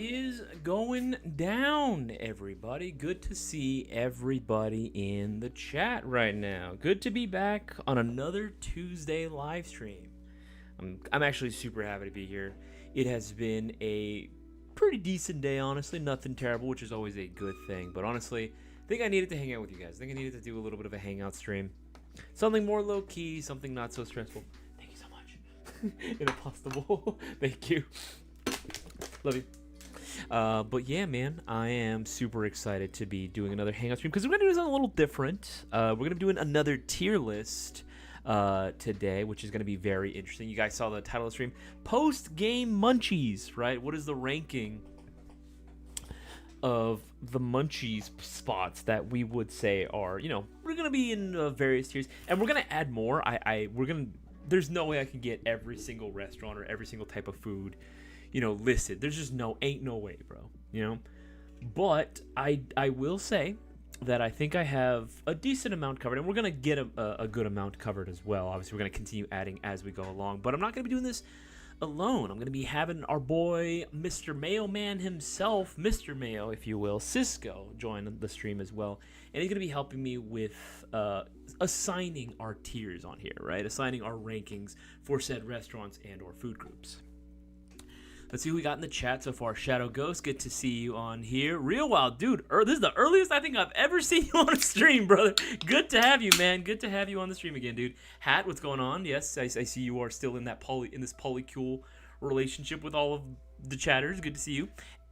Is going down, everybody. Good to see everybody in the chat right now. Good to be back on another Tuesday live stream. I'm actually super happy to be here. It has been a pretty decent day, honestly. Nothing terrible, which is always a good thing. But honestly, I think I needed to hang out with you guys. I think I needed to do a little bit of a hangout stream. Something more low-key, something not so stressful. Thank you so much. Impossible. Thank you. Love you. But yeah, man, I am super excited to be doing another hangout stream because we're going to do something a little different. We're going to be doing another tier list today, which is going to be very interesting. You guys saw the title of the stream, post-game munchies, right? What is the ranking of the munchies spots that we would say are, we're going to be in various tiers, and we're going to add more. There's no way I can get every single restaurant or every single type of food listed. There's just ain't no way, bro, But I will say that I think I have a decent amount covered, and we're going to get a good amount covered as well. Obviously, we're going to continue adding as we go along, but I'm not going to be doing this alone. I'm going to be having our boy, Mr. Mayo Man himself, Mr. Mayo, if you will, Cisco, join the stream as well, and he's going to be helping me with assigning our tiers on here, right? Assigning our rankings for said restaurants and or food groups. Let's see who we got in the chat so far. Shadow Ghost, good to see you on here. Real Wild, dude, this is the earliest I think I've ever seen you on a stream, brother. Good to have you, man. Good to have you on the stream again, dude. Hat, what's going on? Yes, I see you are still in this polycule relationship with all of the chatters. Good to see you.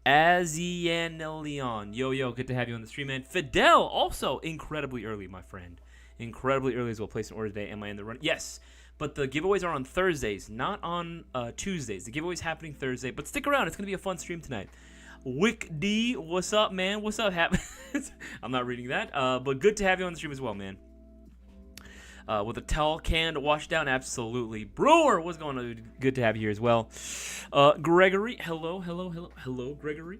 Azianelion, yo, good to have you on the stream, man. Fidel, also incredibly early, my friend. Incredibly early as well. Place an order today. Am I in the run? Yes. But the giveaways are on Thursdays, not on Tuesdays. The giveaway's happening Thursday, but stick around. It's going to be a fun stream tonight. Wick D, what's up, man? What's up, I'm not reading that, but good to have you on the stream as well, man. With a towel can to wash down, absolutely. Brewer, what's going on, dude? Good to have you here as well. Gregory, hello, Gregory.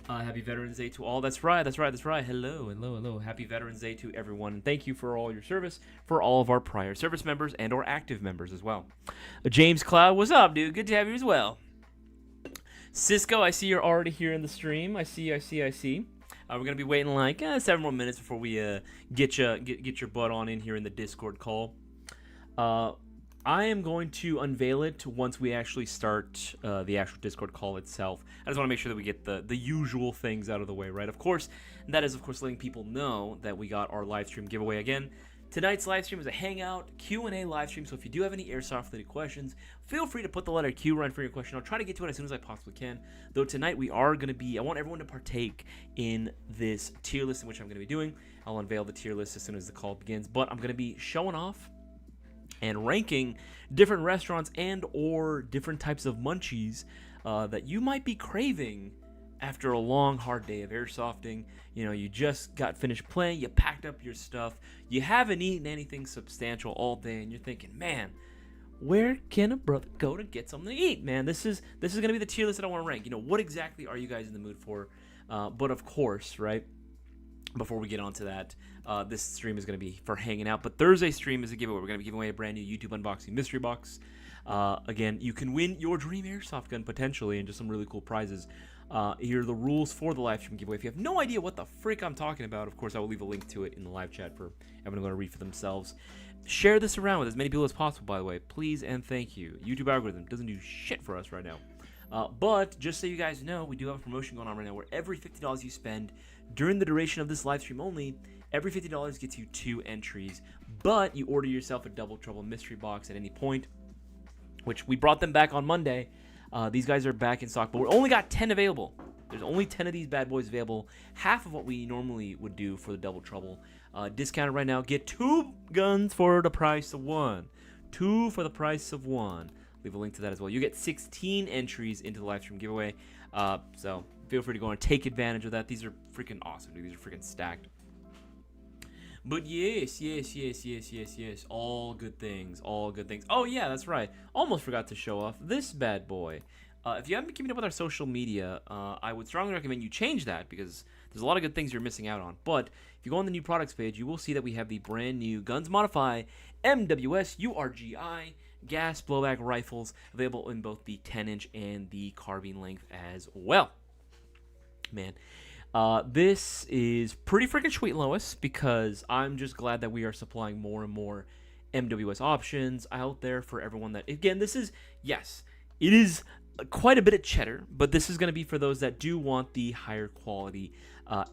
Happy Veterans Day to all. That's right. Hello. Happy Veterans Day to everyone. Thank you for all your service, for all of our prior service members and or active members as well. James Cloud, what's up, dude? Good to have you as well. Cisco, I see you're already here in the stream. I see. We're going to be waiting like 7 more minutes before we get your butt on in here in the Discord call. I am going to unveil it once we actually start the actual Discord call itself. I just want to make sure that we get the usual things out of the way, right? Of course, that is, of course, letting people know that we got our live stream giveaway again. Tonight's live stream is a Hangout Q&A live stream, so if you do have any Airsoft-related questions, feel free to put the letter Q right for your question. I'll try to get to it as soon as I possibly can. Though tonight we are going to be, I want everyone to partake in this tier list in which I'm going to be doing. I'll unveil the tier list as soon as the call begins, but I'm going to be showing off and ranking different restaurants and or different types of munchies that you might be craving after a long, hard day of airsofting. You just got finished playing, you packed up your stuff, you haven't eaten anything substantial all day, and you're thinking, man, where can a brother go to get something to eat, man? This is going to be the tier list that I want to rank. What exactly are you guys in the mood for? But of course, right, before we get on to that, this stream is going to be for hanging out. But Thursday's stream is a giveaway. We're going to be giving away a brand new YouTube unboxing mystery box. Again, you can win your dream airsoft gun potentially and just some really cool prizes. Here are the rules for the live stream giveaway. If you have no idea what the frick I'm talking about, of course, I will leave a link to it in the live chat for everyone to read for themselves. Share this around with as many people as possible, by the way. Please and thank you. YouTube algorithm doesn't do shit for us right now. But just so you guys know, we do have a promotion going on right now where every $50 you spend during the duration of this live stream only, every $50 gets you 2 entries. But you order yourself a Double Trouble mystery box at any point, which we brought them back on Monday. These guys are back in stock, but we only got 10 available. There's only 10 of these bad boys available, half of what we normally would do for the Double Trouble. Discounted right now. Get 2 guns for the price of 1. 2 for the price of 1. Leave a link to that as well. You get 16 entries into the live stream giveaway. So feel free to go and take advantage of that. These are freaking awesome, dude. These are freaking stacked. But yes. All good things. Oh, yeah, that's right. Almost forgot to show off this bad boy. If you haven't been keeping up with our social media, I would strongly recommend you change that because there's a lot of good things you're missing out on. But if you go on the new products page, you will see that we have the brand new Guns Modify MWS URGI gas blowback rifles available in both the 10-inch and the carbine length as well. man. This is pretty freaking sweet, Lois, because I'm just glad that we are supplying more and more MWS options out there for everyone that, again, this is, yes, it is quite a bit of cheddar, but this is going to be for those that do want the higher quality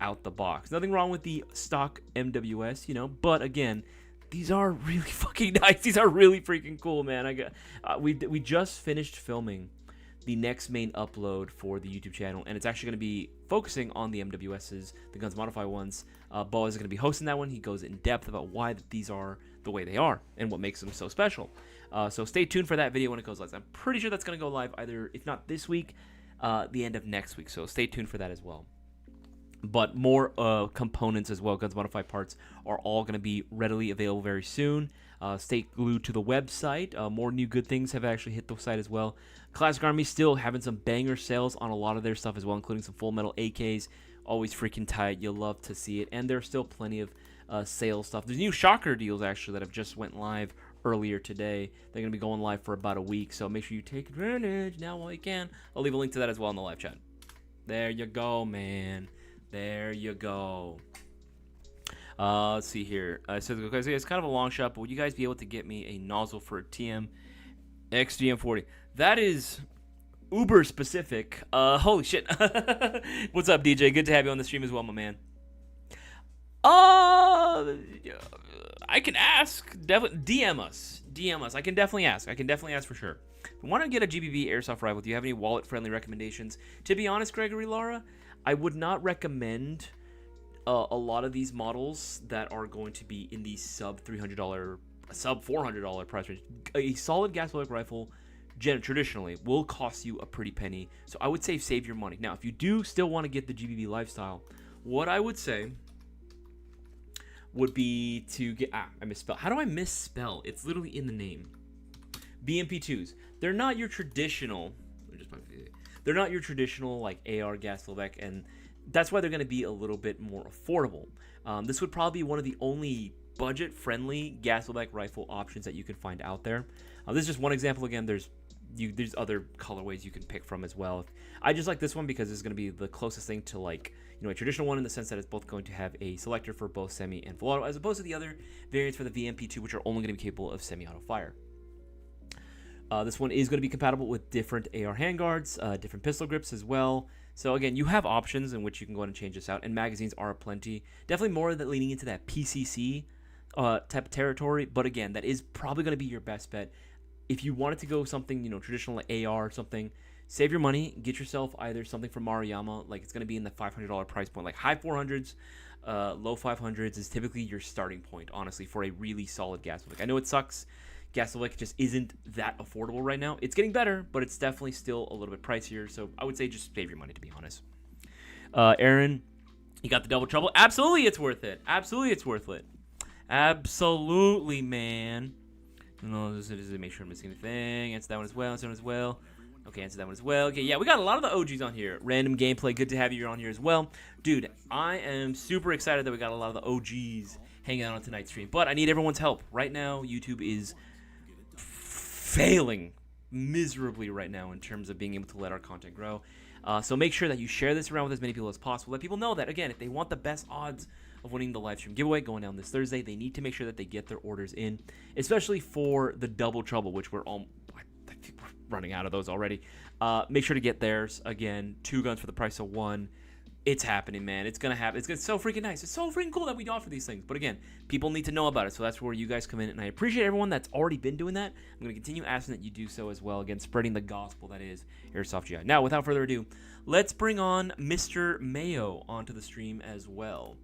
out the box. Nothing wrong with the stock MWS, you know, but again, these are really fucking nice. These are really freaking cool, man. We just finished filming the next main upload for the YouTube channel, and it's actually going to be focusing on the MWSs, the Guns Modify ones. Boaz is going to be hosting that one. He goes in depth about why these are the way they are and what makes them so special. So stay tuned for that video when it goes live. I'm pretty sure that's going to go live either, if not this week, the end of next week. So stay tuned for that as well. But more components as well, Guns Modify parts, are all going to be readily available very soon. Stay glued to the website. More new good things have actually hit the site as well. Classic Army still having some banger sales on a lot of their stuff as well, including some Full Metal AKs. Always freaking tight. You'll love to see it. And there's still plenty of sales stuff. There's new Shocker deals, actually, that have just went live earlier today. They're going to be going live for about a week, so make sure you take advantage now while you can. I'll leave a link to that as well in the live chat. There you go, man. There you go. Let's see here. Cisco, it's kind of a long shot, but would you guys be able to get me a nozzle for a TM XGM40? That is uber specific. Holy shit. What's up, DJ? Good to have you on the stream as well, my man. I can ask. DM us. DM us. I can definitely ask. I can definitely ask for sure. If you want to get a GBB airsoft rifle, do you have any wallet-friendly recommendations? To be honest, Gregory Lara, I would not recommend a lot of these models that are going to be in the sub $300, sub $400 price range. A solid gas bullet rifle, traditionally, will cost you a pretty penny. So I would say save your money. Now, if you do still want to get the GBB lifestyle, what I would say would be to get... I misspelled. How do I misspell? It's literally in the name. BMP2s. They're not your traditional... They're not your traditional, like, AR gas flowback, and that's why they're going to be a little bit more affordable. This would probably be one of the only budget-friendly gas flowback rifle options that you can find out there. This is just one example. Again, there's other colorways you can pick from as well. I just like this one because it's going to be the closest thing to, like, you know, a traditional one in the sense that it's both going to have a selector for both semi and full auto, as opposed to the other variants for the VMP2, which are only going to be capable of semi-auto fire. This one is going to be compatible with different AR handguards, different pistol grips as well. So again, you have options in which you can go ahead and change this out, and magazines are plenty. Definitely more that leaning into that PCC type of territory, but again, that is probably going to be your best bet. If you wanted to go something, you know, traditional like AR or something, save your money, get yourself either something from Maruyama, like it's going to be in the $500 price point, like high 400s, low 500s is typically your starting point, honestly, for a really solid gas bullet. I know it sucks. Gas bullet just isn't that affordable right now. It's getting better, but it's definitely still a little bit pricier. So I would say just save your money, to be honest. Aaron, you got the double trouble? Absolutely, it's worth it. Absolutely, it's worth it. Absolutely, man. No, just make sure I'm missing anything. Answer that one as well. Answer that one as well. Okay, answer that one as well. Okay, yeah, we got a lot of the OGs on here. Random gameplay, good to have you on here as well. Dude, I am super excited that we got a lot of the OGs hanging out on tonight's stream. But I need everyone's help. Right now, YouTube is failing miserably right now in terms of being able to let our content grow. So make sure that you share this around with as many people as possible. Let people know that, again, if they want the best odds of winning the live stream giveaway going down this Thursday, they need to make sure that they get their orders in, especially for the double trouble, which we're all, I think we're running out of those already. Make sure to get theirs. Again, 2 guns for the price of 1. It's happening, man. It's gonna happen. It's so freaking nice. It's so freaking cool that we offer these things. But again, people need to know about it, so that's where you guys come in. And I appreciate everyone that's already been doing that. I'm gonna continue asking that you do so as well. Again, spreading the gospel that is Airsoft GI. Now, without further ado, let's bring on Mr. Mayo onto the stream as well.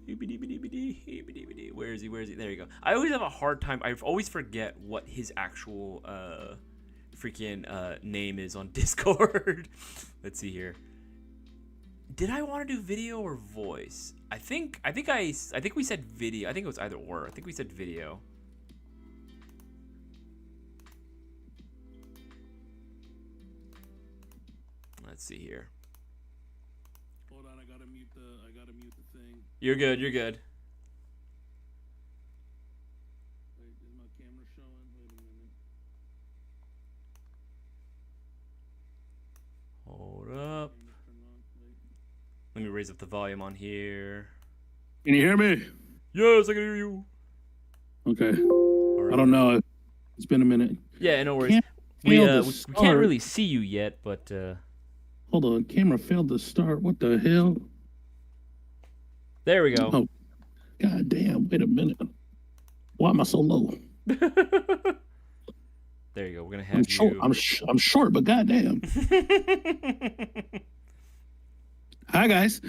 Where is he? Where is he? There you go. I always have a hard time. I always forget what his actual freaking name is on Discord. Let's see here. Did I want to do video or voice? I think we said video. I think it was either or. I think we said video. Let's see here. Hold on, I gotta mute the thing. You're good. You're good. Wait, is my camera showing? Wait a minute. Hold up. raise up the volume on here. Can you hear me? Yes, I can hear you. Okay. All right. I don't know. It's been a minute. Yeah, no worries. Camera We failed to we can't start. really see you yet, but Hold on. Camera failed to start. What the hell? there we go. Oh, god damn. Wait a minute. Why am I so low? There you go. We're gonna have I'm short. you. I'm short, but goddamn. Hi guys.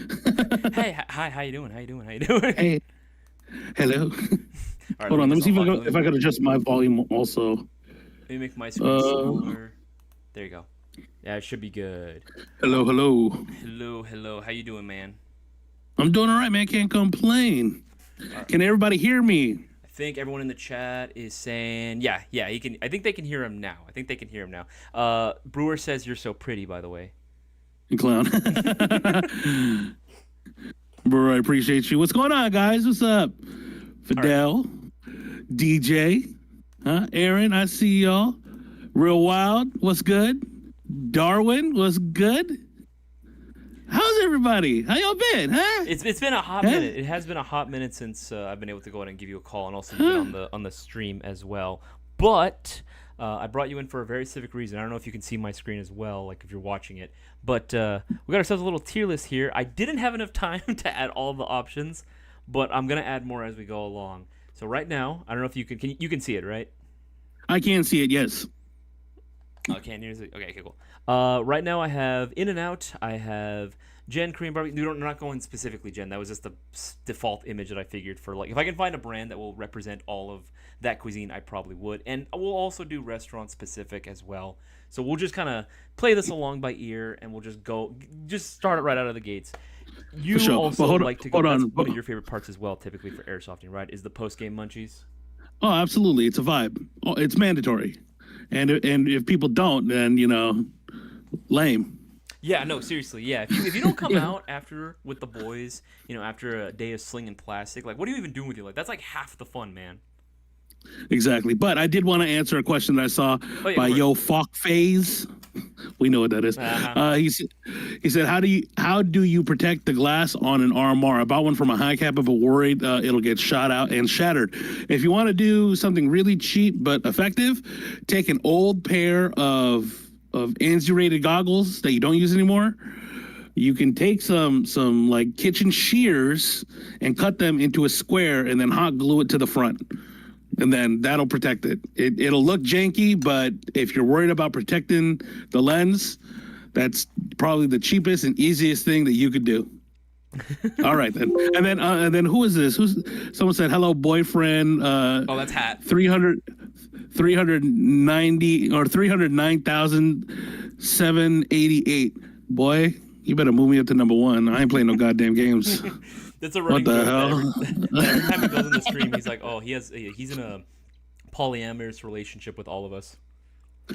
Hey, hi. How you doing? How you doing? How you doing? Hey. Hello. All right, Hold on. Let me see just if I could adjust my volume also. Let me make my screen smaller. There you go. Yeah, it should be good. Hello. Hello. How you doing, man? I'm doing all right, man. Can't complain. right. Can everybody hear me? I think everyone in the chat is saying, yeah, he can. I think they can hear him now. Brewer says you're so pretty, by the way. You clown. Bro, I appreciate you. What's going on, guys? What's up? Fidel, DJ, Aaron, I see y'all. Real Wild, what's good? Darwin, what's good? How's everybody? How y'all been, huh? It's been a hot minute. It has been a hot minute since I've been able to go ahead and give you a call, and also been on the stream as well. But I brought you in for a very specific reason. I don't know if you can see my screen as well, like if you're watching it. But we got ourselves a little tier list here. I didn't have enough time to add all the options, but I'm gonna add more as we go along. So right now, I don't know if you you can see it, right? I can see it, yes. Oh, can't hear it. Okay, cool. Right now I have In-N-Out. I have Jen Korean barbecue. We're not going specifically Jen. That was just the default image that I figured for, like, if I can find a brand that will represent all of that cuisine, I probably would. And we'll also do restaurant specific as well. So we'll just kind of play this along by ear, and we'll just start it right out of the gates. You also like to go. That's one of your favorite parts as well, typically for airsofting, right? Is the post-game munchies? Oh, absolutely. It's a vibe. Oh, it's mandatory. And if people don't, then, lame. Yeah, no, seriously, yeah. If you don't come out after with the boys, after a day of slinging plastic, like, what are you even doing with your life? That's like half the fun, man. Exactly. But I did want to answer a question that I saw by Yo Fuck Phase. We know what that is. He said, how do you protect the glass on an RMR? I bought one from a high cap, but worried it'll get shot out and shattered. If you want to do something really cheap but effective, take an old pair of ANSI-rated goggles that you don't use anymore. You can take some like kitchen shears and cut them into a square and then hot glue it to the front. And then that'll protect it. It'll look janky, but if you're worried about protecting the lens, that's probably the cheapest and easiest thing that you could do. All right, then. And then who is this? Someone said, hello, boyfriend. That's Hat. 390 or 309,788. Boy, you better move me up to number one. I ain't playing no goddamn games. That's a running joke. What the hell? Every time he goes in the stream, he's like, "Oh, he's in a polyamorous relationship with all of us."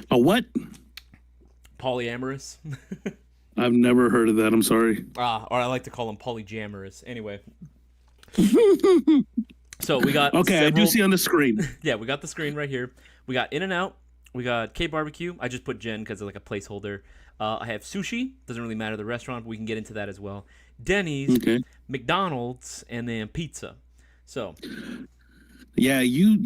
A what? Polyamorous. I've never heard of that. I'm sorry. Or I like to call him polyjamorous. Anyway. So we got. Okay, I do see on the screen. Yeah, we got the screen right here. We got In-N-Out. We got K Barbecue. I just put Jen because it's like a placeholder. I have sushi. Doesn't really matter the restaurant, but we can get into that as well. Denny's, okay. McDonald's, and then pizza. So. Yeah, you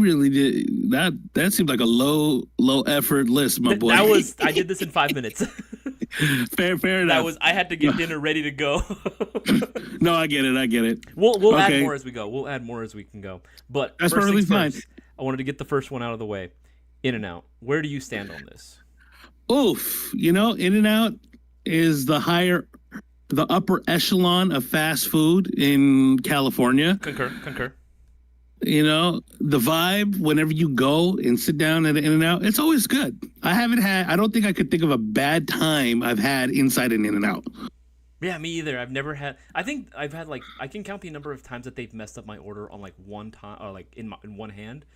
really did that. That seemed like a low effort list, my boy. I did this in 5 minutes. fair enough. I had to get dinner ready to go. No, I get it. We'll add more as we go. We'll add more as we can go. But that's perfectly fine. I wanted to get the first one out of the way. In-N-Out. Where do you stand on this? Oof. In-N-Out is the upper echelon of fast food in California. Concur. The vibe whenever you go and sit down at an In-N-Out, it's always good. I don't think I could think of a bad time I've had inside an In-N-Out. Yeah, me either. I've never had. I think I've had I can count the number of times that they've messed up my order on one time or in one hand.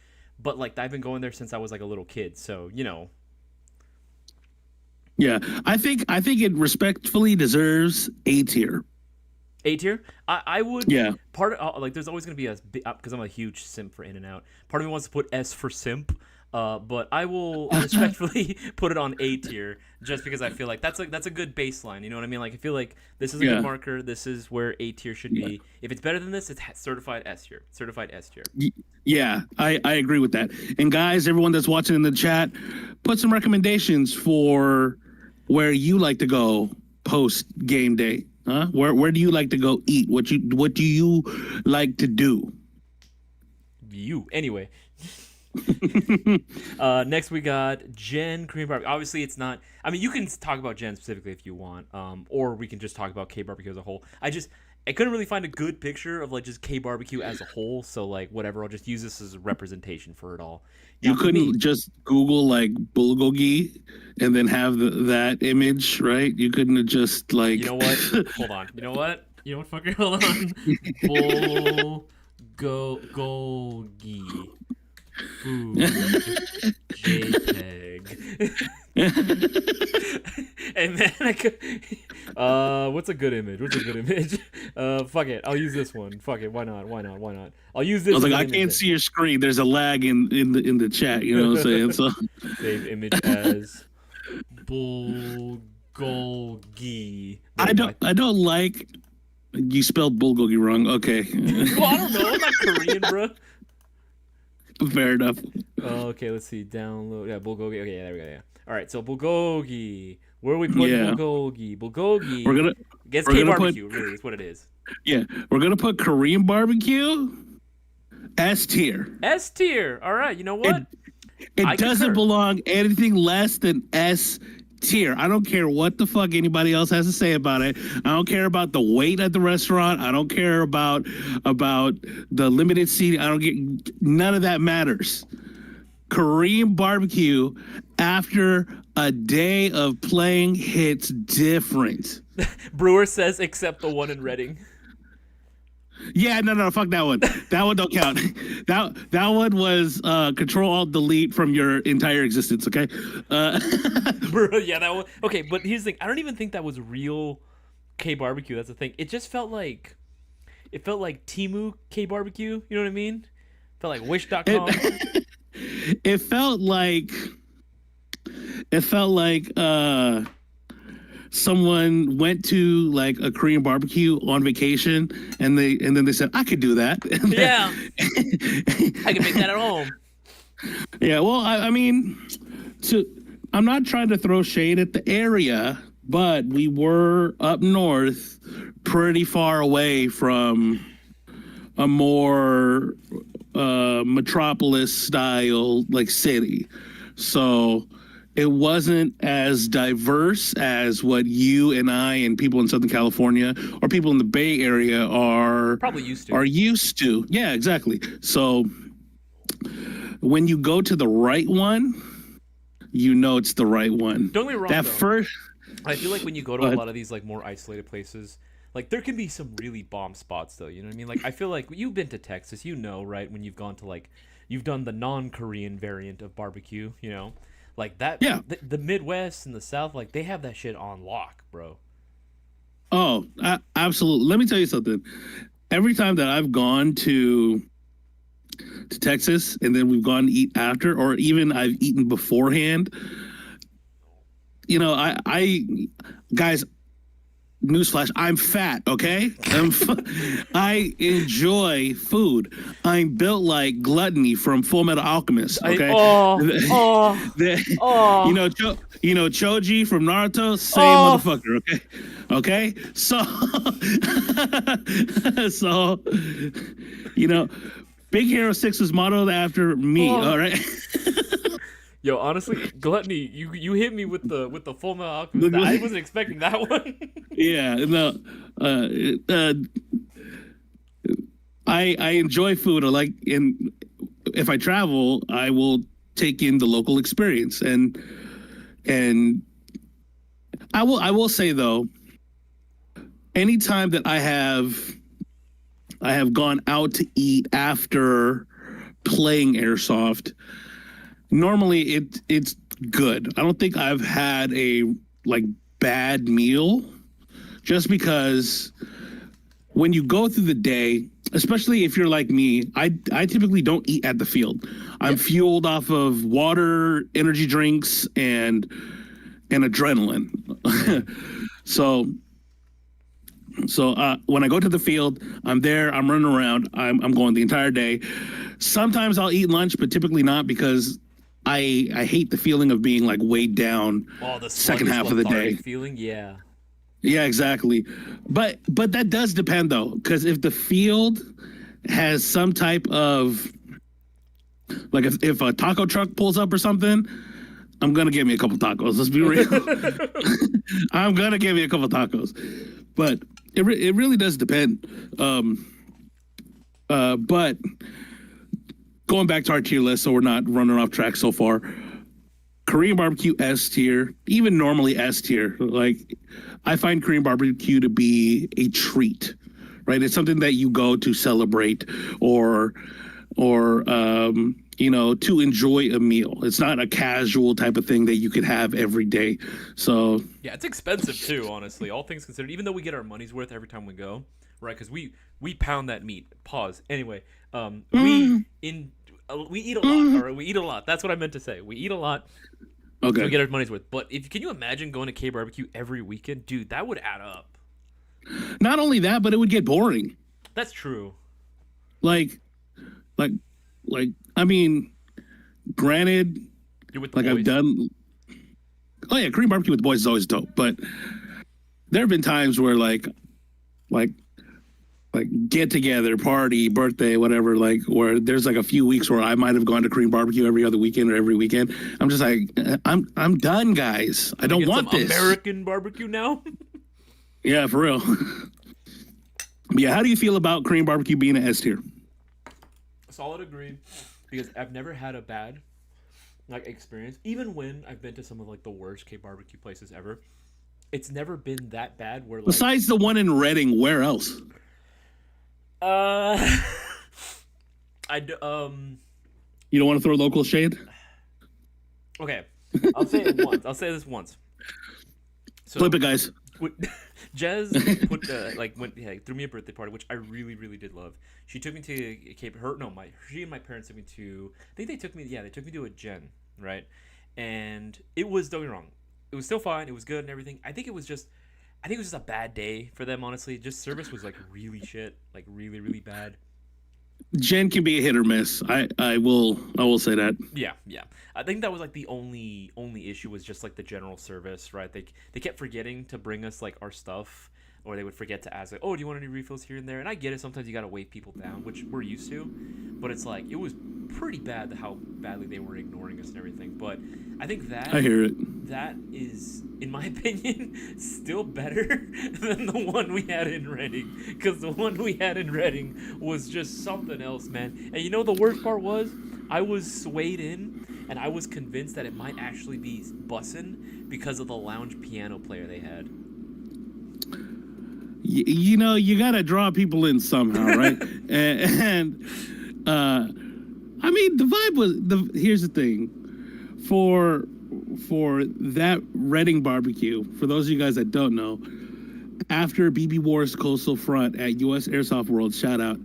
But I've been going there since I was a little kid, so Yeah, I think it respectfully deserves A tier. A tier? I would. Yeah. Part of there's always gonna be because I'm a huge simp for In-N-Out. Part of me wants to put S for simp. But I will respectfully put it on A tier just because I feel like that's a good baseline. You know what I mean? Like I feel like this is a good marker. This is where A tier should be. If it's better than this, it's certified S tier. Certified S tier. Yeah, I agree with that. And guys, everyone that's watching in the chat, put some recommendations for where you like to go post game day. Huh? Where do you like to go eat? What do you like to do? Anyway. Next we got Gen Korean barbecue. Obviously it's not, I mean, you can talk about Gen specifically if you want, or we can just talk about K barbecue as a whole. I couldn't really find a good picture of like just K barbecue as a whole, so like whatever, I'll just use this as a representation for it all. Now, you couldn't just Google like bulgogi and then have that image, right? You couldn't have just like, you know what, hold on, you know what fucker, hold on. Bulgogi food JPEG. Hey man, what's a good image? Fuck it, I'll use this one. Fuck it, why not? I'll use this. I was like, I can't see your screen. There's a lag in the chat. You know what I'm saying? So save image as bulgogi. I don't like you spelled bulgogi wrong. Okay. Well, I don't know. I'm not Korean, bro. Fair enough. Okay, let's see. Download. Yeah, bulgogi. Okay, yeah, there we go. Yeah. All right, so bulgogi. Where are we putting bulgogi? Bulgogi. We're gonna K barbecue. Really, that's what it is. Yeah, we're gonna put Korean barbecue S tier. S tier. All right. You know what? It doesn't belong anything less than S tier. I don't care what the fuck anybody else has to say about it. I don't care about the wait at the restaurant. I don't care about the limited seating. I don't get, none of that matters. Korean barbecue after a day of playing hits different. Brewer says except the one in Reading. Yeah, no, fuck that one. That one don't count. That one was Control-Alt-Delete from your entire existence. Okay. Bro, yeah, that one. Okay, but here's the thing. I don't even think that was real K barbecue. That's the thing. It just felt like Temu K barbecue. You know what I mean? Felt like Wish.com. It felt like someone went to like a Korean barbecue on vacation and then they said, I could do that. Yeah. I can make that at home. Yeah, well, I mean, I'm not trying to throw shade at the area, but we were up north pretty far away from a more metropolis style like city. So it wasn't as diverse as what you and I and people in Southern California or people in the Bay Area are probably used to. Yeah, exactly. So when you go to the right one, you know it's the right one. Don't get me wrong. I feel like when you go to a lot of these like more isolated places, like there can be some really bomb spots though. You know what I mean? Like I feel like you've been to Texas, you know, right? When you've gone to like, you've done the non-Korean variant of barbecue, you know. Like that, yeah. The Midwest and the South, like they have that shit on lock, bro. Oh, absolutely. Let me tell you something. Every time that I've gone to Texas and then we've gone to eat after, or even I've eaten beforehand, you know, I guys, newsflash, I'm fat, okay? I enjoy food. I'm built like Gluttony from Full Metal Alchemist, okay? You know Choji from Naruto, same motherfucker, okay? So you know, Big Hero 6 was modeled after me, all right? Yo, honestly, Gluttony, you hit me with the Full Metal Alchemist. I wasn't expecting that one. Yeah, no. I enjoy food. If I travel, I will take in the local experience, and I will say though, anytime that I have gone out to eat after playing Airsoft, normally it's good. I don't think I've had a like bad meal, just because when you go through the day, especially if you're like me. I typically don't eat at the field. I'm fueled off of water, energy drinks, and adrenaline. So when I go to the field, I'm there. I'm running around. I'm going the entire day. Sometimes I'll eat lunch, but typically not because I hate the feeling of being like weighed down. Oh, the second half of the day feeling, yeah. Yeah, exactly. But that does depend though, because if the field has some type of like if a taco truck pulls up or something, I'm gonna give me a couple tacos. Let's be real. I'm gonna give me a couple tacos, but it really does depend. But going back to our tier list, so we're not running off track so far. Korean barbecue S tier, even normally S tier. Like I find Korean barbecue to be a treat, right? It's something that you go to celebrate or to enjoy a meal. It's not a casual type of thing that you could have every day. So yeah, it's expensive too, honestly. All things considered, even though we get our money's worth every time we go, right? Because we pound that meat. Pause. Anyway, we eat a lot. All right, we eat a lot. That's what I meant to say. We eat a lot. Okay. So we get our money's worth. But can you imagine going to K barbecue every weekend, dude? That would add up. Not only that, but it would get boring. That's true. Like, I mean, granted, You're with the like boys. I've done. Oh yeah, Korean barbecue with the boys is always dope. But there have been times where like get together, party, birthday, whatever, like where there's like a few weeks where I might have gone to Korean barbecue every other weekend or every weekend. I'm just like, I'm done, guys. I don't want this. American barbecue now. Yeah, for real. But yeah, how do you feel about Korean barbecue being an S tier? Solid agree, because I've never had a bad experience. Even when I've been to some of like the worst K barbecue places ever, it's never been that bad. Where besides the one in Reading, where else? You don't want to throw local shade? Okay, I'll say it once. I'll say this once. So, flip it, guys. Jez threw me a birthday party, which I really, really did love. She took me to she and my parents took me to. I think they took me to a gen, right? And it was, don't get me wrong, it was still fine. It was good and everything. I think it was just a bad day for them, honestly. Just service was like really shit, like really, really bad. Gen can be a hit or miss. I will say that. Yeah. I think that was like the only issue was just like the general service, right? They kept forgetting to bring us like our stuff, or they would forget to ask like, oh, do you want any refills here and there? And I get it. Sometimes you got to wave people down, which we're used to, but it's like it was pretty bad how badly they were ignoring us and everything. But I think I hear it. That is, in my opinion, still better than the one we had in Reading, because the one we had in Reading was just something else, man. And you know the worst part was, I was swayed in, and I was convinced that it might actually be bussin' because of the lounge piano player they had. You gotta draw people in somehow, right? and I mean, the vibe was here's the thing, for that Reading barbecue. For those of you guys that don't know, after BB Wars Coastal Front at US Airsoft World, shout out,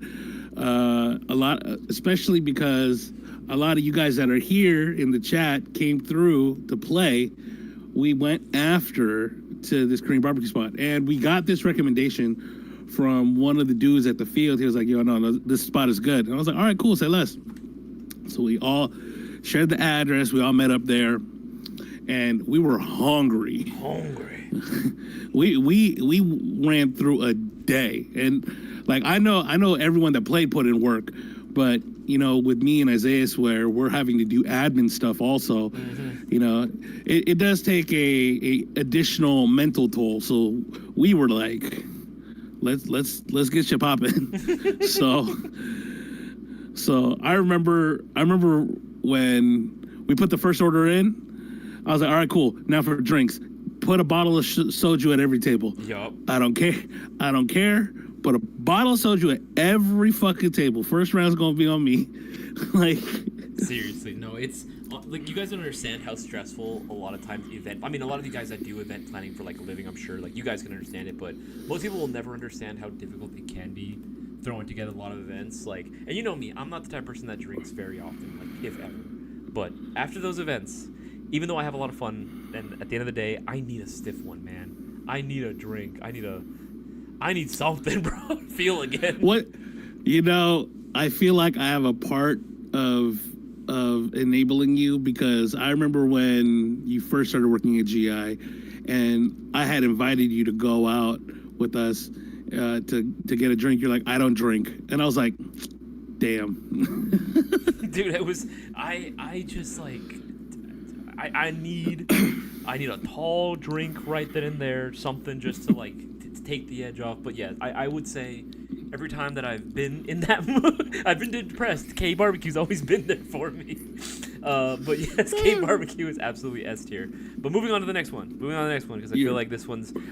a lot, especially because a lot of you guys that are here in the chat came through to play. We went after to this Korean barbecue spot, and we got this recommendation from one of the dudes at the field. He was like, yo, no, this spot is good. And I was like, all right, cool, say less. So we all shared the address. We all met up there, and we were hungry. we ran through a day, and like I know everyone that played put in work, but with me and Isaias, where we're having to do admin stuff also, it does take a additional mental toll. So we were like, let's get you popping. So I remember when we put the first order in, I was like, all right, cool. Now for drinks, put a bottle of soju at every table. Yup. I don't care. Put a bottle of soju at every fucking table. First round's gonna be on me. Like, seriously, no, it's like you guys don't understand how stressful a lot of times a lot of you guys that do event planning for like a living, I'm sure like you guys can understand it, but most people will never understand how difficult it can be throwing together a lot of events. Like, and you know me, I'm not the type of person that drinks very often, like if ever. But after those events, even though I have a lot of fun, and at the end of the day, I need a stiff one, man. I need a drink. I need something, bro. Feel again. What? You know, I feel like I have a part of enabling you, because I remember when you first started working at GI, and I had invited you to go out with us to get a drink. You're like, I don't drink, and I was like, damn. Dude, it was I just like I need a tall drink right then and there, something just to like to take the edge off. But yeah, I would say every time that I've been in that mood, I've been depressed. K barbecue's always been there for me. But yes, K barbecue is absolutely S tier. But moving on to the next one. Because I feel like I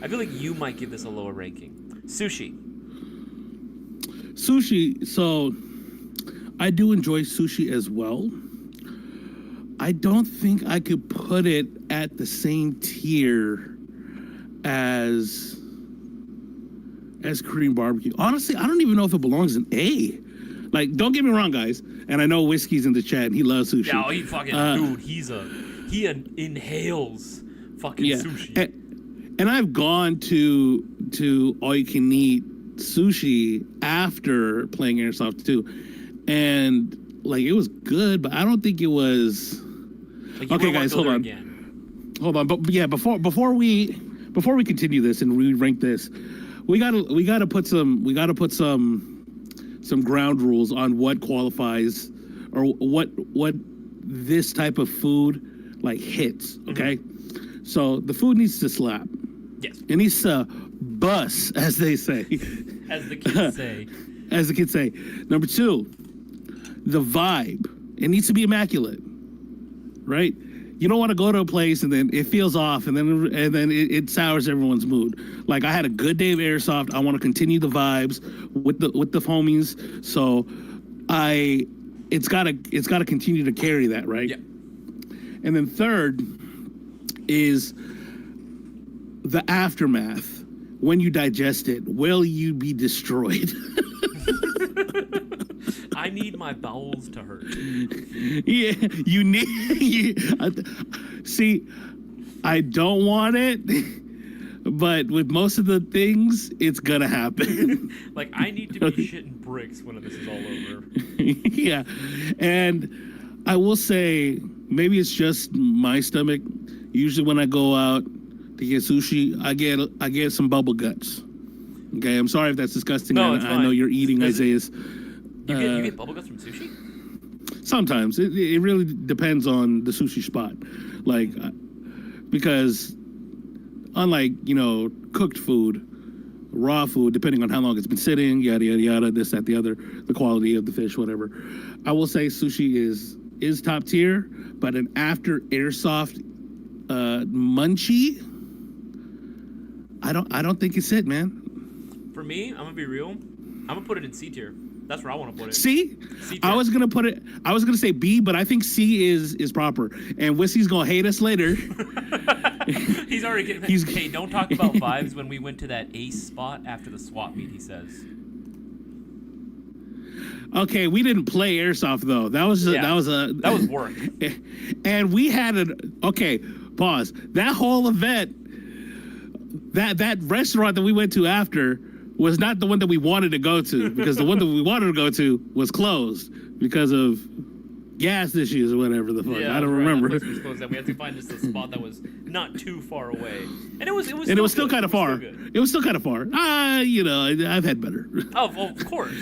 feel like you might give this a lower ranking. Sushi. So I do enjoy sushi as well. I don't think I could put it at the same tier as Korean barbecue. Honestly, I don't even know if it belongs in A. Like, don't get me wrong, guys. And I know Whiskey's in the chat, and he loves sushi. Yeah, he fucking dude. He inhales fucking sushi. And I've gone to all you can eat sushi after playing Airsoft too, and like it was good, but I don't think it was. Like, okay, guys, hold on. But yeah, before we continue this and we rank this, we gotta put some ground rules on what qualifies or what this type of food like hits. Okay, so the food needs to slap. Yes, it needs to bust, as they say. As the kids say. As the kids say. Number 2, the vibe. It needs to be immaculate, right? You don't want to go to a place and then it feels off, and then it sours everyone's mood. Like, I had a good day of Airsoft. I want to continue the vibes with the homies. So it's gotta continue to carry that, right? Yeah. And then 3rd is the aftermath. When you digest it, will you be destroyed? I need my bowels to hurt. Yeah, you need. See, I don't want it, but with most of the things, it's gonna happen. Like, I need to be shitting bricks when this is all over. Yeah, and I will say, maybe it's just my stomach. Usually, when I go out to get sushi, I get some bubble guts. Okay, I'm sorry if that's disgusting. No, it's fine. I know you're eating Isaias. You get bubble guts from sushi? Sometimes it really depends on the sushi spot, like because unlike cooked food, raw food, depending on how long it's been sitting, yada yada yada, this that the other, the quality of the fish, whatever. I will say sushi is top tier, but an after Airsoft munchie, I don't think it's it, man. For me, I'm gonna be real. I'm gonna put it in C tier. That's where I want to put it. C? C tier. I was gonna say B, but I think C is proper. And Wissy's gonna hate us later. He's already getting. Hey, don't talk about vibes when we went to that Ace spot after the swap meet. He says. Okay, we didn't play Airsoft though. That was work. And we had pause. That whole event, that restaurant that we went to after was not the one that we wanted to go to, because the one that we wanted to go to was closed because of gas issues or whatever the fuck. I don't remember. That place was closed. We had to find just a spot that was not too far away, and it was still kind of far. It was still kind of far. I've had better. Oh, well, of course.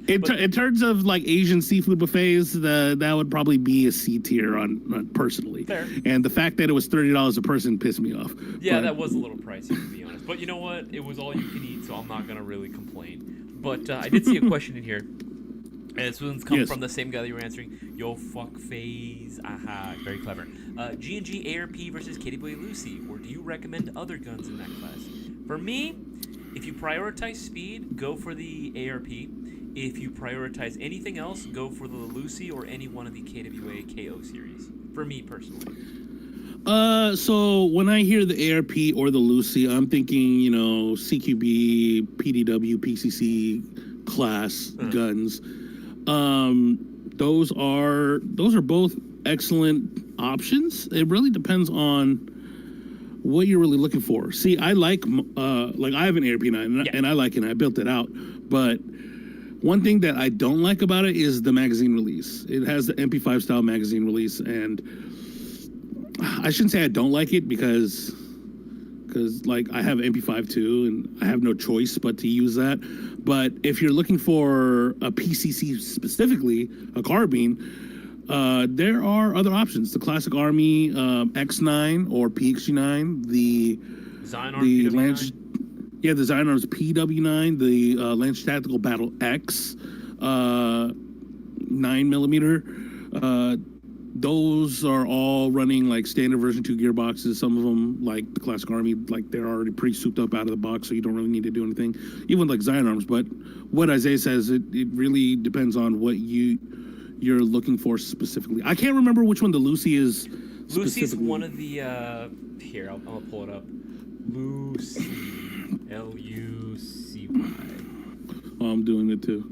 In terms of like Asian seafood buffets, that would probably be a C tier on personally. Fair. And the fact that it was $30 a person pissed me off. Yeah, that was a little pricey, to be honest. But you know what? It was all you can eat, so I'm not gonna really complain. But I did see a question in here. And this one's come from the same guy that you were answering. Yo, fuck phase. Aha, very clever. G&G ARP versus Kitty Boy Lucy, or do you recommend other guns in that class? For me, if you prioritize speed, go for the ARP. If you prioritize anything else, go for the Lucy or any one of the KWA KO series. For me personally. So when I hear the ARP or the Lucy, I'm thinking, CQB, PDW, PCC class guns. Those are both excellent options. It really depends on what you're really looking for. See, I like I have an ARP9 and I like it. And I built it out, but one thing that I don't like about it is the magazine release. It has the MP5 style magazine release, and I shouldn't say I don't like it because I have MP5 too, and I have no choice but to use that. But if you're looking for a PCC specifically, a carbine, there are other options. The Classic Army X9 or PXG9, the Lance, the Zyarnar's PW9, the Lance Tactical Battle X 9mm. Those are all running like standard version 2 gearboxes. Some of them, like the Classic Army, like they're already pretty souped up out of the box, so you don't really need to do anything. Even like Zion Arms, but what Isaiah says, it really depends on what you're looking for specifically. I can't remember which one the Lucy is. Lucy's one of the here. I'll pull it up. Lucy, Lucy. Oh, I'm doing it too.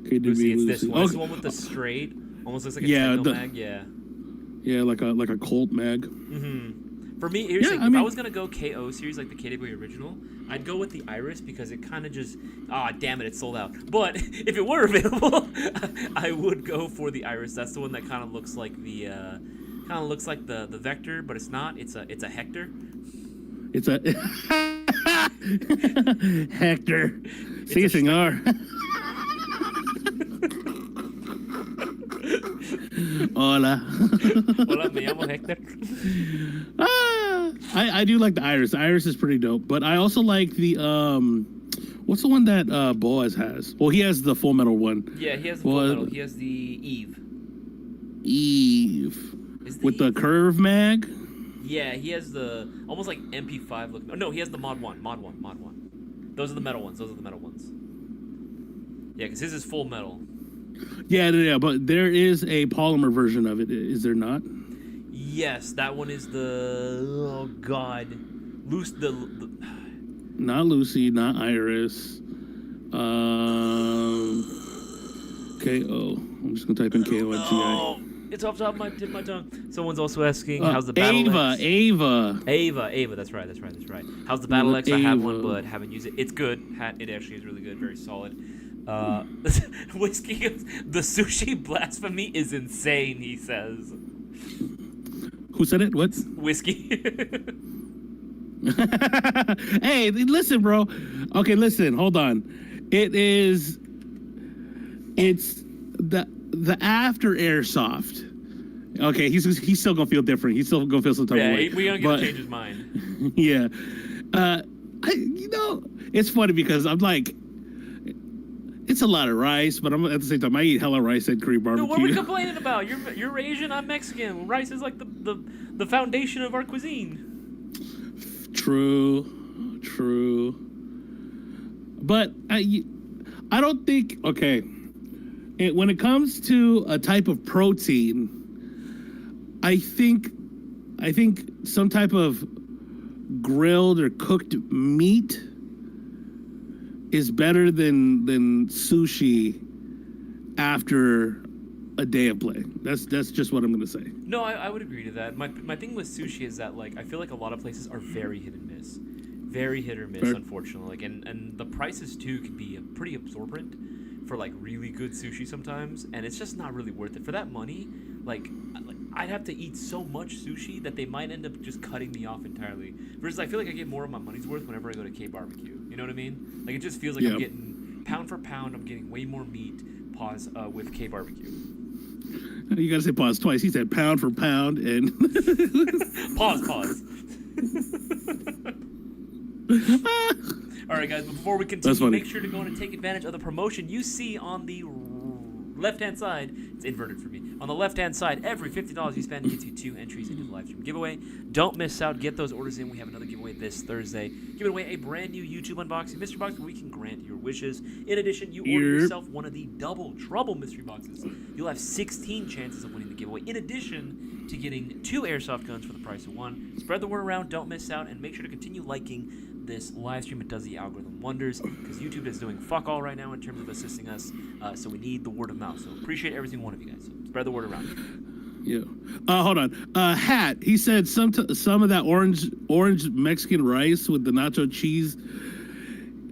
KDB Lucy, it's Lucy. this one. Oh, it's the one with the straight, almost looks like a Techno mag. Yeah, like a Colt mag. Mm-hmm. For me, here's if I was gonna go KO series like the KW original, I'd go with the Iris because it kind of just damn it, it's sold out. But if it were available, I would go for the Iris. That's the one that kind of looks like the Vector, but it's not. It's a Hector. It's a Hector. Sí, señor. Hola. Hola, me llamo Hector. I do like the Iris. The Iris is pretty dope. But I also like the what's the one that Boaz has? Well, he has the Full Metal one. Yeah, he has the Full Metal. He has the Eve. With the curve mag? Yeah, he has the almost like MP5 look. No, he has the Mod 1. Those are the metal ones. Yeah, because his is full metal. Yeah, but there is a polymer version of it. Is there not? Yes, that one is the not Lucy, not Iris. KO. I'm just gonna type in KO at GI. It's off the top of my tip of my tongue. Someone's also asking, how's the Battle X? Ava. That's right. How's the Battle X? I have one, but haven't used it. It's good. It actually is really good. Very solid. Whiskey, the sushi blasphemy is insane, he says. Who said it? What? Whiskey. Hey, listen, bro. Okay, listen. Hold on. It's the after Airsoft. Okay, he's still gonna feel different. He's still gonna feel some type of way. Yeah, we're gonna change his mind. Yeah. It's funny because I'm like, it's a lot of rice, but I'm at the same time I eat hella rice at Korean barbecue. Dude, what are we complaining about? You're Asian, I'm Mexican. Rice is like the foundation of our cuisine. True. But I don't think when it comes to a type of protein, I think some type of grilled or cooked meat is better than sushi after a day of play. That's just what I'm gonna say. No, I would agree to that. My thing with sushi is that like I feel like a lot of places are very hit and miss, Fair. unfortunately. And the prices too can be pretty absorbent for like really good sushi sometimes, and it's just not really worth it for that money. Like I'd have to eat so much sushi that they might end up just cutting me off entirely. Versus I feel like I get more of my money's worth whenever I go to K barbecue. You know what I mean? Like it just feels like I'm getting pound for pound. I'm getting way more meat. Pause with K barbecue. You gotta say pause twice. He said pound for pound and pause. All right, guys. Before we continue, make sure to go and take advantage of the promotion you see on the left-hand side. It's inverted for me. On the left-hand side, every $50 you spend gets you 2 entries into the live stream giveaway. Don't miss out. Get those orders in. We have another giveaway this Thursday. Giving away a brand new YouTube unboxing mystery box where we can grant your wishes. In addition, you order yourself one of the Double Trouble mystery boxes. You'll have 16 chances of winning the giveaway. In addition, to getting 2 airsoft guns for the price of 1. Spread the word around, don't miss out, and make sure to continue liking this live stream. It does the algorithm wonders, because YouTube is doing fuck all right now in terms of assisting us, so we need the word of mouth. So appreciate every single one of you guys. So spread the word around. Yeah. Hold on. Hat. He said some of that orange Mexican rice with the nacho cheese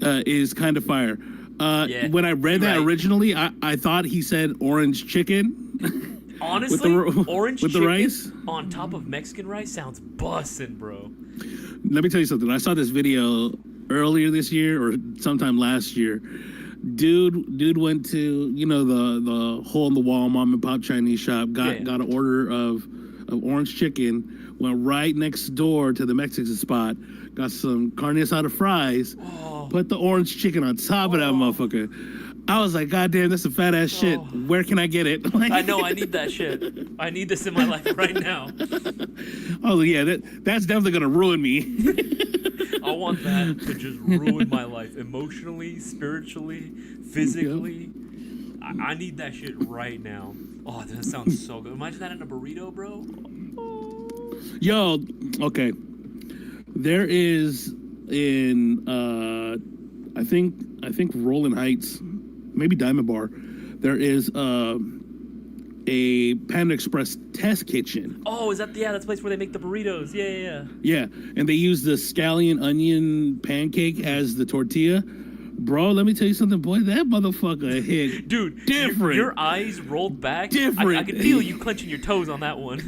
is kind of fire. Yeah, when I read that originally, I thought he said orange chicken. Honestly, orange with chicken the rice on top of Mexican rice sounds bussin', bro. Let me tell you something. I saw this video earlier this year or sometime last year. Dude went to the hole in the wall mom and pop Chinese shop. Got an order of orange chicken. Went right next door to the Mexican spot. Got some carne asada fries. Put the orange chicken on top of that motherfucker. I was like, God damn, that's some fat ass shit. Where can I get it? I know, I need that shit. I need this in my life right now. Oh yeah, that's definitely gonna ruin me. I want that to just ruin my life emotionally, spiritually, physically. Yep. I need that shit right now. Oh, that sounds so good. Imagine that in a burrito, bro. Yo, okay. There is in I think Rolling Heights, maybe Diamond Bar, there is a Panda Express test kitchen. Oh, is that that's the place where they make the burritos? Yeah. Yeah, and they use the scallion onion pancake as the tortilla. Bro, let me tell you something, boy. That motherfucker hit dude different. Your eyes rolled back. Different. I could feel you clenching your toes on that one.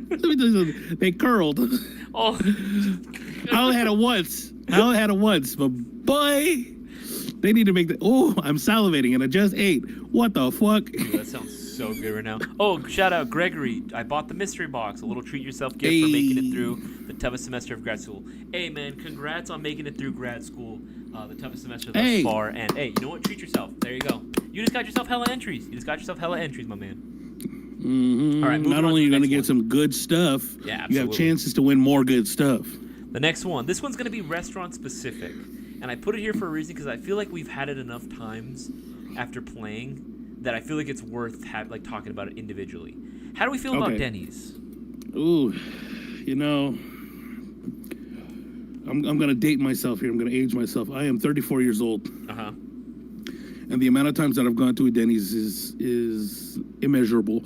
Let me tell you something. They curled. Oh, I only had it once, but boy, they need to make that. Oh, I'm salivating and I just ate. What the fuck? Ooh, that sounds so good right now. Oh, shout out Gregory. I bought the mystery box. A little treat yourself gift for making it through the toughest semester of grad school. Hey, man, congrats on making it through grad school, the toughest semester thus far. And hey, you know what? Treat yourself. There you go. You just got yourself hella entries. My man. Mm-hmm. All right. Not only are you going to get some good stuff, you have chances to win more good stuff. The next one. This one's going to be restaurant specific. And I put it here for a reason because I feel like we've had it enough times after playing that I feel like it's worth talking about it individually. How do we feel about Denny's? Ooh, I'm going to date myself here. I'm going to age myself. I am 34 years old. Uh-huh. And the amount of times that I've gone to a Denny's is immeasurable.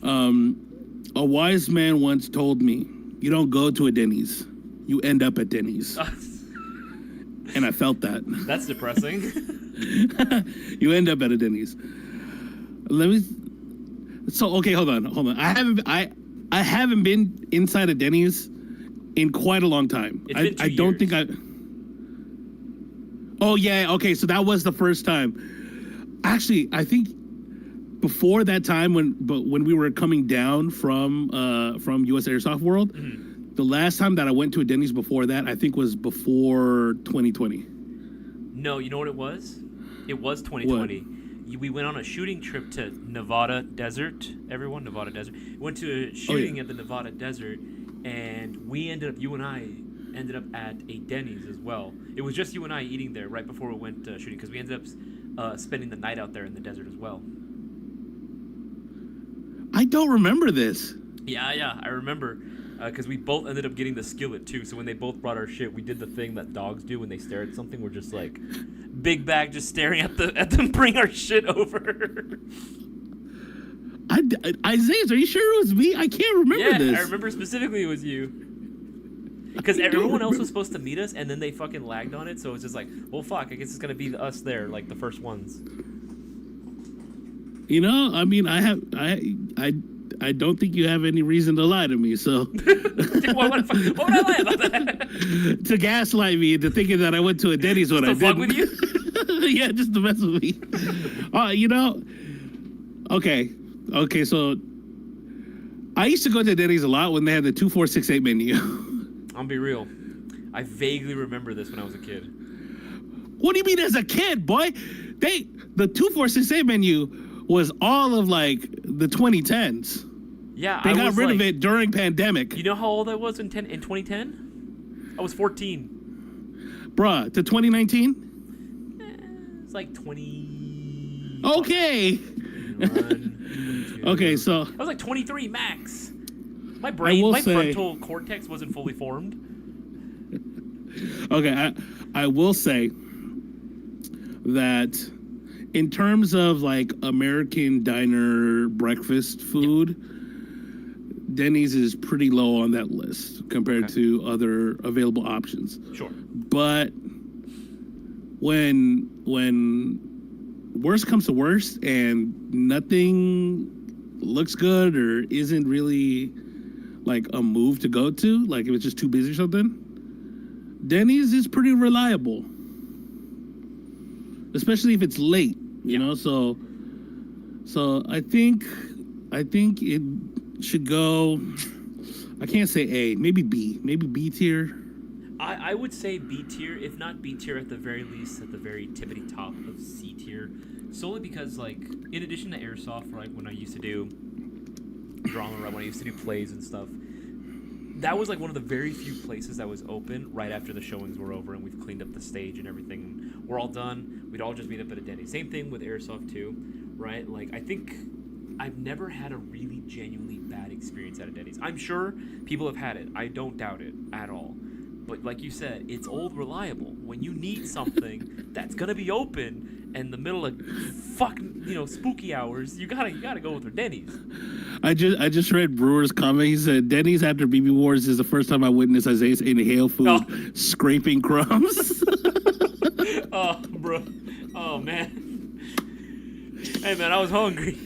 A wise man once told me, you don't go to a Denny's, you end up at Denny's. And I felt that. That's depressing. You end up at a Denny's. Okay, hold on. I haven't been inside a Denny's in quite a long time. It's been 2 I don't years. think I. Oh yeah, okay, so that was the first time. Actually, I think before that time when we were coming down from US Airsoft World, the last time that I went to a Denny's before that, I think was before 2020. No, you know what it was? It was 2020. We went on a shooting trip to Nevada Desert. Everyone, Nevada Desert. We went to a shooting at the Nevada Desert, and you and I ended up at a Denny's as well. It was just you and I eating there right before we went shooting, because we ended up spending the night out there in the desert as well. I don't remember this. Yeah, I remember. Because we both ended up getting the skillet too. So when they both brought our shit, we did the thing that dogs do when they stare at something. We're just like, big bag, just staring at them bring our shit over. Isaias, are you sure it was me? I can't remember this. Yeah, I remember specifically it was you. Because everyone else was supposed to meet us, and then they fucking lagged on it. So it's just like, well, fuck. I guess it's gonna be us there, like the first ones. I mean, I don't think you have any reason to lie to me, so... What would I lie about that? To gaslight me into thinking that I went to a Denny's when I didn't. To fuck with you? Yeah, just to mess with me. Okay, so... I used to go to Denny's a lot when they had the 2468 menu. I'll be real. I vaguely remember this when I was a kid. What do you mean as a kid, boy? The 2468 menu was all of the 2010s. Yeah, they got rid of it during pandemic. You know how old I was in 2010? I was 14. Bruh, to 2019? It's like 20. Okay. 21, 22. Okay, so I was like 23 max. My frontal cortex wasn't fully formed. Okay, I will say that in terms of like American diner breakfast food, Denny's is pretty low on that list compared to other available options. Sure. But when worst comes to worst and nothing looks good or isn't really like a move to go to, like if it's just too busy or something, Denny's is pretty reliable. Especially if it's late, you know. So I think it should go. I can't say A, maybe B tier. I would say B tier, if not B tier, at the very least, at the very tippity top of C tier, solely because, like, in addition to Airsoft, like when I used to do drama, right, when I used to do plays and stuff, that was like one of the very few places that was open right after the showings were over and we've cleaned up the stage and everything. We're all done. We'd all just meet up at a Denny's. Same thing with Airsoft too, right? Like, I think I've never had a really genuinely bad experience at a Denny's. I'm sure people have had it. I don't doubt it at all. But like you said, it's old reliable. When you need something that's gonna be open in the middle of fucking, spooky hours, you gotta go with their Denny's. I just read Brewer's comment. He said Denny's after BB Wars is the first time I witnessed Isaias inhale food, scraping crumbs. Oh, bro. Oh, man. Hey, man, I was hungry.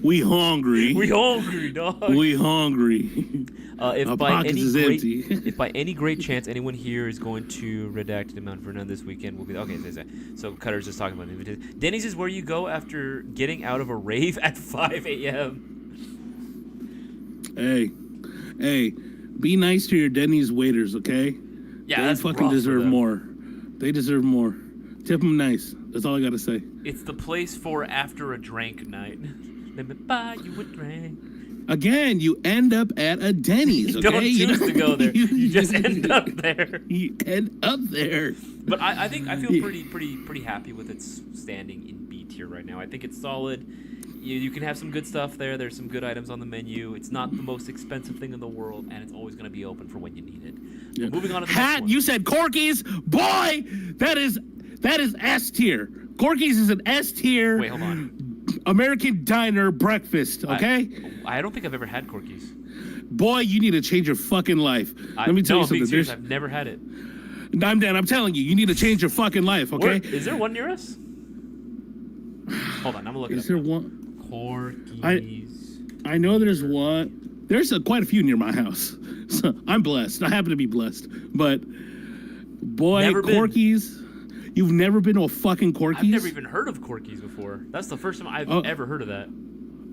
We hungry. We hungry, dog. We hungry. If by any great chance anyone here is going to redact the Mount Vernon this weekend, we'll be okay. So Cutter's just talking about it. Denny's is where you go after getting out of a rave at 5 a.m. Hey, be nice to your Denny's waiters, okay? Yeah, they fucking deserve more. They deserve more. Tip them nice. That's all I gotta say. It's the place for after a drank night. Let me buy you a drink. Again, you end up at a Denny's, okay? You don't choose to go there. You just end up there. You end up there. But I think I feel pretty happy with its standing in B tier right now. I think it's solid. You can have some good stuff there. There's some good items on the menu. It's not the most expensive thing in the world, and it's always going to be open for when you need it. Yeah. Moving on to the next one. You said Corky's. Boy, that is S tier. Corky's is an S tier. Wait, hold on. American diner breakfast, okay? I don't think I've ever had Corky's. Boy, you need to change your fucking life. Let me tell you something. Serious, I've never had it. I'm telling you, you need to change your fucking life, okay? Is there one near us? Hold on, I'm looking. Is there one? Corky's. I know there's one. There's quite a few near my house. So I'm blessed. I happen to be blessed. But boy, Corky's. You've never been to a fucking Corky's? I've never even heard of Corky's before. That's the first time I've ever heard of that.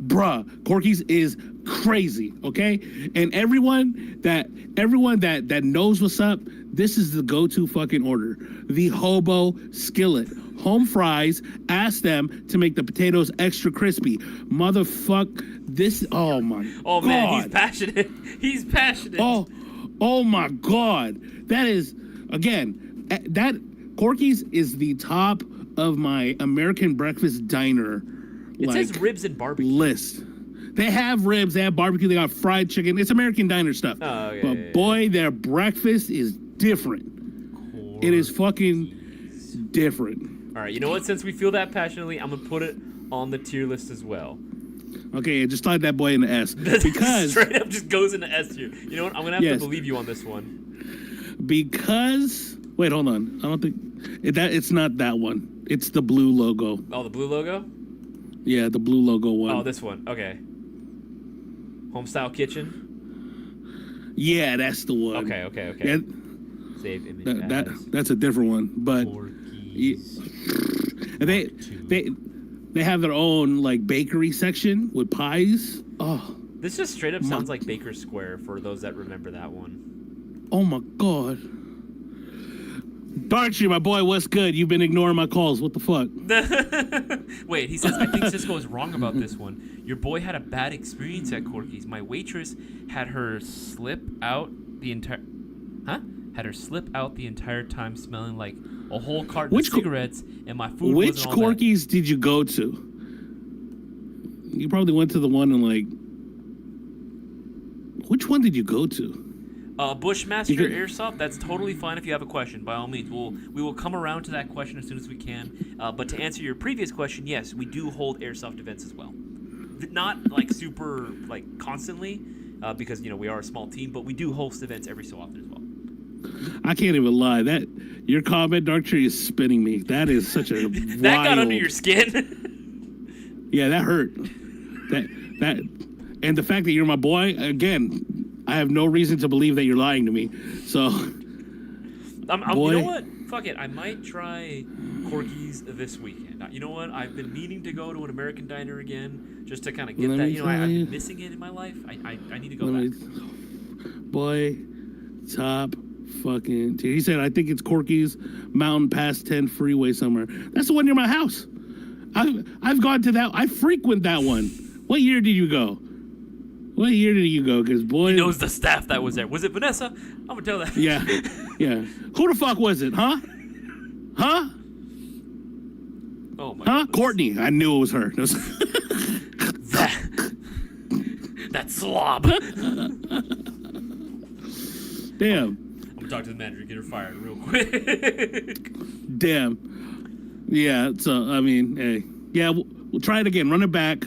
Bruh, Corky's is crazy, okay? And everyone that knows what's up, this is the go-to fucking order. The hobo skillet. Home fries, ask them to make the potatoes extra crispy. Motherfuck, this, oh my God. Oh man, he's passionate. He's passionate. Oh my God. That is, again, that Corky's is the top of my American breakfast diner. It says ribs and barbecue. List. They have ribs, they have barbecue, they got fried chicken. It's American diner stuff. Oh, okay, but boy, their breakfast is different. Corky's. It is fucking different. All right, you know what? Since we feel that passionately, I'm going to put it on the tier list as well. Okay, just slide that boy in the S. Because straight up just goes into S tier. You know what? I'm going to have to believe you on this one. Because... Wait, hold on. I don't think... It's not that one. It's the blue logo. Oh, the blue logo? Yeah, the blue logo one. Oh, this one. Okay. Homestyle Kitchen? Yeah, that's the one. Okay. Yeah, Save image that's a different one. But... Yeah, they have their own like bakery section with pies. Oh, this just straight up sounds like Baker Square for those that remember that one. Oh my God, Darktree, my boy, what's good? You've been ignoring my calls. What the fuck? Wait, he says I think Cisco is wrong about this one. Your boy had a bad experience at Corky's. My waitress had her slip out the entire time, smelling like a whole carton of cigarettes, and my food Which wasn't all Corky's did you go to? You probably went to the one in like Which one did you go to? Bushmaster Airsoft. That's totally fine if you have a question. By all means, we will come around to that question as soon as we can. But to answer your previous question, yes, we do hold Airsoft events as well. Not like super like constantly, because we are a small team, but we do host events every so often as well. I can't even lie. That your comment, Dark Tree, is spinning me. That is such a that got under your skin. Yeah, that hurt. That and the fact that you're my boy again. I have no reason to believe that you're lying to me. So, you know what? Fuck it. I might try Corky's this weekend. You know what? I've been meaning to go to an American diner again, just to kind of get that. I've been missing it in my life. I need to go back. Boy, top fucking tier. He said, I think it's Corky's Mountain Pass 10 freeway somewhere. That's the one near my house. I've gone to that. I frequent that one. What year did you go? What year did you go? Because boy, he knows the staff that was there. Was it Vanessa? I'm gonna tell that. Yeah. Who the fuck was it? Huh? Oh my. Huh? Goodness. Courtney. I knew it was her. that slob. Damn. I'm gonna talk to the manager. Get her fired real quick. Damn. Yeah. So I mean, hey. Yeah. We'll try it again. Run it back.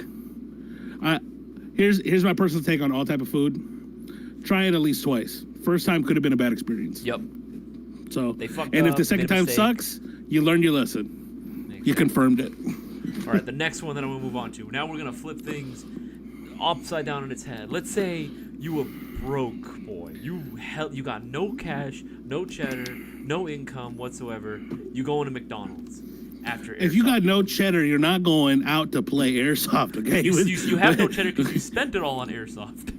Here's my personal take on all type of food. Try it at least twice. First time could have been a bad experience. Yep. So they fucked and up, if the second time sucks, you learned your lesson. You confirmed it. All right, the next one that I'm gonna move on to. Now we're gonna flip things upside down on its head. Let's say you a broke boy. You got no cash, no cheddar, no income whatsoever. You go into McDonald's. After Airsoft. If you got no cheddar, you're not going out to play Airsoft, okay? You have no cheddar because you spent it all on Airsoft.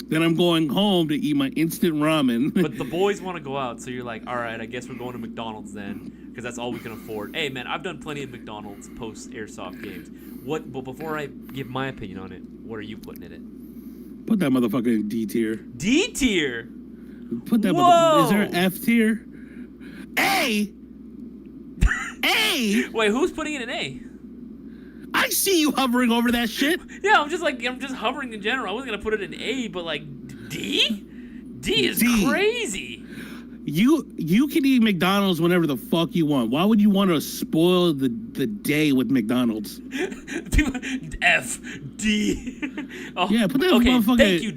Then I'm going home to eat my instant ramen. But the boys want to go out, so you're like, all right, I guess we're going to McDonald's then, because that's all we can afford. Hey, man, I've done plenty of McDonald's post-Airsoft games. But before I give my opinion on it, what are you putting in it? Put that motherfucker in D tier. D tier? Put that motherfucker... Is there an F tier? A! A? Wait, who's putting it in A? I see you hovering over that shit. Yeah, I'm just hovering in general. I wasn't gonna put it in A, but like D? D is crazy. You can eat McDonald's whenever the fuck you want. Why would you want to spoil the day with McDonald's? F D. Oh, yeah, put that motherfucker. Thank you,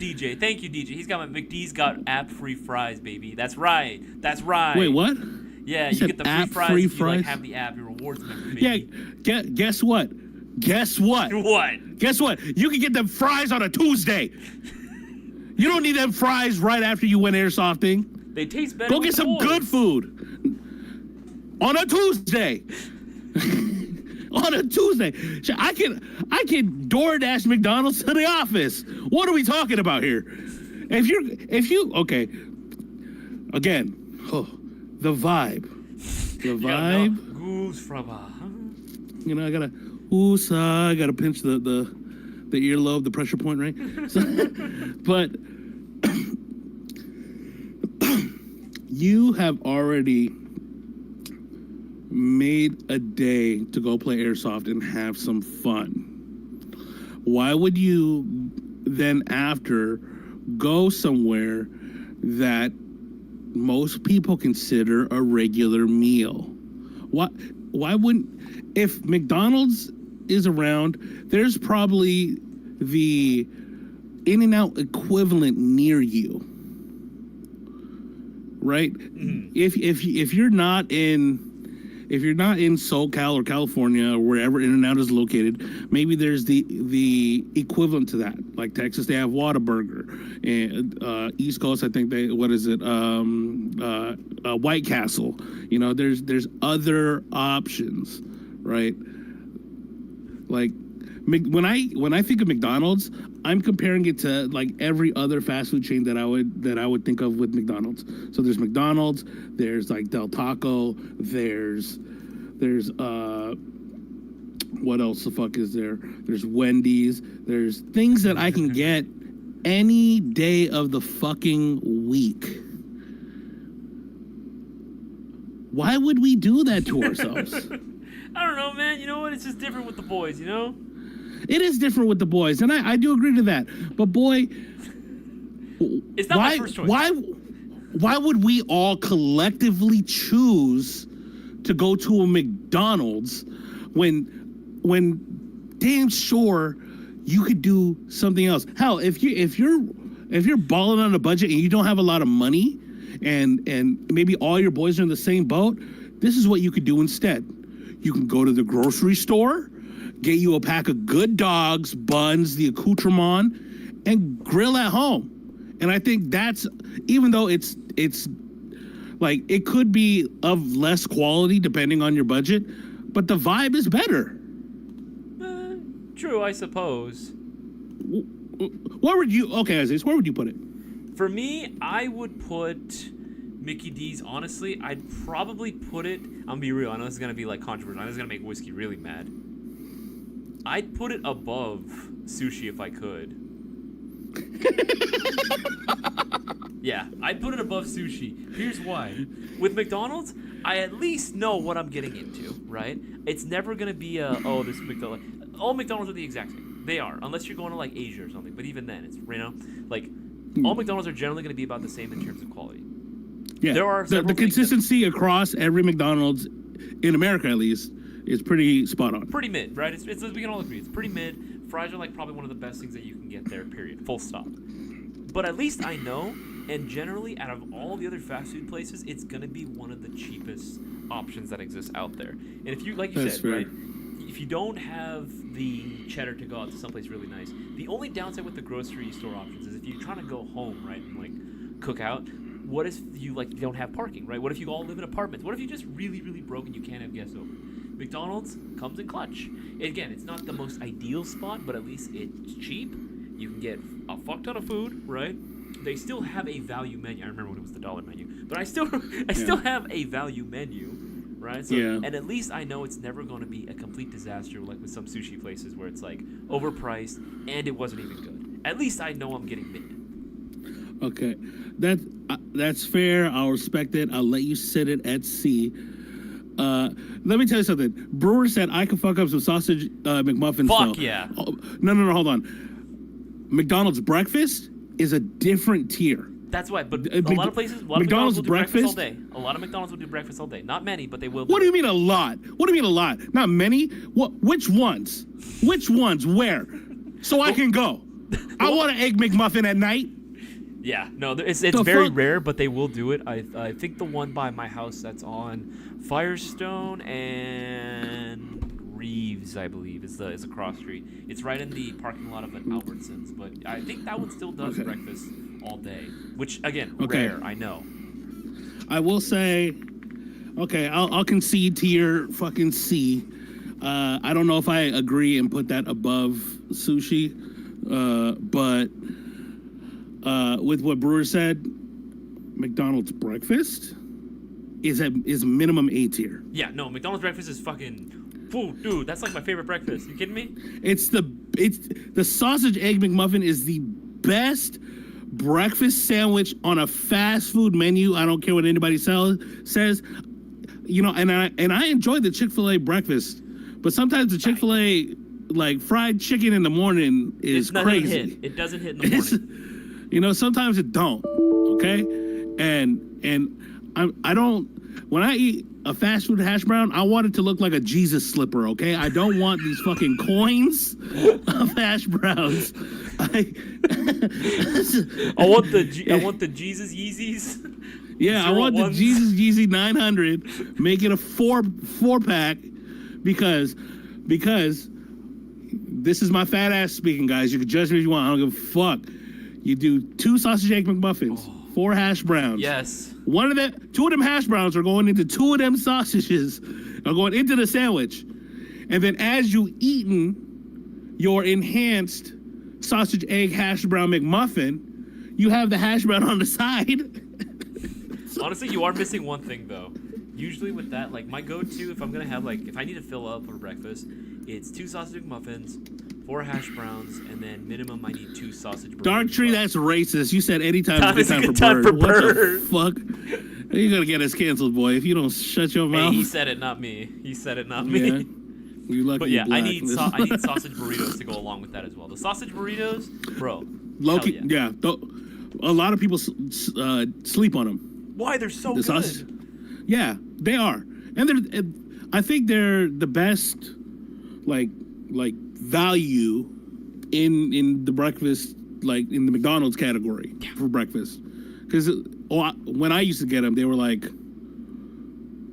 DJ. He's got McD's got app-free fries, baby. That's right. Wait, what? Yeah, you get the free fries if you like have the app. Your rewards member. Baby. Yeah, guess what? What? Guess what? You can get them fries on a Tuesday. You don't need them fries right after you went airsofting. They taste better. Go get some good food on a Tuesday. On a Tuesday, I can DoorDash McDonald's to the office. What are we talking about here? If you okay, again, the vibe. Goose from I gotta pinch the earlobe, the pressure point, right? So, but you have already made a day to go play Airsoft and have some fun. Why would you then after go somewhere that most people consider a regular meal? Why wouldn't, if McDonald's is around, there's probably the In-N-Out equivalent near you, right? Mm-hmm. If you're not in SoCal or California or wherever In-N-Out is located, maybe there's the equivalent to that. Like Texas, they have Whataburger, and East Coast, I think White Castle. You know, there's other options, right? Like when I think of McDonald's, I'm comparing it to like every other fast food chain that I would think of with McDonald's. So there's McDonald's, there's like Del Taco, there's what else the fuck is there? There's Wendy's. There's things that I can get any day of the fucking week. Why would we do that to ourselves? I don't know, man. You know what? It's just different with the boys, you know? It is different with the boys, and I do agree to that. But boy, It's not my first choice. Why would we all collectively choose to go to a McDonald's when damn sure you could do something else? Hell, if you're balling on a budget and you don't have a lot of money, and maybe all your boys are in the same boat, this is what you could do instead. You can go to the grocery store, get you a pack of good dogs, buns, the accoutrement, and grill at home. And I think that's, even though it's like, it could be of less quality depending on your budget, but the vibe is better. True, I suppose. Where would you put it? For me, I would put Mickey D's. Honestly, I'd probably put it, I'm gonna be real, I know this is gonna be like controversial, I know this is gonna make Whiskey really mad. I'd put it above sushi if I could. Yeah, I'd put it above sushi. Here's why. With McDonald's, I at least know what I'm getting into, right? It's never gonna be this McDonald's. All McDonald's are the exact same. They are, unless you're going to like Asia or something. But even then, it's, you know, like all McDonald's are generally gonna be about the same in terms of quality. Yeah, there are the consistency across every McDonald's, in America at least, is pretty spot on. Pretty mid, right? It's we can all agree. It's pretty mid. Fries are like probably one of the best things that you can get there, period. Full stop. But at least I know, and generally out of all the other fast food places, it's going to be one of the cheapest options that exists out there. And if you, like you said, right, if you don't have the cheddar to go out to someplace really nice, the only downside with the grocery store options is if you're trying to go home, right, and like cook out, what if you don't have parking, right? What if you all live in apartments? What if you're just really, really broke and you can't have guests over? McDonald's comes in clutch. Again, it's not the most ideal spot, but at least it's cheap. You can get a fuck ton of food, right? They still have a value menu. I remember when it was the $1 menu, but I still have a value menu, right? So, yeah. And at least I know it's never going to be a complete disaster like with some sushi places where it's like overpriced and it wasn't even good. At least I know I'm getting mid. Okay, that's fair. I'll respect it. I'll let you sit it at C. Let me tell you something. Brewer said I could fuck up some sausage McMuffins. Fuck yeah. Oh, no, hold on. McDonald's breakfast is a different tier. That's why, but a lot of places, McDonald's will do breakfast all day. A lot of McDonald's will do breakfast all day. Not many, but they will. What do you mean a lot? What do you mean a lot? Not many? What? Which ones? Which ones? Where? So I can go. I want an Egg McMuffin at night. Yeah, no, it's very rare, but they will do it. I think the one by my house that's on Firestone and Reeves, I believe, is a cross street. It's right in the parking lot of an Albertsons, but I think that one still does breakfast all day, which again, rare, I know. I will say, okay, I'll concede to your fucking C. I don't know if I agree and put that above sushi, but with what Brewer said, McDonald's breakfast is minimum A tier. Yeah, no, McDonald's breakfast is fucking. Ooh, dude, that's like my favorite breakfast. You kidding me? It's the sausage egg McMuffin is the best breakfast sandwich on a fast food menu. I don't care what anybody says. You know, and I enjoy the Chick-fil-A breakfast, but sometimes the Chick-fil-A like fried chicken in the morning is crazy. It doesn't hit in the morning. You know, sometimes it don't. Okay, and I don't. When I eat a fast food hash brown, I want it to look like a Jesus slipper, okay? I don't want these fucking coins of hash browns. I want the Jesus Yeezys. Yeah, I want the Jesus Yeezy 900. Make it a four pack because this is my fat ass speaking, guys. You can judge me if you want. I don't give a fuck. You do 2 sausage egg McMuffins, 4 hash browns. Yes. 2 of them hash browns are going into 2 of them sausages, are going into the sandwich. And then as you eating your enhanced sausage egg hash brown McMuffin, you have the hash brown on the side. Honestly, you are missing one thing though. Usually with that, like my go-to, if I'm gonna have if I need to fill up for breakfast, it's 2 sausage McMuffins, 4 hash browns, and then minimum I need 2 sausage burgers. Dark Tree, that's racist. You said anytime is a good time for bird. What the fuck? You're gonna get us canceled, boy, if you don't shut your mouth. He said it, not me. Yeah. You lucky. But yeah, black. I need sausage burritos to go along with that as well. The sausage burritos, bro. Loki, yeah. A lot of people sleep on them. Why? They're so good. Yeah, they are, and I think they're the best, like value in the breakfast, like in the McDonald's category for breakfast. Because when I used to get them, they were like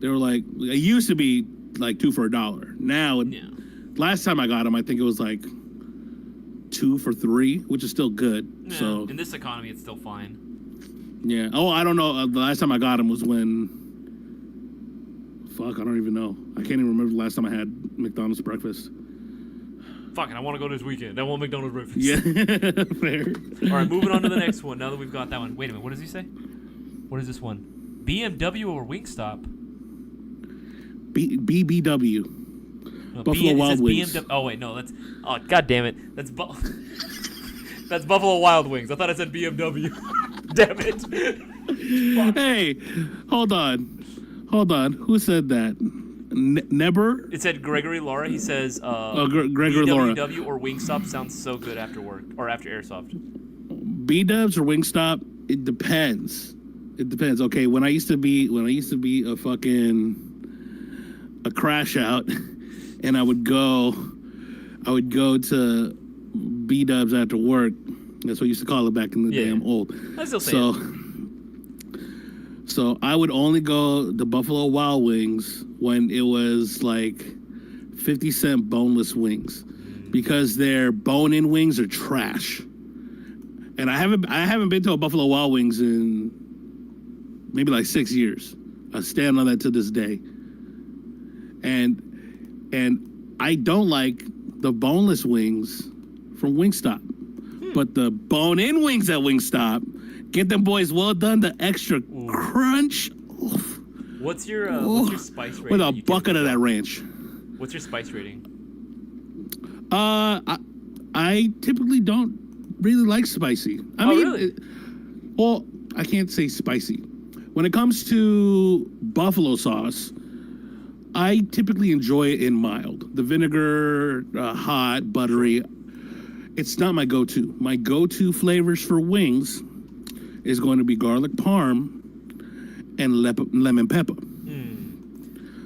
it used to be like 2 for $1. Now, last time I got them, I think it was like 2 for $3, which is still good. Yeah, so in this economy, it's still fine. Yeah. Oh, I don't know. The last time I got them was when. Fuck, I don't even know. I can't even remember the last time I had McDonald's breakfast. Fuck it, I want to go this weekend. I want McDonald's breakfast. Yeah, fair. All right, moving on to the next one. Now that we've got that one. Wait a minute, what does he say? What is this one? BMW or Wingstop? BBW. No, Buffalo Wild Wings. BMW. Oh wait, no, that's. Oh god damn it, that's that's Buffalo Wild Wings. I thought I said BMW. Damn it. Hey, hold on. Who said that? Never? It said Gregory Laura. He says, Gregory Laura. BWW or Wingstop sounds so good after work or after Airsoft. B-dubs or Wingstop? It depends. Okay, when I used to be a crash out, and I would go to B-dubs after work. That's what I used to call it back in the day. I'm old. I still say it. So I would only go to Buffalo Wild Wings when it was like 50-cent boneless wings, because their bone-in wings are trash. And I haven't been to a Buffalo Wild Wings in maybe like 6 years. I stand on that to this day. And I don't like the boneless wings from Wingstop, but the bone-in wings at Wingstop. Get them boys well done, the extra crunch. Oof. What's your spice rating? With a bucket of that ranch. What's your spice rating? I typically don't really like spicy. I mean, really? Well, I can't say spicy. When it comes to buffalo sauce, I typically enjoy it in mild. The vinegar, hot, buttery. It's not my go-to. My go-to flavors for wings is going to be garlic parm and lemon pepper.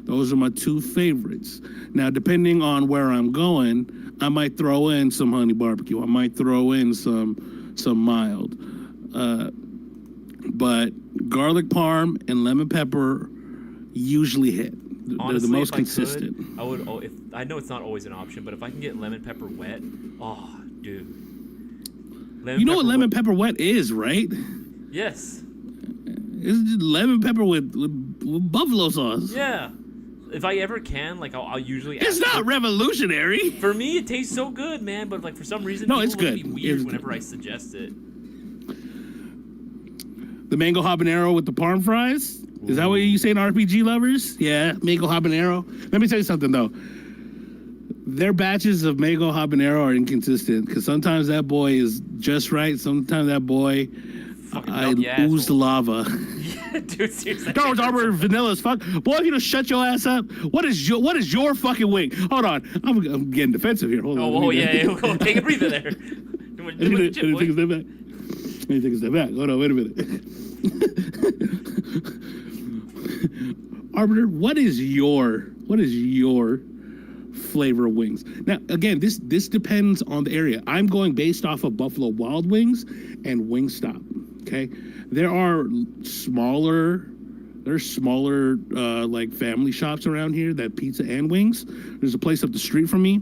Those are my two favorites. Now, depending on where I'm going, I might throw in some honey barbecue. I might throw in some mild. But garlic parm and lemon pepper usually hit. Honestly, they're the most if consistent. I would. If I know it's not always an option, but if I can get lemon pepper wet, oh, dude. You know what lemon pepper wet is, right? Yes. It's just lemon pepper with buffalo sauce. Yeah. If I ever can, like, I'll usually. It's not revolutionary. For me, it tastes so good, man. But like for some reason, no, it's good. Look at me weird whenever I suggest it. The mango habanero with the parm fries. Is that what you saying, RPG lovers? Yeah, mango habanero. Let me tell you something though. Their batches of mango habanero are inconsistent because sometimes that boy is just right. Sometimes that boy, oozed lava. Yeah, dude, seriously. Darwin's Arbor vanilla as fuck. Boy, if you don't shut your ass up, what is your fucking wing? Hold on, I'm getting defensive here. Hold on. Oh, yeah. Take a breather there. Let me take a step back. Let me take a step back. Hold on, wait a minute. Arbiter, what is your flavor of wings? Now, again, this depends on the area. I'm going based off of Buffalo Wild Wings and Wingstop. Okay, there are smaller like family shops around here that pizza and wings. There's a place up the street from me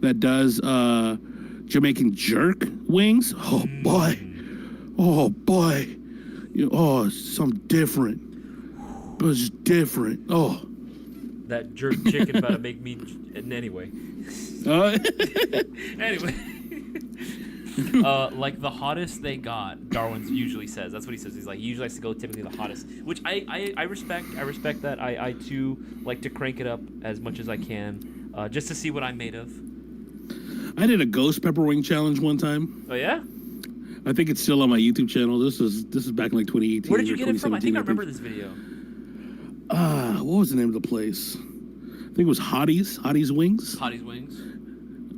that does Jamaican jerk wings. Oh boy, something different. But it's different. Oh, that jerk chicken about to make me. Anyway. Anyway. Like the hottest they got, Darwin usually says. That's what he says. He's like, he usually likes to go typically the hottest, which I respect. I respect that. I too like to crank it up as much as I can, just to see what I'm made of. I did a ghost pepper wing challenge one time. Oh yeah? I think it's still on my YouTube channel. This is back in like 2018. Where did you get it from? I think I remember this video. What was the name of the place? I think it was Hottie's Wings. Hottie's Wings.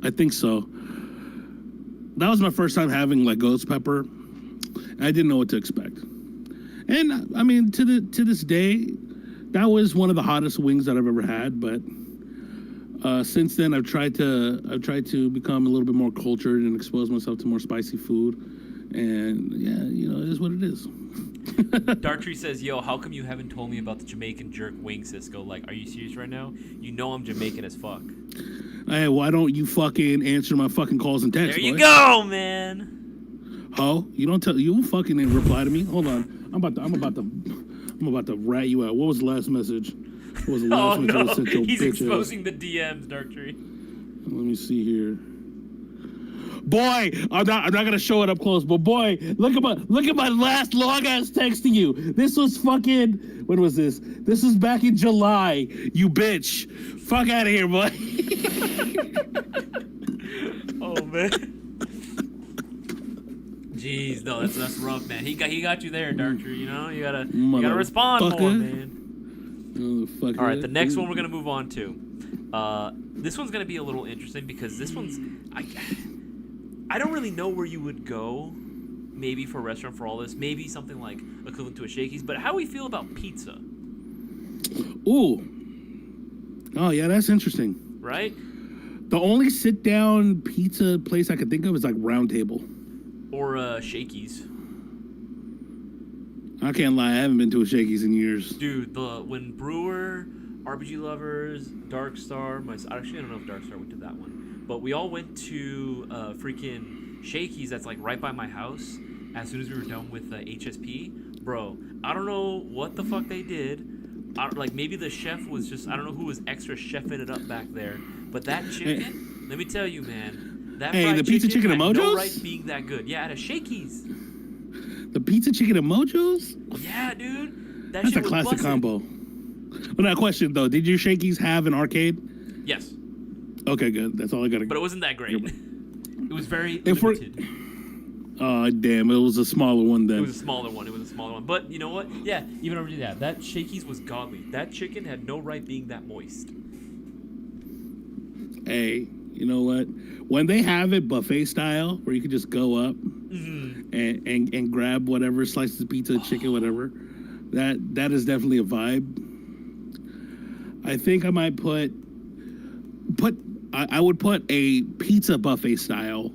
I think so. That was my first time having like ghost pepper, I didn't know what to expect. And I mean, to this day, that was one of the hottest wings that I've ever had. But since then, I've tried to become a little bit more cultured and expose myself to more spicy food. And yeah, you know, it is what it is. Dartree says, "Yo, how come you haven't told me about the Jamaican jerk wing, Cisco? Like, are you serious right now? You know I'm Jamaican as fuck." Hey, why don't you fucking answer my fucking calls and texts? There you go, man. Oh, you don't fucking reply to me. Hold on, I'm about to rat you out. What was the last message? What was the last message? No, I sent your he's bitch exposing the DMs, Dartree. Let me see here. Boy, I'm not gonna show it up close, but boy, look at my last long ass text to you. This was fucking, when was this? This was back in July. You bitch, fuck out of here, boy. Oh man. Jeez, no, that's rough, man. He got you there, Dartree. You know, you gotta respond more, man. All right, the next one we're gonna move on to. This one's gonna be a little interesting because this one's I don't really know where you would go, maybe for a restaurant for all this. Maybe something like equivalent to a Shakey's. But how do we feel about pizza? Ooh. Oh, yeah, that's interesting. Right? The only sit-down pizza place I could think of is like Round Table. Or Shakey's. I can't lie, I haven't been to a Shakey's in years. Dude, when Brewer, RPG Lovers, Dark Star, actually I don't know if Dark Star went to that one. But we all went to freaking Shakey's that's like right by my house as soon as we were done with HSP. Bro, I don't know what the fuck they did. Like maybe the chef was just, I don't know who was extra chefing it up back there. But that chicken, let me tell you, man. That fried the pizza chicken at had Mojo's? no right being that good. Yeah, at a Shakey's. The pizza chicken at Mojo's? Yeah, dude. That's a classic combo. Well, now question though, did your Shakey's have an arcade? Yes. Okay, good. That's all I gotta. But it wasn't that great. It was very limited. Oh, damn. It was a smaller one then. It was a smaller one. But you know what? Yeah, even over that. That Shakey's was godly. That chicken had no right being that moist. Hey, you know what? When they have it buffet style, where you can just go up and grab whatever slices of pizza, chicken, whatever, that is definitely a vibe. I think I might I would put a pizza buffet style,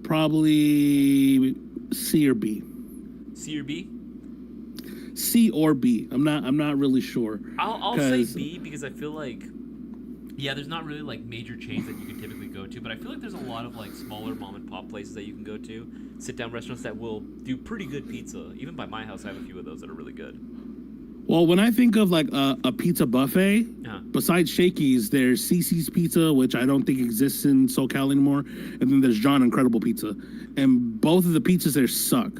probably C or B. C or B? C or B. I'm not really sure. I'll say B because I feel like, yeah, there's not really like major chains that you can typically go to, but I feel like there's a lot of like smaller mom and pop places that you can go to, sit down restaurants that will do pretty good pizza. Even by my house, I have a few of those that are really good. Well, when I think of like a pizza buffet, besides Shakey's, there's CC's Pizza, which I don't think exists in SoCal anymore, and then there's John Incredible Pizza, and both of the pizzas there suck.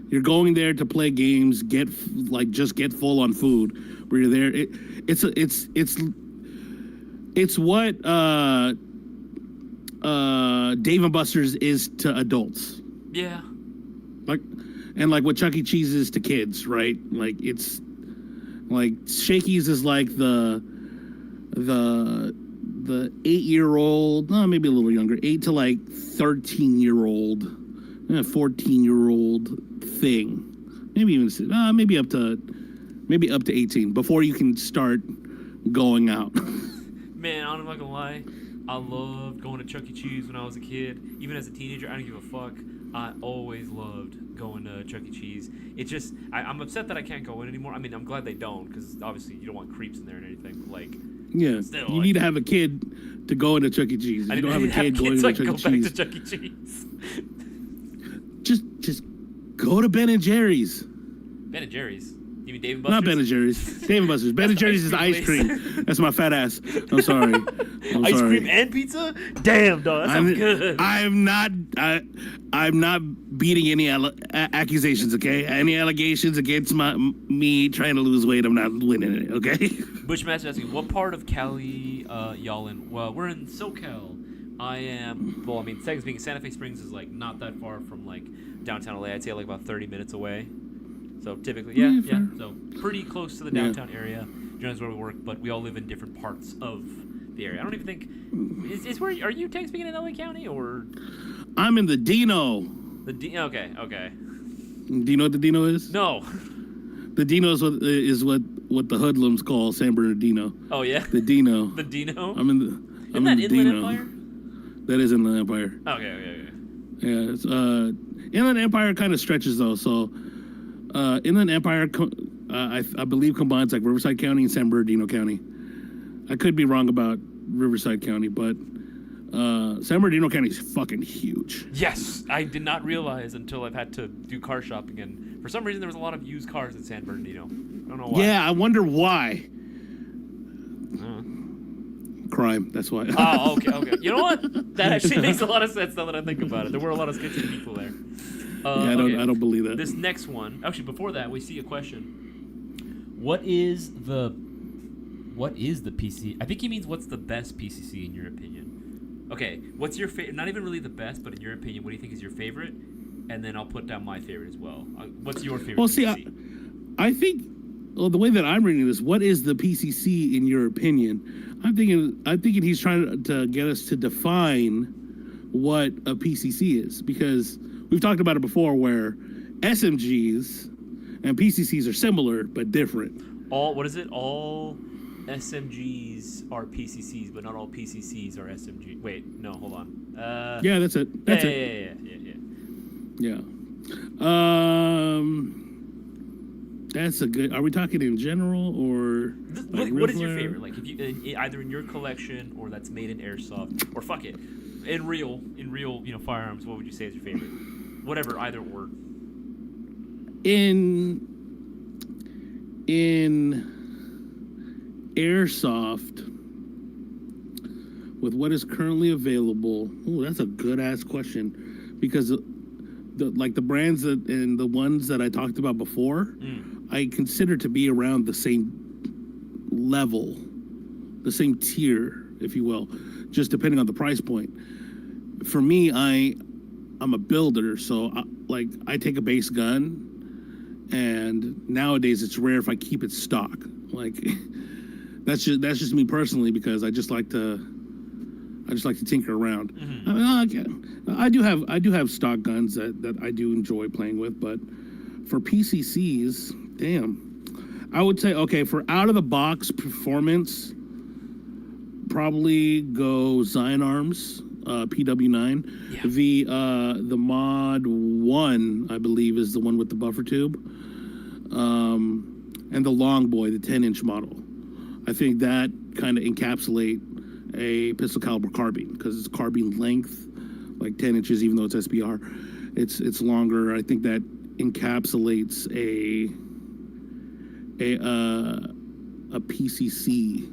You're going there to play games, just get full on food. Where you're there, it's what Dave & Buster's is to adults. Yeah. Like what Chuck E. Cheese is to kids, right? Like it's like Shakey's is like the 8-year-old, maybe a little younger, 8 to like 13-year-old, 14-year-old thing. Maybe even maybe up to 18 before you can start going out. Man, I'm not gonna lie. I loved going to Chuck E. Cheese when I was a kid. Even as a teenager, I didn't give a fuck. I always loved going to Chuck E. Cheese. It's just, I'm upset that I can't go in anymore. I mean, I'm glad they don't, because obviously you don't want creeps in there and anything. But like, yeah, still, you need to have a kid to go into Chuck E. Cheese. If you don't have a kid going into Chuck E. Cheese, back to Chuck E. Cheese. just go to Ben and Jerry's. Ben and Jerry's. You mean Dave & Buster's? Not Ben and Jerry's. Dave & Buster's. Ben and Jerry's is ice cream. That's my fat ass. I'm sorry. Ice cream and pizza? Damn, dog. That sounds good. I'm not beating any accusations, okay? Any allegations against me trying to lose weight, I'm not winning it, okay? Bushmaster asking, what part of Cali y'all in? Well, we're in SoCal. Texas being Santa Fe Springs is like not that far from like downtown LA. I'd say like about 30 minutes away. So typically, yeah. So pretty close to the downtown area. Generally is where we work, but we all live in different parts of the area. I don't even think is where are you, Tank, speaking in LA County or? I'm in the Dino. Okay. Do you know what the Dino is? No. The Dino is what the hoodlums call San Bernardino. Oh yeah. The Dino. The Dino. Isn't that the Inland Dino. Empire? That is Inland Empire. Okay. Yeah. It's, Inland Empire kind of stretches though. So Inland Empire, I believe, combines like Riverside County and San Bernardino County. I could be wrong about Riverside County, but San Bernardino County is fucking huge. Yes, I did not realize until I've had to do car shopping, and for some reason there was a lot of used cars in San Bernardino. I don't know why. Yeah, I wonder why. Crime, that's why. Oh, okay. You know what? That actually makes a lot of sense now that I think about it. There were a lot of sketchy people there. I don't believe that. This next one, actually, before that, we see a question. What is the PC? I think he means what's the best PCC in your opinion. Okay, what's your favorite? Not even really the best, but in your opinion, what do you think is your favorite? And then I'll put down my favorite as well. What's your favorite? Well, see, PCC? I think. Well, the way that I'm reading this, what is the PCC in your opinion? I'm thinking he's trying to get us to define what a PCC is, because we've talked about it before, where SMGs and PCCs are similar but different. All SMGs are PCCs, but not all PCCs are SMG. Wait, no, hold on. Yeah, that's it. That's it. Yeah. That's a good. Are we talking in general or? What is your favorite? Like, if you either in your collection or that's made in Airsoft, or fuck it, in real, firearms. What would you say is your favorite? Whatever, either or. In Airsoft, with what is currently available. Oh, that's a good ass question, because the brands and the ones that I talked about before, I consider to be around the same level, the same tier, if you will, just depending on the price point. For me, I'm a builder, so I take a base gun, and nowadays it's rare if I keep it stock. Like that's just me personally, because I just like to tinker around. Mm-hmm. I mean, I do have stock guns that I do enjoy playing with, but for PCCs, damn, I would say, okay, for out of the box performance, probably go Zion Arms, PW9. Yeah. The Mod 1, I believe, is the one with the buffer tube, and the Long Boy, the 10-inch model. I think that kind of encapsulate a pistol caliber carbine, because it's carbine length, like 10 inches, even though it's SBR. It's longer. I think that encapsulates a PCC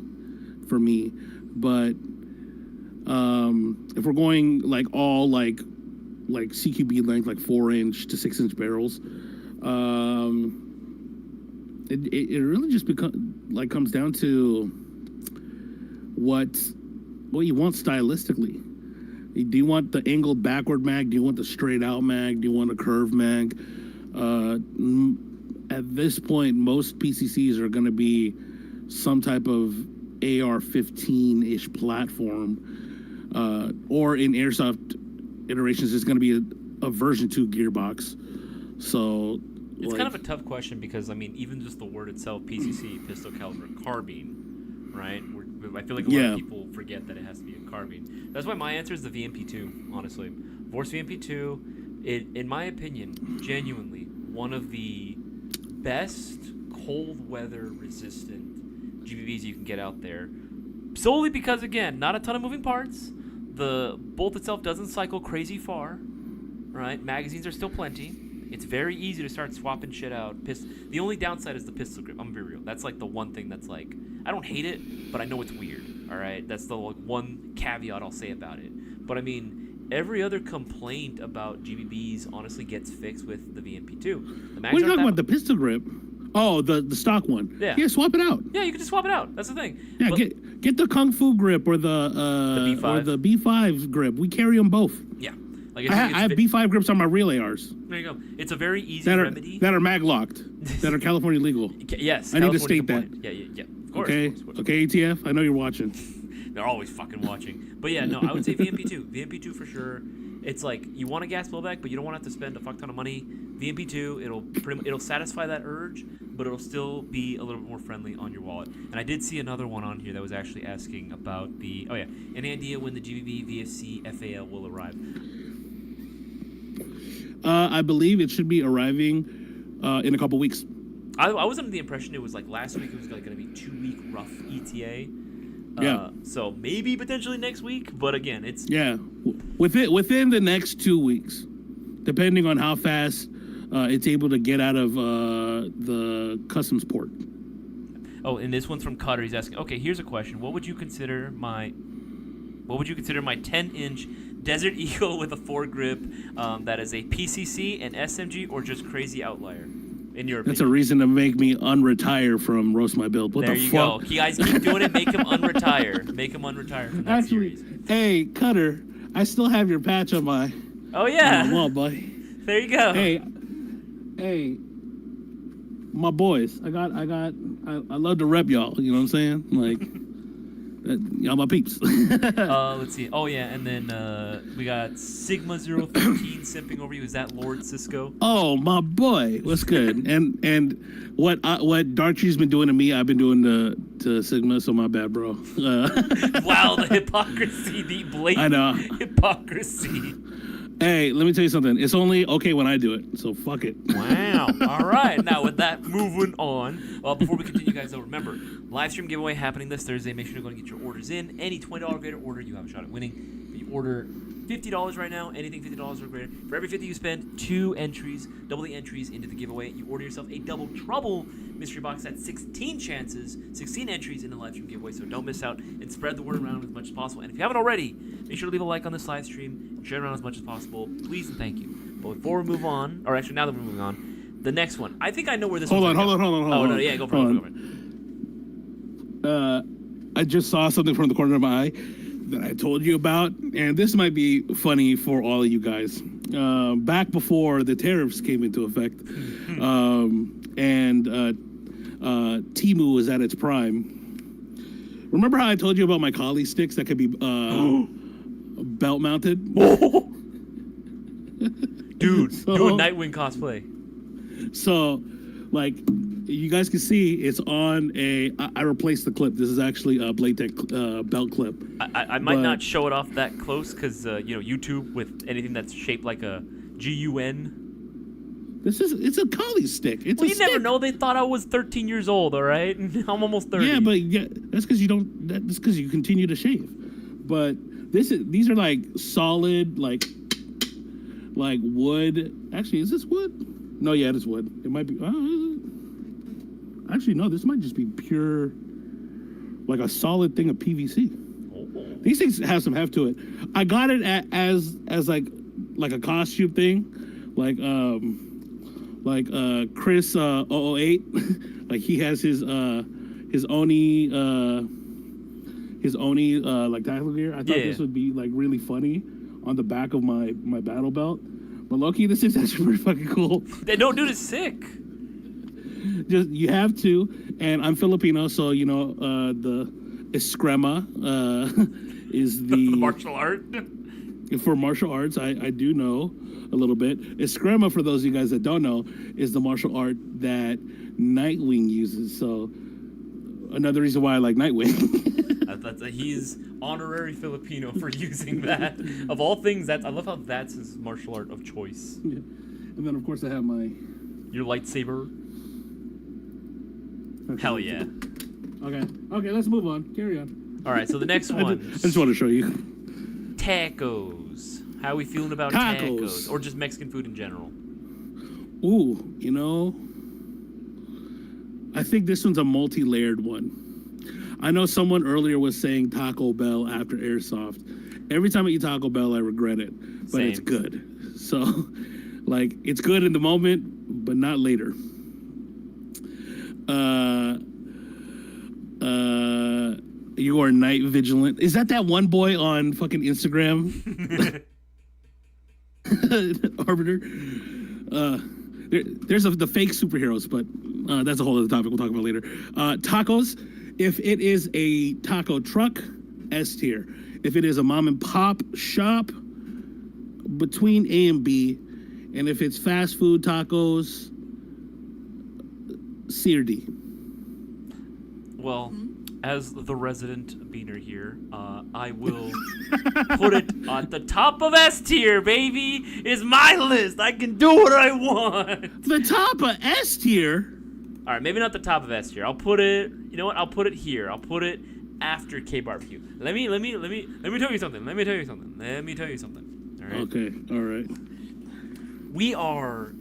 for me. But if we're going like all like CQB length, like 4-inch to 6-inch barrels, it really just comes down to what you want stylistically. Do you want the angled backward mag? Do you want the straight out mag? Do you want a curved mag? At this point, most PCCs are going to be some type of AR-15-ish platform, or in Airsoft iterations, it's going to be a version 2 gearbox. So it's kind of a tough question, because I mean, even just the word itself, PCC, pistol caliber carbine, right? I feel like a lot of people forget that it has to be a carbine. That's why my answer is the VMP2, honestly. Vorce VMP2, in my opinion, genuinely, one of the best cold weather resistant GBBs you can get out there. Solely because, again, not a ton of moving parts. The bolt itself doesn't cycle crazy far, right? Magazines are still plenty. It's very easy to start swapping shit out. The only downside is the pistol grip. I'm gonna be real. That's like the one thing that's like, I don't hate it, but I know it's weird. All right, that's the one caveat I'll say about it. But I mean, every other complaint about GBBs honestly gets fixed with the VMP2. What are you talking about? The pistol grip? Oh, the stock one. Yeah. Yeah, swap it out. Yeah, you can just swap it out. That's the thing. Yeah, get the Kung Fu grip or the B5. Or the B5 grip. We carry them both. Yeah. Like I have B5 grips on my real ARs. There you go. It's a very easy remedy. That are mag locked. That are California legal. Yes. I need to state compliant. that. Yeah. Of course. Okay. Of course. Okay, ATF. I know you're watching. They're always fucking watching. But yeah, no, I would say VMP2. VMP2 for sure. It's like you want a gas blowback, but you don't want to have to spend a fuck ton of money. VMP2, it'll satisfy that urge, but it'll still be a little bit more friendly on your wallet. And I did see another one on here that was actually asking about any idea when the GBB VFC FAL will arrive? I believe it should be arriving in a couple weeks. I was under the impression it was like last week. It was like going to be 2-week rough ETA. Yeah. So maybe potentially next week, but again, it's within the next 2 weeks, depending on how fast it's able to get out of the customs port. Oh, and this one's from Cutter. He's asking, okay, here's a question: What would you consider my 10-inch Desert Eagle with a foregrip that is a PCC, an SMG, or just crazy outlier? In your opinion? That's a reason to make me unretire from Roast My Build. What there the you fuck? go. You guys keep doing it. Make him unretire. Make him unretire from that series. Hey, Cutter, I still have your patch on my. Oh yeah. On my wall, boy. There you go. Hey, my boys. I love to rep y'all. You know what I'm saying? Like, y'all my peeps. Let's see. Oh yeah, and then we got Sigma 013 simping over you. Is that Lord Cisco? Oh my boy, what's good? and what Dark Tree's been doing to me, I've been doing to Sigma. So my bad, bro. Wow, the hypocrisy, the blatant hypocrisy. Hey, let me tell you something. It's only okay when I do it, so fuck it. Wow. All right. Now, with that, moving on. Before we continue, guys, though, remember, live stream giveaway happening this Thursday. Make sure to go and get your orders in. Any $20 or greater order, you have a shot at winning. If you order $50 right now, anything $50 or greater, for every 50 you spend, 2 entries, double the entries into the giveaway. You order yourself a double trouble mystery box. That's 16 chances, 16 entries in the live stream giveaway. So don't miss out and spread the word around as much as possible. And if you haven't already, make sure to leave a like on this live stream and share it around as much as possible. Please and thank you. But before we move on, or actually now that we're moving on, the next one. I think I know where this one's going. Hold on. Oh, no, yeah, go for it. I just saw something from the corner of my eye that I told you about, and this might be funny for all of you guys. Back before the tariffs came into effect, and Temu was at its prime. Remember how I told you about my collie sticks that could be belt mounted? Dude, do a Nightwing cosplay. So, like, you guys can see it's on I replaced the clip. This is actually a Blade Tech belt clip. I might not show it off that close because, YouTube with anything that's shaped like a GUN. It's a collie stick. It's you never know. They thought I was 13 years old, all right? I'm almost 30. Yeah, but that's because that's because you continue to shave. But these are like solid, like wood. Actually, is this wood? No, yeah, it is wood. It might be. Actually, no, this might just be pure, like a solid thing of PVC. Oh. These things have some heft to it. I got it as like a costume thing, like Chris 008, like he has his Oni like tactical gear. I thought this would be like really funny on the back of my battle belt. But low-key, this is actually pretty fucking cool. They don't do this sick. Just you have to, and I'm Filipino, so the eskrima is the martial art. For martial arts, I do know a little bit. Eskrima, for those of you guys that don't know, is the martial art that Nightwing uses. So another reason why I like Nightwing. He's honorary Filipino for using that. Of all things, I love how that's his martial art of choice. Yeah. And then, of course, I have your lightsaber. Okay. Hell yeah. Okay, let's move on. Carry on. All right, so the next one. I just want to show you. Tacos. How are we feeling about tacos? Or just Mexican food in general? Ooh, I think this one's a multi-layered one. I know someone earlier was saying Taco Bell after Airsoft. Every time I eat Taco Bell, I regret it, but It's good. So, like, it's good in the moment, but not later. You are night vigilant. Is that one boy on fucking Instagram? Arbiter. There's the fake superheroes, but that's a whole other topic we'll talk about later. Tacos. If it is a taco truck, S tier. If it is a mom and pop shop, between A and B, and if it's fast food tacos, C or D. Well, as the resident beaner here, I will put it on the top of S tier, baby. Is my list. I can do what I want. The top of S tier? All right, maybe not the top of S tier. I'll put it. You know what? I'll put it here. I'll put it after K barbecue. Let me tell you something. All right. Okay. All right. We are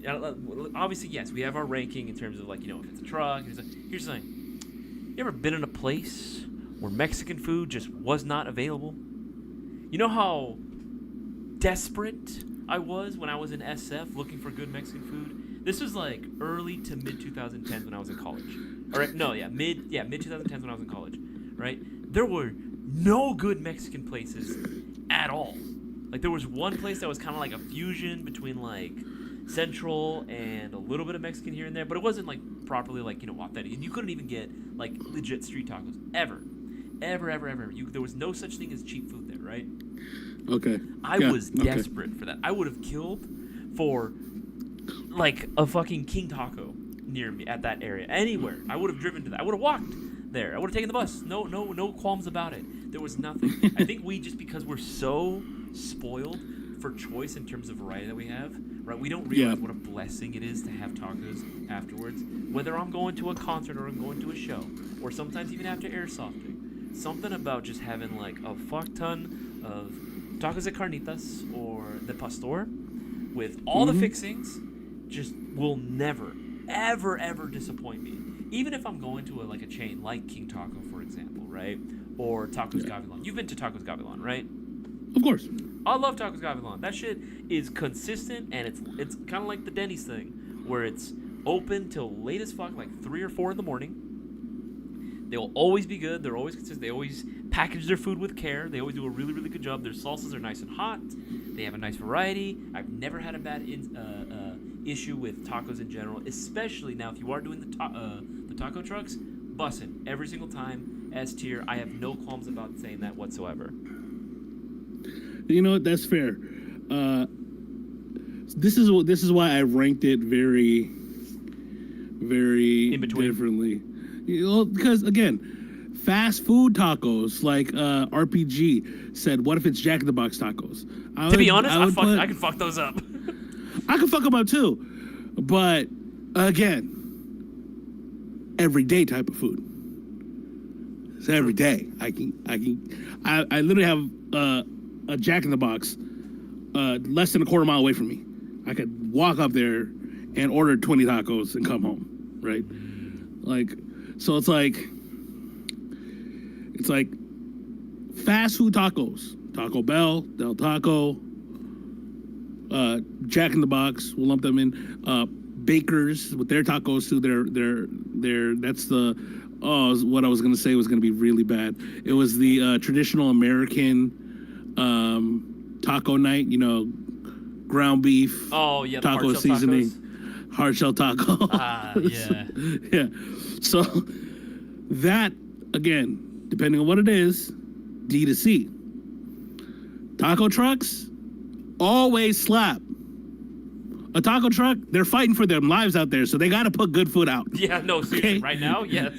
obviously, yes, we have our ranking in terms of, like, you know, if it's a truck. Here's the thing. You ever been in a place where Mexican food just was not available? You know how desperate I was when I was in SF looking for good Mexican food? This was like early to mid 2010s when I was in college. All right, mid 2010s when I was in college, right? There were no good Mexican places at all. Like, there was one place that was kind of like a fusion between, like, Central and a little bit of Mexican here and there, but it wasn't, like, properly, like, you know, authentic. And you couldn't even get, like, legit street tacos ever. There was no such thing as cheap food there, right? Okay. I was desperate for that. I would have killed for, like, a fucking King Taco near me at that area. Anywhere. I would have driven to that. I would have walked there. I would have taken the bus. No qualms about it. There was nothing. I think we, just because we're so spoiled for choice in terms of variety that we have, right? We don't realize what a blessing it is to have tacos afterwards. Whether I'm going to a concert or I'm going to a show, or sometimes even after airsofting. Something about just having, like, a fuck ton of tacos de carnitas or de pastor with all the fixings just will never, ever disappoint me. Even if I'm going to a chain like King Taco, for example, right? Or Tacos Gavilan. You've been to Tacos Gavilan, right? Of course. I love Tacos Gavilan. That shit is consistent, and it's kind of like the Denny's thing, where it's open till late as fuck, like 3 or 4 in the morning. They will always be good. They're always consistent. They always package their food with care. They always do a really, really good job. Their salsas are nice and hot. They have a nice variety. I've never had a bad issue with tacos in general, especially now if you are doing the taco trucks. Bussin' every single time. S tier. I have no qualms about saying that whatsoever. You know what? That's fair. This is why I ranked it very, very in between differently. You know, because again, fast food tacos, like RPG said, what if it's Jack in the Box tacos? To be honest, I can fuck those up. I can fuck them up too, but again, everyday type of food. It's every day. I literally have a Jack in the Box less than a quarter mile away from me. I could walk up there and order 20 tacos and come home, right? Like, so it's like fast food tacos. Taco Bell, Del Taco, Jack in the Box. We'll lump them in. Bakers with their tacos too. That's the. Oh, what I was gonna say was gonna be really bad. It was the traditional American taco night. You know, ground beef. Oh yeah, taco seasoning, hard shell taco. Yeah. Yeah. So that again, depending on what it is, D to C. Taco trucks always slap. A taco truck, they're fighting for their lives out there, so they got to put good food out. Yeah, no, seriously, okay? Right now, yes.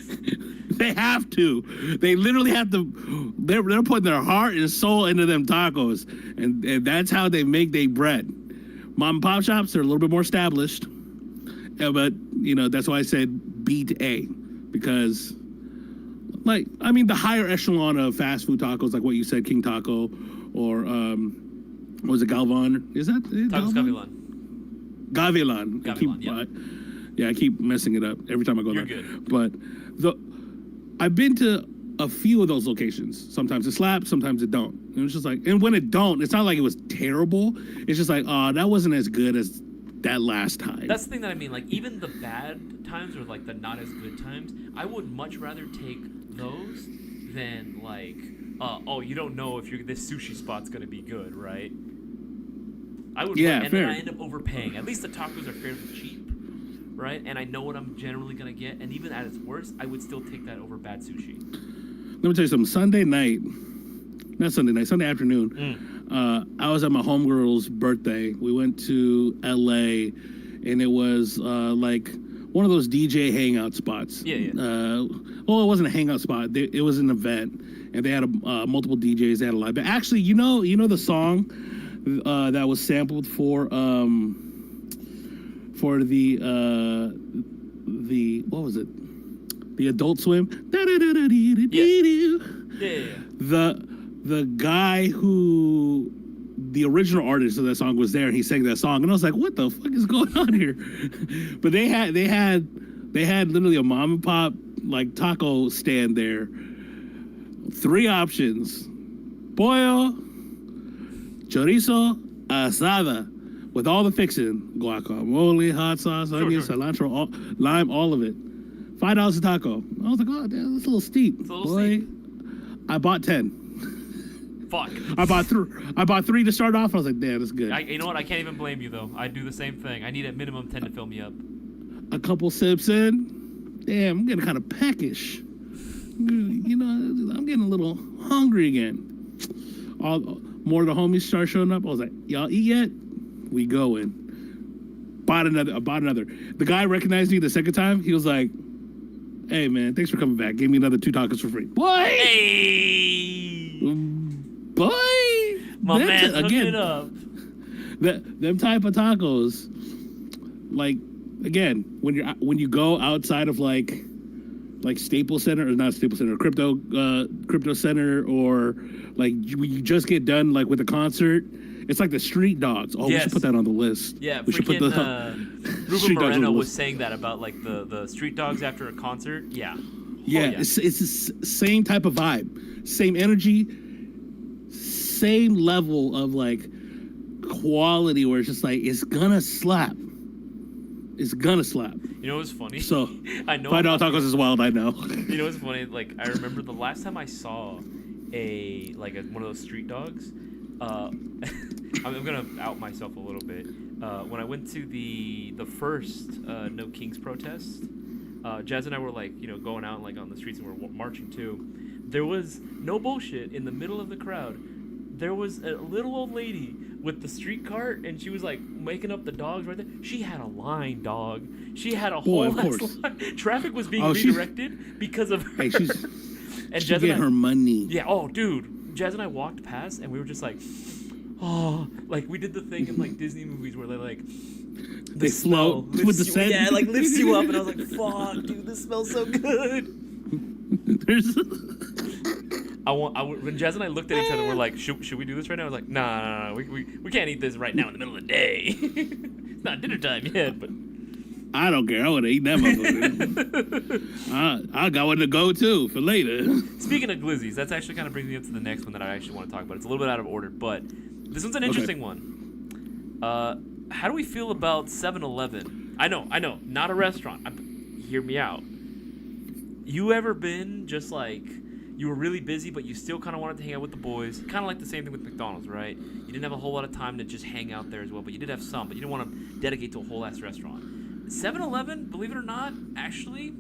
They have to. They literally have to. They're putting their heart and soul into them tacos, and that's how they make their bread. Mom and pop shops are a little bit more established, but you know that's why I said B to A, because, like, I mean, the higher echelon of fast food tacos, like what you said, King Taco, or what was it, Galvan? Is that Tacos Gavilan? Gavilan. I keep messing it up every time I go there. You're good. But I've been to a few of those locations. Sometimes it slaps, sometimes it don't. And it's just like, and when it don't, it's not like it was terrible. It's just like, oh, that wasn't as good as that last time. That's the thing that I mean. Like, even the bad times or like the not as good times, I would much rather take those than like, you don't know if this sushi spot's gonna be good, right? I would, and fair. then I end up overpaying. At least the tacos are fairly cheap, right? And I know what I'm generally gonna get. And even at its worst, I would still take that over bad sushi. Let me tell you something. Sunday afternoon, I was at my homegirl's birthday. We went to L.A. and it was like one of those DJ hangout spots. Yeah. Well, it wasn't a hangout spot. It was an event, and they had multiple DJs. They had a live. But actually, you know the song that was sampled for the what was it? The Adult Swim. Yeah. The guy who the original artist of that song was there, and he sang that song, and I was like, "What the fuck is going on here?" But they had literally a mom and pop like taco stand there. 3 options: pollo, chorizo, asada, with all the fixing, guacamole, hot sauce, onion, cilantro, lime, all of it. $5 a taco. I was like, "Oh, damn, that's a little steep." It's a little steep. I bought 10. Fuck. I bought 3 to start off. I was like, damn, that's good. You know what? I can't even blame you, though. I do the same thing. I need at minimum 10 to fill me up. A couple sips in. Damn, I'm getting kind of peckish. You know, I'm getting a little hungry again. More of the homies start showing up. I was like, y'all eat yet? We going. I bought another. The guy recognized me the second time. He was like, hey, man, thanks for coming back. Gave me another 2 tacos for free. Boy! Hey! Boy! My man's hooking it up. Them type of tacos, like, again, when you go outside of like Staples Center, or not Staples Center, Crypto Center, or like you just get done like with a concert, it's like the street dogs. Oh, we should put that on the list. Yeah, we should put the Ruben Moreno was saying that about like the street dogs after a concert. Yeah. Yeah, it's the same type of vibe, same energy, same level of like quality where it's just like it's gonna slap. It's gonna slap. You know what's funny? So I know $5 tacos is wild. I know. You know what's funny? Like I remember the last time I saw one of those street dogs. I'm gonna out myself a little bit. When I went to the first No Kings protest, Jazz and I were like, going out like on the streets and we're marching too. There was no bullshit in the middle of the crowd. There was a little old lady with the street cart, and she was like making up the dogs right there. She had a line, dog. She had a whole line. Traffic was being redirected because of her. Hey, and she get her money. Yeah. Oh, dude. Jazz and I walked past, and we were just like, oh, like we did the thing in like Disney movies where they float with the scent. Yeah, like lifts you up, and I was like, fuck, dude, this smells so good. When Jazz and I looked at each other, we're like, should we do this right now? I was like, nah, we can't eat this right now in the middle of the day. It's not dinner time yet, but I don't care. I would have eaten that motherfucker. I got one to go too for later. Speaking of glizzies, that's actually kind of brings me up to the next one that I actually want to talk about. It's a little bit out of order, but this one's an interesting one. How do we feel about 7-Eleven? I know, not a restaurant. Hear me out. You ever been just like, you were really busy, but you still kind of wanted to hang out with the boys? Kind of like the same thing with McDonald's, right? You didn't have a whole lot of time to just hang out there as well, but you did have some, but you didn't want to dedicate to a whole ass restaurant. 7-Eleven, believe it or not, actually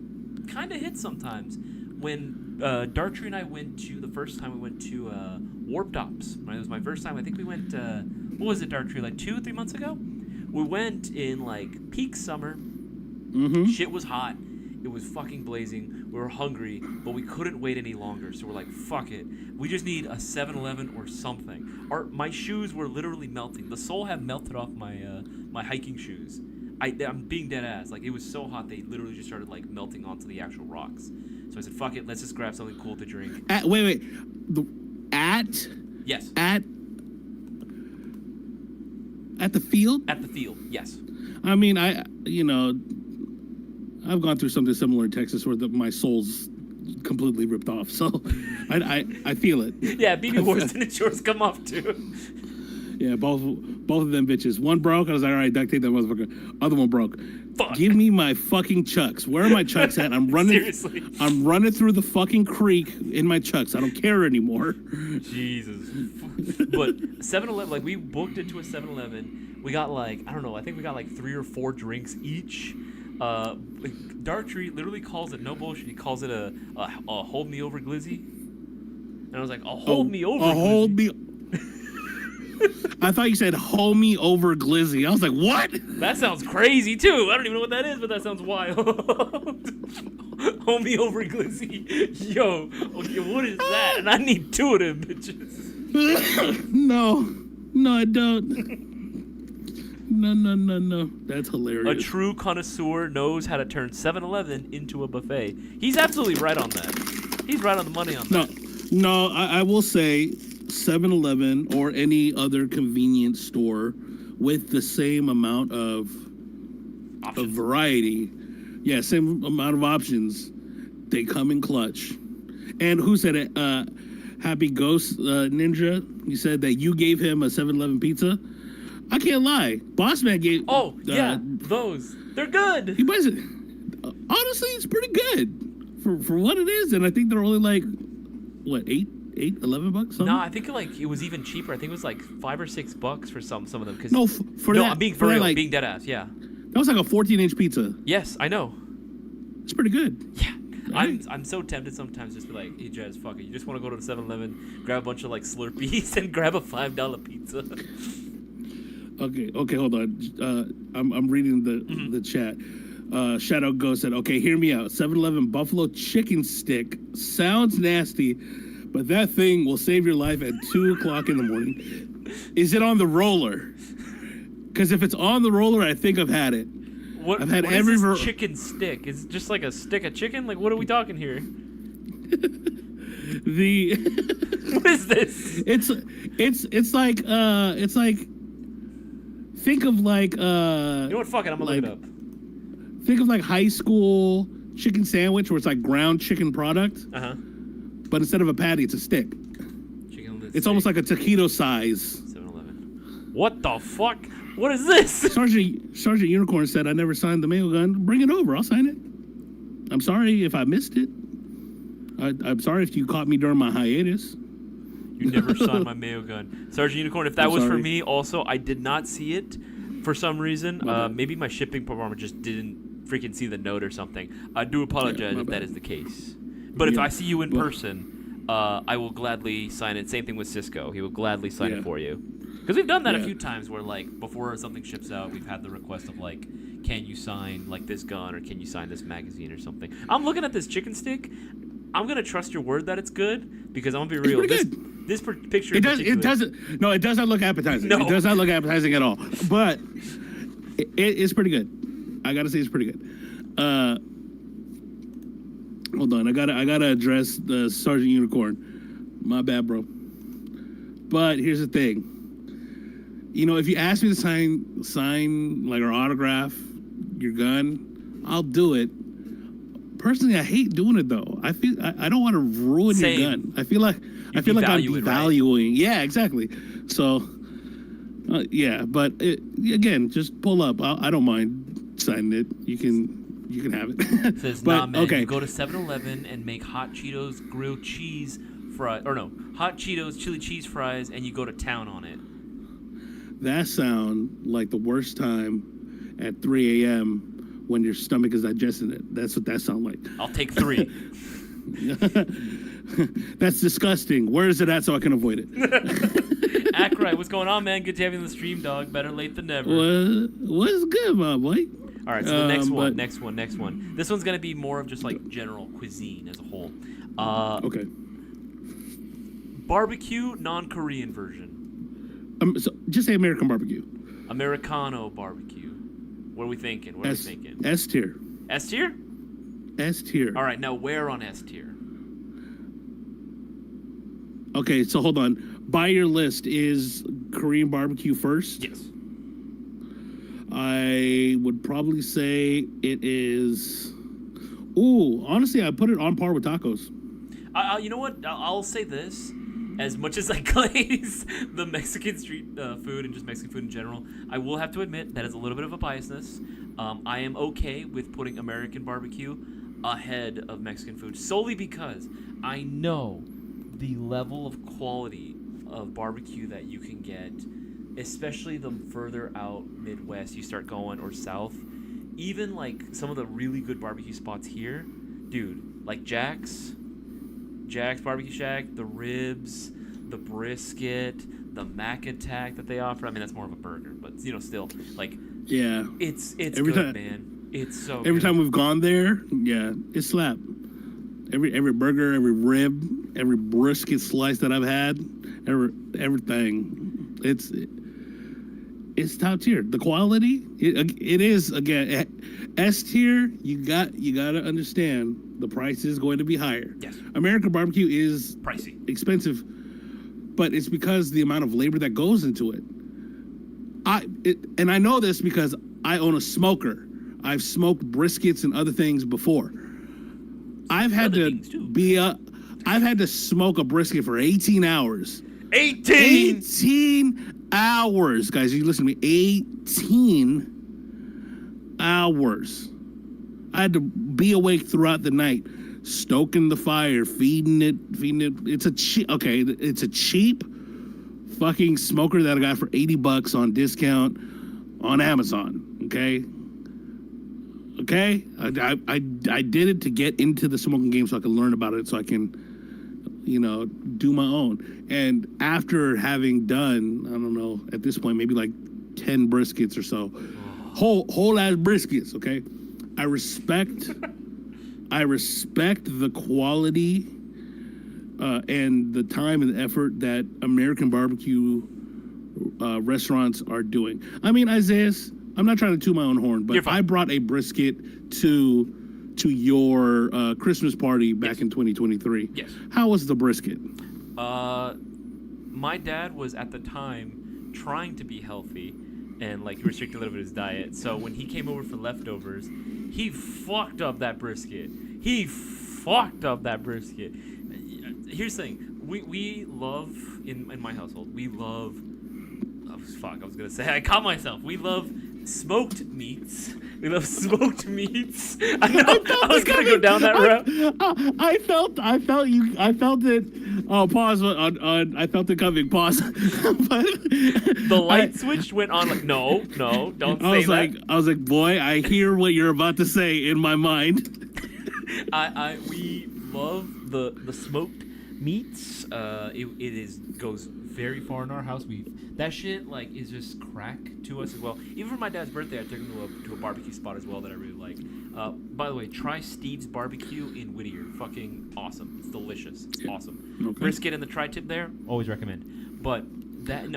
kind of hits sometimes. When Dartree and I the first time we went to Warp Tops. Right? It was my first time. I think we went, what was it, Dartree, like 2-3 months ago? We went in like peak summer. Mm-hmm. Shit was hot. It was fucking blazing. We were hungry, but we couldn't wait any longer. So we're like, fuck it. We just need a 7-Eleven or something. My shoes were literally melting. The sole had melted off my hiking shoes. I'm being dead ass. Like, it was so hot, they literally just started like melting onto the actual rocks. So I said, fuck it, let's just grab something cool to drink. Wait. Yes. At the field? At the field, yes. I mean, I've gone through something similar in Texas where my soul's completely ripped off. So I feel it. Yeah, BB Wars didn't yours come off too. Yeah, both of them bitches. One broke. I was like, all right, duct tape that motherfucker. Other one broke. Fuck. Give me my fucking chucks. Where are my chucks at? I'm running. Seriously. I'm running through the fucking creek in my chucks. I don't care anymore. Jesus. But 7-Eleven, like we booked into a 7-Eleven. We got like, I don't know, I think we got like 3 or 4 drinks each. Dartree literally calls it, no bullshit, he calls it a hold me over glizzy. And I was like, hold me over glizzy. Hold me. I thought you said homie over glizzy. I was like, what? That sounds crazy too. I don't even know what that is, but that sounds wild. Homie over glizzy. Yo, okay, what is that? And I need 2 of them bitches. No, I don't. No. That's hilarious. A true connoisseur knows how to turn 7-Eleven into a buffet. He's absolutely right on that. He's right on the money on that. No, I will say 7-Eleven or any other convenience store with the same amount of variety. Yeah, same amount of options. They come in clutch. And who said it? Happy Ghost Ninja. He said that you gave him a 7-Eleven pizza. I can't lie. Bossman gave. Oh yeah, those. They're good. He buys it. Honestly, it's pretty good for what it is, and I think they're only like what $11 bucks. No, I think it was even cheaper. I think it was like $5 or $6 for some of them. Cause I'm being for real, like, being dead ass. Yeah. That was like a 14-inch pizza. Yes, I know. It's pretty good. Yeah. I'm so tempted sometimes just to be like, hey Jazz, fuck it. You just want to go to the 7-Eleven, grab a bunch of like Slurpees, and grab a $5 pizza. Okay, hold on. I'm reading the chat. Shadow Ghost said, okay, hear me out. 7-Eleven Buffalo Chicken Stick sounds nasty, but that thing will save your life at 2 o'clock in the morning. Is it on the roller? Because if it's on the roller, I think I've had it. I've had every is this chicken stick? Is it just like a stick of chicken? Like, what are we talking here? What is this? It's like think of like you know what? Fuck it, I'm gonna look it up. Think of like high school chicken sandwich where it's like ground chicken product. But instead of a patty, it's a stick. It's almost like a taquito size. 7-Eleven. What the fuck? What is this? Sergeant Unicorn said, I never signed the Mayo Gun. Bring it over. I'll sign it. I'm sorry if I missed it. I'm sorry if you caught me during my hiatus. You never signed my Mayo Gun. Sergeant Unicorn, if that was for me also, I did not see it for some reason. Maybe my shipping department just didn't freaking see the note or something. I do apologize if that is the case. But if I see you in person, I will gladly sign it. Same thing with Cisco. He will gladly sign it for you. Because we've done that a few times where, like, before something ships out, we've had the request of, like, can you sign, like, this gun or can you sign this magazine or something. I'm looking at this chicken stick. I'm going to trust your word that it's good because I'm going to be real. This picture it doesn't look appetizing. No. It does not look appetizing at all. But it's pretty good. I got to say it's pretty good. Hold on. I gotta address the Sergeant Unicorn. My bad, bro. But here's the thing. You know, if you ask me to sign like or autograph your gun, I'll do it. Personally, I hate doing it though. I feel I don't want to ruin your gun. I feel like I'm devaluing. Right? Yeah, exactly. So, yeah. But again, just pull up. I don't mind signing it. You can have it. It says, nah, man. Okay. You go to 7-Eleven and make hot Cheetos grilled cheese fries, or no, hot Cheetos chili cheese fries, and you go to town on it. That sound like the worst time at 3 a.m. when your stomach is digesting it. That's what that sound like. I'll take 3. That's disgusting. Where is it at so I can avoid it? Ackright, what's going on, man? Good to have you on the stream, dog. Better late than never. What's good, my boy? All right, so the next one. This one's going to be more of just like general cuisine as a whole. Okay. Barbecue, non-Korean version. So just say American barbecue. Americano barbecue. What are we thinking? S tier. S tier? S tier. All right, now where on S tier? Okay, so hold on. By your list, is Korean barbecue first? Yes. I would probably say it is. Ooh, honestly, I put it on par with tacos. You know what? I'll say this. As much as I glaze the Mexican street food and just Mexican food in general, I will have to admit that is a little bit of a biasness. I am okay with putting American barbecue ahead of Mexican food solely because I know the level of quality of barbecue that you can get, especially the further out Midwest you start going or south. Even like some of the really good barbecue spots here, dude, like Jack's Barbecue Shack, the ribs, the brisket, the Mac Attack that they offer. I mean, that's more of a burger, but still, like, yeah, it's every good, time, man. It's so every good. time we've gone there, yeah, it's slap. Every burger, every rib, every brisket slice that I've had, everything, it's top tier. The quality, it is, again, S tier. You gotta understand the price is going to be higher. Yes. American barbecue is Pricey, expensive, but it's because the amount of labor that goes into it. And I know this because I own a smoker. I've smoked briskets and other things before. I've had to smoke a brisket for 18 hours. 18 hours, guys. You listen to me. 18 hours. I had to be awake throughout the night, stoking the fire, feeding it. It's a cheap fucking smoker that I got for $80 on discount on Amazon. Okay. I did it to get into the smoking game so I can learn about it, so I can, do my own. And after having done, I don't know, at this point, maybe like 10 briskets or so, whole ass briskets. Okay. I respect the quality and the time and the effort that American barbecue restaurants are doing. I mean, Isaias, I'm not trying to toot my own horn, but I brought a brisket to your Christmas party back in 2023. Yes. How was the brisket? My dad was at the time trying to be healthy and like restrict a little bit of his diet. So when he came over for leftovers, he fucked up that brisket. Here's the thing. We love in my household. We love. Oh, fuck! I was gonna say. I caught myself. We love smoked meats. I know. I was gonna go down that route. I felt it. Oh, pause on. I felt it coming. Pause. But the light switch went on. Like, no, don't say that. I was like, boy, I hear what you're about to say in my mind. We love the smoked meats. It goes very far in our house. That shit like is just crack to us as well. Even for my dad's birthday, I took him to a barbecue spot as well that I really like. By the way, try Steve's Barbecue in Whittier. Fucking awesome. It's delicious. It's awesome. Okay. Brisket and the tri-tip there, always recommend. But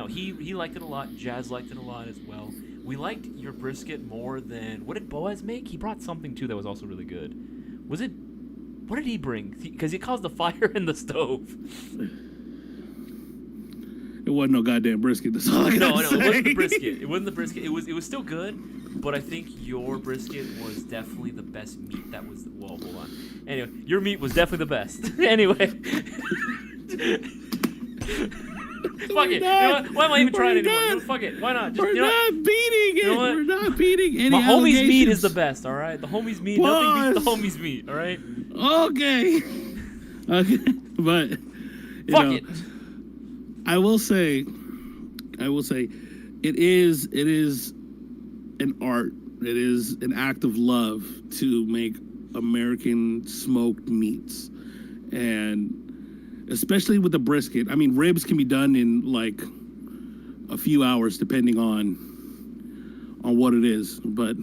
he liked it a lot. Jazz liked it a lot as well. We liked your brisket more than what did Boaz make? He brought something too that was also really good. What did he bring? Because he caused the fire in the stove. It wasn't no goddamn brisket. That's all I gotta say. It wasn't the brisket. It was still good, but I think your brisket was definitely the best meat that was. Well, hold on. Anyway, your meat was definitely the best. Anyway. Fuck it. You know what? Why am I even trying anymore? No, fuck it. Why not? We're not beating it. We're not beating any My homie's meat is the best, all right? The homie's meat. Nothing beats the homie's meat, all right? Okay. But fuck it. I will say, it is an art. It is an act of love to make American smoked meats, and especially with the brisket. I mean, ribs can be done in like a few hours, depending on what it is. But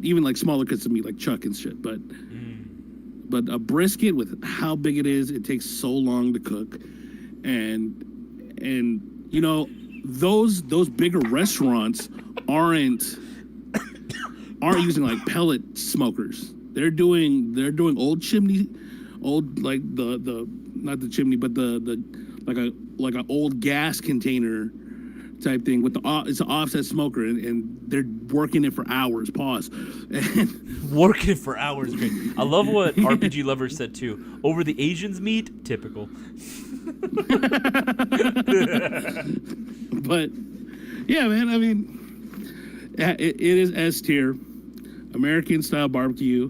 even like smaller cuts of meat, like chuck and shit. But a brisket, with how big it is, it takes so long to cook. And those bigger restaurants aren't using like pellet smokers. They're doing old chimney, like the not the chimney, but the like a old gas container type thing with it's an offset smoker, and they're working it for hours. Pause. Working it for hours, great. I love what RPG Lover said too. Over the Asians' meat, typical. But yeah, man. I mean, it is S tier. American style barbecue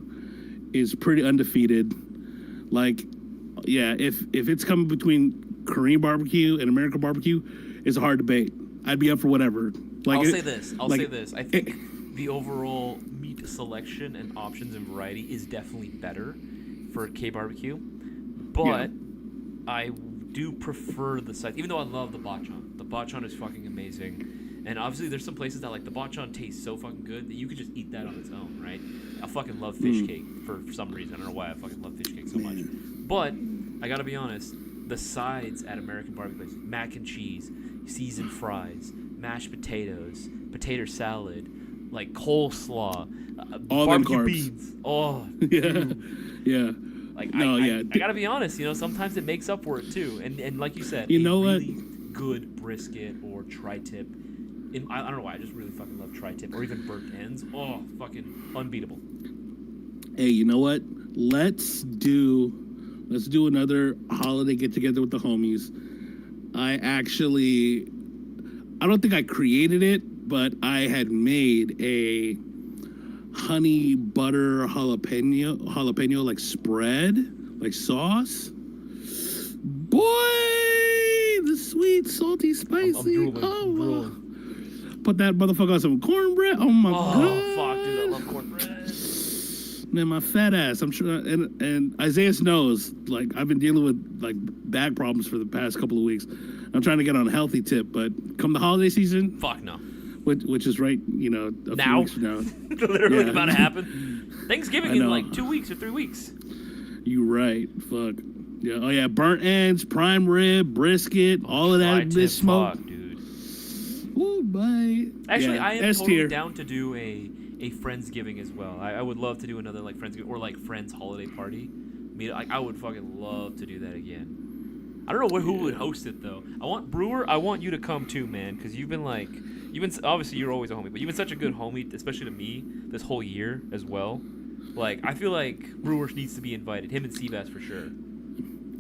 is pretty undefeated. Like, yeah, if it's coming between Korean barbecue and American barbecue, it's a hard debate. I'd be up for whatever. Like, I'll say this. I think the overall meat selection and options and variety is definitely better for K barbecue, but I do prefer the sides, even though I love the bachan. The bachan is fucking amazing. And obviously, there's some places that like the bachan tastes so fucking good that you could just eat that on its own, right? I fucking love fish cake for some reason. I don't know why I fucking love fish cake so much. But I gotta be honest, the sides at American barbecue places, mac and cheese, seasoned fries, mashed potatoes, potato salad, like coleslaw, all them barbecue carbs. Beans. Oh, yeah. Like No, I gotta be honest, sometimes it makes up for it too. And like you said, You know really good brisket or tri-tip. I don't know why, I just really fucking love tri-tip or even burnt ends. Oh, fucking unbeatable. Hey, you know what? Let's do another holiday get together with the homies. I don't think I created it, but I had made a honey butter jalapeno like spread, like sauce. Boy, the sweet, salty, spicy. I'm drooling. Put that motherfucker on some cornbread. Oh my god. Oh fuck, dude, I love cornbread. Man, my fat ass. I'm sure, and Isaias knows. Like, I've been dealing with like back problems for the past couple of weeks. I'm trying to get on a healthy tip, but come the holiday season, Fuck no. which is right, a few weeks from now. Literally about to happen. Thanksgiving in know. like 2 weeks or 3 weeks. You right. Fuck. Yeah. Oh yeah. Burnt ends, prime rib, brisket, all of that. Tri-tip, This smoke. fuck, dude. Ooh, bye. Actually, Yeah, I am S totally tier. down to do a Friendsgiving as well. I would love to do another like Friendsgiving or like Friends holiday party. I would fucking love to do that again. I don't know who would host it though. I want Brewer. I want you to come too, man, because you've been obviously you're always a homie, but you've been such a good homie, especially to me this whole year as well. Like I feel like Brewer needs to be invited. Him and Seabass for sure.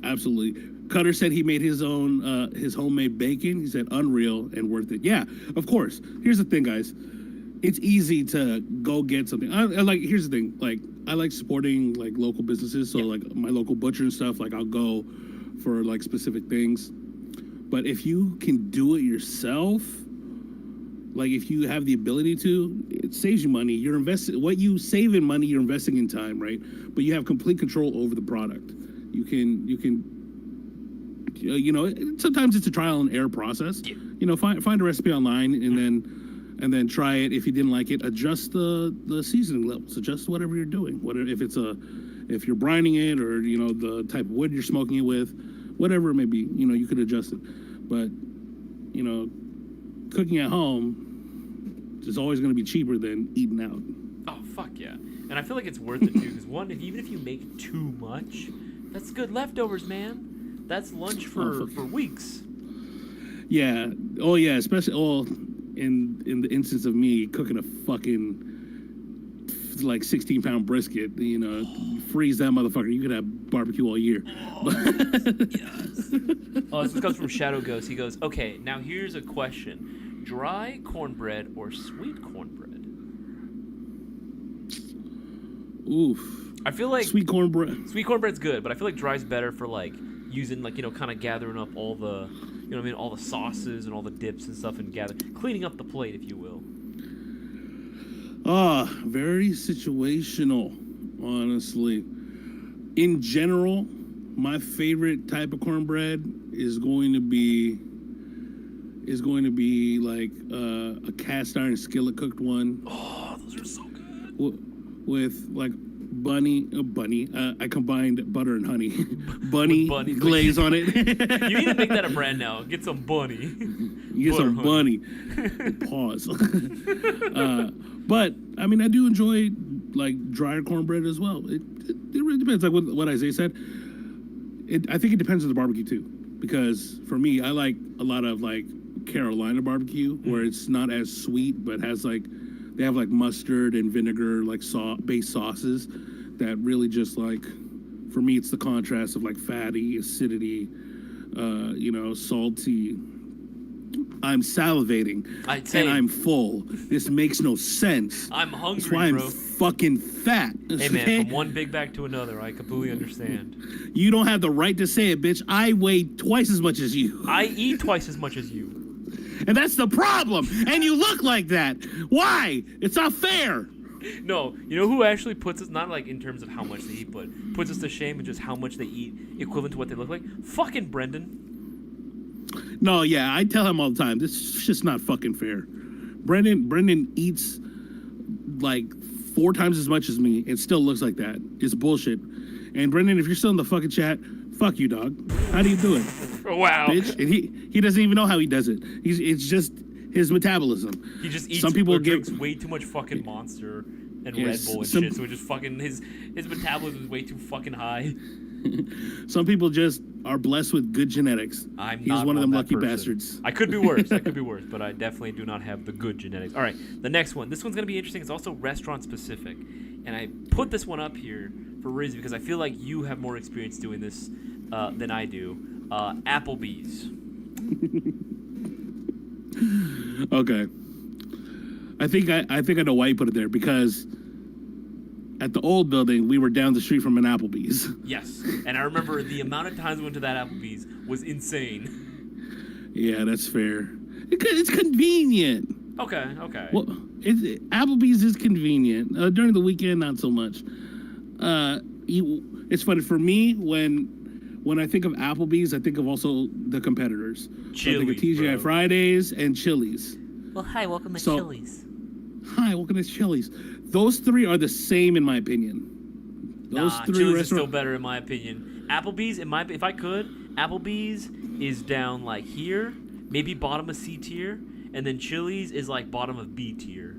Absolutely. Cutter said he made his own his homemade bacon. He said unreal and worth it. Yeah, of course. Here's the thing, guys. It's easy to go get something. Here's the thing. Like, I like supporting like local businesses. So like my local butcher and stuff. Like I'll go for like specific things. But if you can do it yourself, like if you have the ability to, it saves you money. You're investing what you save in money. You're investing in time, right? But you have complete control over the product. You can. Sometimes it's a trial and error process. Yeah. Find a recipe online and then try it. If you didn't like it, adjust the seasoning levels. Adjust whatever you're doing. If you're brining it or the type of wood you're smoking it with, whatever it may be. You could adjust it. But cooking at home is always going to be cheaper than eating out. Oh fuck yeah! And I feel like it's worth it too, because even if you make too much, that's good leftovers, man. That's lunch for weeks. Yeah. Oh yeah. Especially in the instance of me cooking a fucking like 16-pound brisket, freeze that motherfucker. You could have barbecue all year. Oh, yes. Oh, this comes from Shadow Ghost. He goes, okay, now here's a question: dry cornbread or sweet cornbread? Oof. I feel like sweet cornbread. Sweet cornbread's good, but I feel like dry's better for like using like kind of gathering up all the all the sauces and all the dips and stuff and cleaning up the plate, if you will. Very situational, honestly. In general, my favorite type of cornbread is going to be like a cast iron skillet cooked one. Oh, those are so good. With like bunny. I combined butter and honey. bunny glaze on it. You need to make that a brand now. Get some bunny. Get some bunny. Pause. But I mean, I do enjoy like drier cornbread as well. It really depends. Like what Isaiah said. I think it depends on the barbecue too, because for me, I like a lot of like Carolina barbecue where it's not as sweet, but has like. They have like mustard and vinegar, like base sauces that really just like, for me, it's the contrast of like fatty, acidity, salty. I'm salivating and I'm full. This makes no sense. I'm hungry, That's why bro. I'm fucking fat. Hey man, from one big bag to another, I completely understand. You don't have the right to say it, bitch. I weigh twice as much as you. I eat twice as much as you. And that's the problem. And you look like that. Why? It's not fair. No, you know who actually puts us, not like in terms of how much they eat, but puts us to shame in just how much they eat equivalent to what they look like? Fucking Brendan. No, yeah, I tell him all the time. This is just not fucking fair. Brendan eats like 4 times as much as me and still looks like that. It's bullshit. And Brendan, if you're still in the fucking chat, fuck you, dog. How do you do it? Wow. Bitch. And he doesn't even know how he does it. It's just his metabolism. He just eats some people drinks way too much fucking Monster and Red Bull and shit, so it just fucking his metabolism is way too fucking high. Some people just are blessed with good genetics. He's not one of them lucky person. bastards. I could be worse. But I definitely do not have the good genetics. All right, the next one. This one's gonna be interesting. It's also restaurant specific, and I put this one up here for a reason because I feel like you have more experience doing this than I do. Applebee's. Okay. I think I know why you put it there, because at the old building we were down the street from an Applebee's. Yes, and I remember the amount of times we went to that Applebee's was insane. Yeah, that's fair. It's convenient. Okay. Well, Applebee's is convenient. During the weekend, not so much. It's funny for me when I think of Applebee's, I think of also the competitors. Chili's, so I think of TGI bro. Fridays and Chili's. Well, hi, welcome to Chili's. Hi, welcome to Chili's. Those 3 are the same in my opinion. Those 3 Chili's is still better in my opinion. Applebee's, if I could, Applebee's is down like here, maybe bottom of C tier, and then Chili's is like bottom of B tier.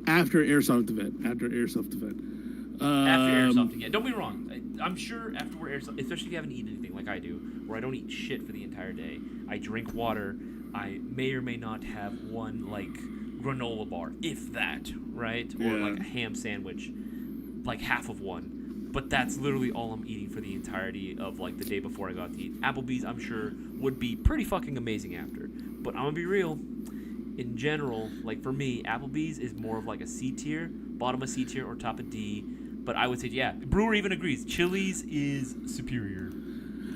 After Airsoft event. After Airsofting, yeah. Don't be wrong. I'm sure after we're Airsoft, especially if you haven't eaten anything like I do, where I don't eat shit for the entire day. I drink water. I may or may not have one, like, granola bar, if that, right? Or, like, a ham sandwich, like half of one. But that's literally all I'm eating for the entirety of, like, the day before I got to eat. Applebee's, I'm sure, would be pretty fucking amazing after. But I'm gonna be real. In general, like, for me, Applebee's is more of, like, a C tier, bottom of C tier, or top of D. But I would say, yeah, Brewer even agrees. Chili's is superior.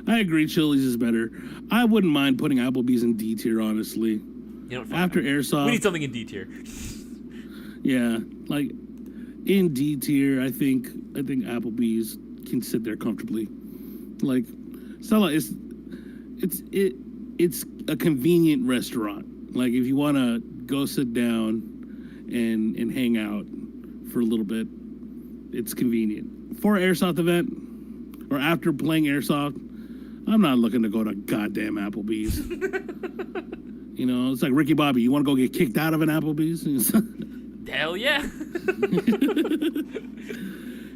I agree, Chili's is better. I wouldn't mind putting Applebee's in D tier, honestly. You know, after Airsoft, we need something in D tier. Yeah, like in D tier, I think Applebee's can sit there comfortably. Like, Stella, it's a convenient restaurant. Like, if you want to go sit down and hang out for a little bit, it's convenient. For an Airsoft event or after playing Airsoft, I'm not looking to go to goddamn Applebee's. You know, it's like Ricky Bobby. You want to go get kicked out of an Applebee's? Hell yeah.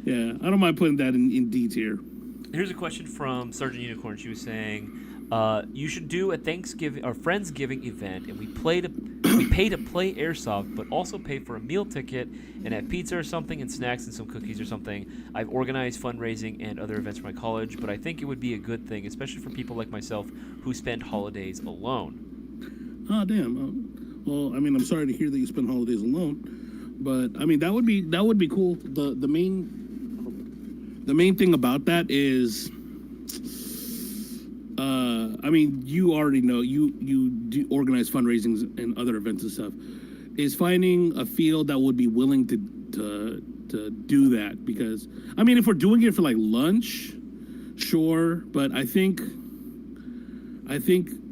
Yeah, I don't mind putting that in D tier. Here's a question from Sergeant Unicorn. She was saying, you should do a Thanksgiving or Friendsgiving event, and we pay to play Airsoft, but also pay for a meal ticket and have pizza or something and snacks and some cookies or something. I've organized fundraising and other events for my college, but I think it would be a good thing, especially for people like myself who spend holidays alone. Oh, damn. Well, I mean, I'm sorry to hear that you spend holidays alone, but I mean, that would be cool. The main thing about that is, I mean, you already know you do organize fundraisings and other events and stuff. Is finding a field that would be willing to do that, because I mean, if we're doing it for like lunch, sure, but I think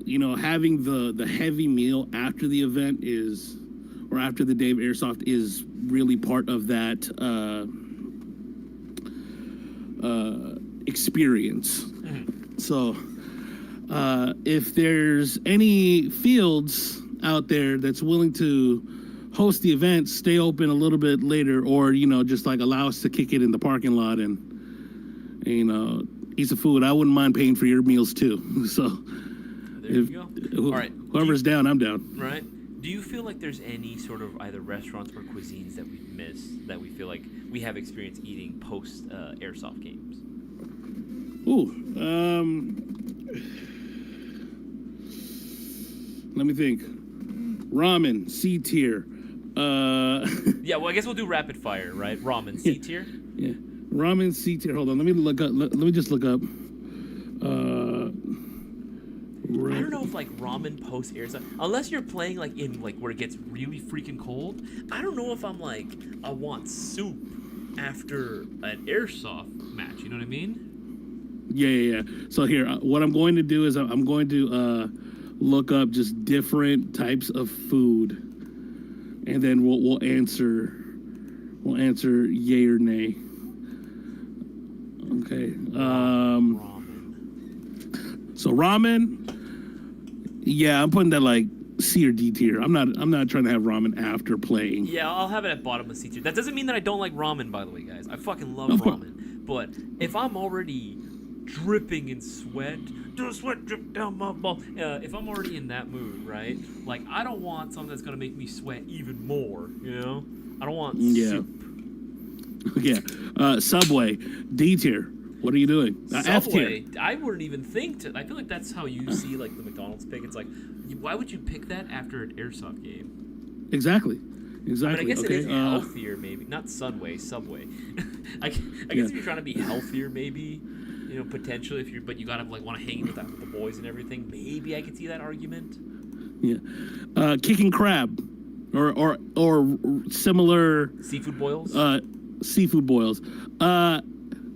you know, having the heavy meal after the event is, or after the day of Airsoft, is really part of that experience. Mm-hmm. So if there's any fields out there that's willing to host the event, stay open a little bit later, or, you know, just like allow us to kick it in the parking lot and you know, eat some food, I wouldn't mind paying for your meals too. So there you go. All right. Whoever's down, I'm down. Right. Do you feel like there's any sort of either restaurants or cuisines that we've missed that we feel like we have experience eating post Airsoft games? Ooh, let me think. Ramen, C tier. Yeah, well, I guess we'll do rapid fire, right? Ramen, C tier. Yeah, ramen, C tier. Hold on, let me look up. Let me just look up. Right. I don't know if like ramen post airsoft, unless you're playing like in like where it gets really freaking cold. I don't know if I'm like I want soup after an airsoft match. You know what I mean? Yeah. So here, what I'm going to do is I'm going to look up just different types of food, and then we'll answer yay or nay. Okay. Ramen. So ramen, yeah, I'm putting that like C or D tier. I'm not trying to have ramen after playing. Yeah, I'll have it at bottom of C tier. That doesn't mean that I don't like ramen, by the way, guys. I fucking love ramen. But if I'm already dripping in sweat, the sweat drip down my ball. If I'm already in that mood, right? Like, I don't want something that's gonna make me sweat even more. You know, I don't want soup. Yeah. Subway, D tier. What are you doing? F tier. I wouldn't even think to. I feel like that's how you see like the McDonald's pick. It's like, why would you pick that after an airsoft game? Exactly. I mean, I guess it is healthier, maybe. Not Subway. I guess if you're trying to be healthier, maybe, you know, potentially but you gotta like want to hang with the boys and everything. Maybe I could see that argument. Yeah. Kicking crab, or similar seafood boils. Seafood boils.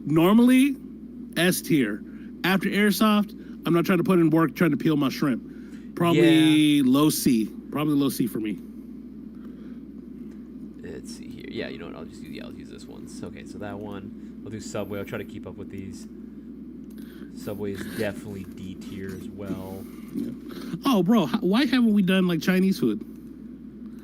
Normally, S tier. After airsoft, I'm not trying to put in work trying to peel my shrimp. Probably low C. Probably low C for me. Let's see here. Yeah, you know what? I'll use this one. Okay, so that one. I'll do Subway. I'll try to keep up with these. Subway is definitely D tier as well. Yeah. Oh, bro, why haven't we done like Chinese food?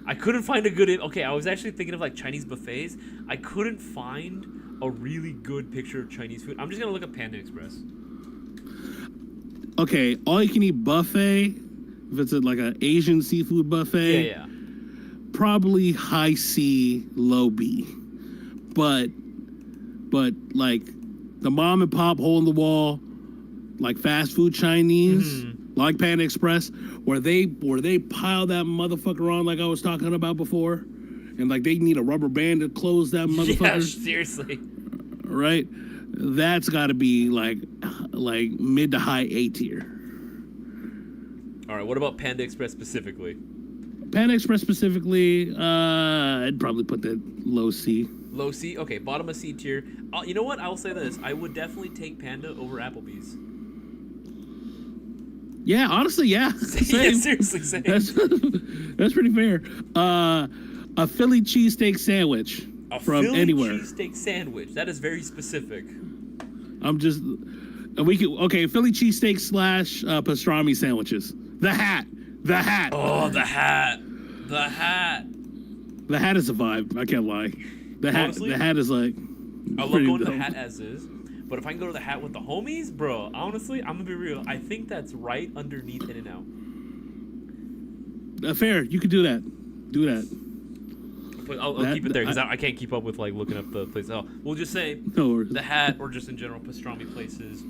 I couldn't find a good. Okay, I was actually thinking of like Chinese buffets. I couldn't find a really good picture of Chinese food. I'm just gonna look up Panda Express. Okay, all you can eat buffet. If it's like an Asian seafood buffet, yeah. Probably high C, low B. But like the mom and pop hole in the wall, like fast food Chinese, like Panda Express, where they pile that motherfucker on like I was talking about before, and like they need a rubber band to close that motherfucker. Yeah, seriously. Right? That's got to be like mid to high A tier. All right, what about Panda Express specifically? Panda Express specifically, I'd probably put that low C. Low C? Okay, bottom of C tier. You know what? I'll say this. I would definitely take Panda over Applebee's. Yeah, honestly, yeah. Yeah, seriously, same. That's pretty fair. A Philly cheesesteak sandwich from anywhere. A Philly cheesesteak sandwich. That is very specific. Philly cheesesteak / pastrami sandwiches. The hat. Oh, the hat. The hat is a vibe. I can't lie. Honestly, the hat is like. I love going to the hat as is, but if I can go to the hat with the homies, bro, honestly, I'm gonna be real. I think that's right underneath In-N-Out. Fair. You could do that. But I'll keep it there because I can't keep up with like looking up the places. Oh, we'll just say the hat, or just in general pastrami places,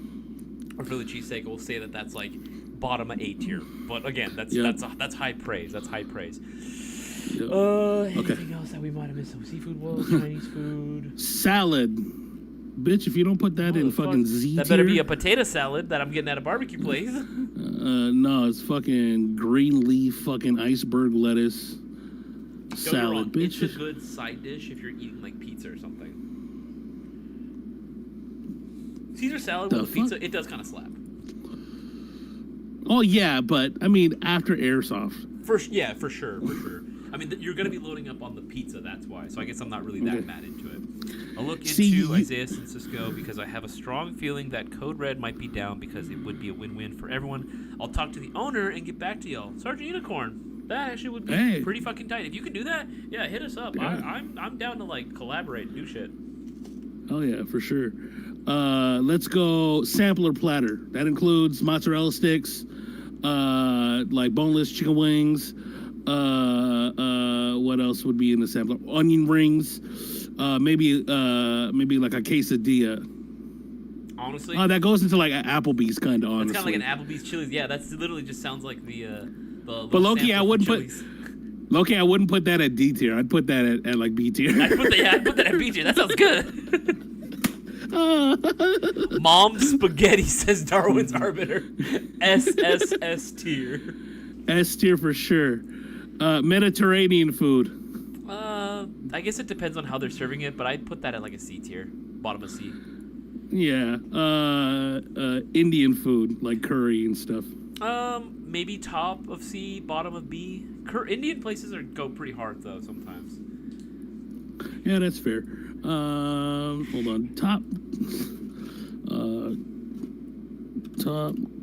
or Philly cheesesteak. We'll say that's like bottom of A tier. But again, that's high praise. That's high praise. Yep. Anything else that we might have missed? Some seafood boils, Chinese food, salad. Bitch, if you don't put that in fucking Z tier, that better be a potato salad that I'm getting at a barbecue place. No, it's fucking green leaf, fucking iceberg lettuce. Salad, bitch. It's a good side dish if you're eating like pizza or something. Caesar salad with pizza, it does kind of slap. Oh yeah, but I mean after airsoft. For sure. I mean, you're gonna be loading up on the pizza, that's why. So I guess I'm not really that mad into it. I'll look into Isaias and Cisco because I have a strong feeling that Code Red might be down because it would be a win-win for everyone. I'll talk to the owner and get back to y'all. Sergeant Unicorn. That actually would be pretty fucking tight. If you can do that, yeah, hit us up. Yeah. I'm down to like collaborate and do shit. Oh yeah, for sure. Let's go sampler platter. That includes mozzarella sticks, like boneless chicken wings. What else would be in the sampler? Onion rings. Maybe like a quesadilla. Honestly, that goes into like an Applebee's kind of. Honestly, it's kind of like an Applebee's Chili's. Yeah, that's literally just sounds like the. But Loki, I wouldn't put that at D tier. I'd put that at like B tier. I'd put that at B tier. That sounds good. Mom spaghetti, says Darwin's Arbiter. SSS tier. S tier for sure. Mediterranean food. I guess it depends on how they're serving it, but I'd put that at like a C tier, bottom of C. Yeah. Indian food, like curry and stuff. Maybe top of C, bottom of B. Indian places go pretty hard though sometimes. Yeah, that's fair. Hold on. Top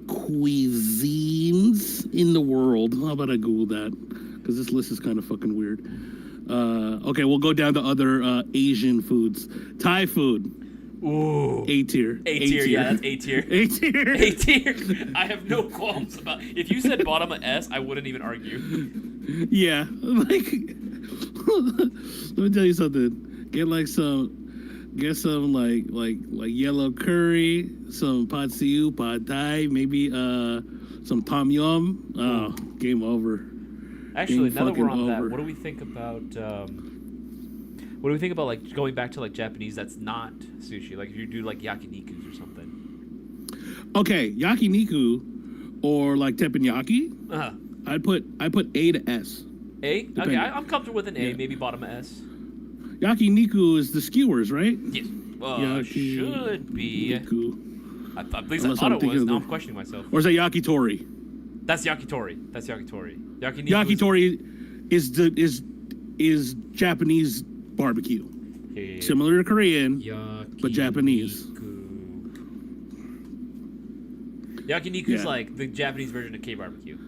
cuisines in the world. How about I Google that? Because this list is kind of fucking weird. Okay, we'll go down to other Asian foods. Thai food. Ooh. A tier. A tier, yeah, that's A tier. A tier. A tier. I have no qualms about. If you said bottom of S, I wouldn't even argue. Yeah, like. Let me tell you something. Get some like yellow curry, some pad siu, pad thai, maybe some tom yum. Oh, game over. Actually, now that we're on that, what do we think about like going back to like Japanese that's not sushi? Like if you do like yakinikus or something. Okay, yakiniku or like teppanyaki. I'd put A to S. A? Depending. Okay, I'm comfortable with an A, maybe bottom of S. Yakiniku is the skewers, right? Yes. Should be. At least I thought it was. Now I'm questioning myself. Or is that yakitori? That's yakitori. Yakitori is Japanese barbecue. Yeah. Similar to Korean, but Japanese. Yakiniku's like the Japanese version of K-barbecue.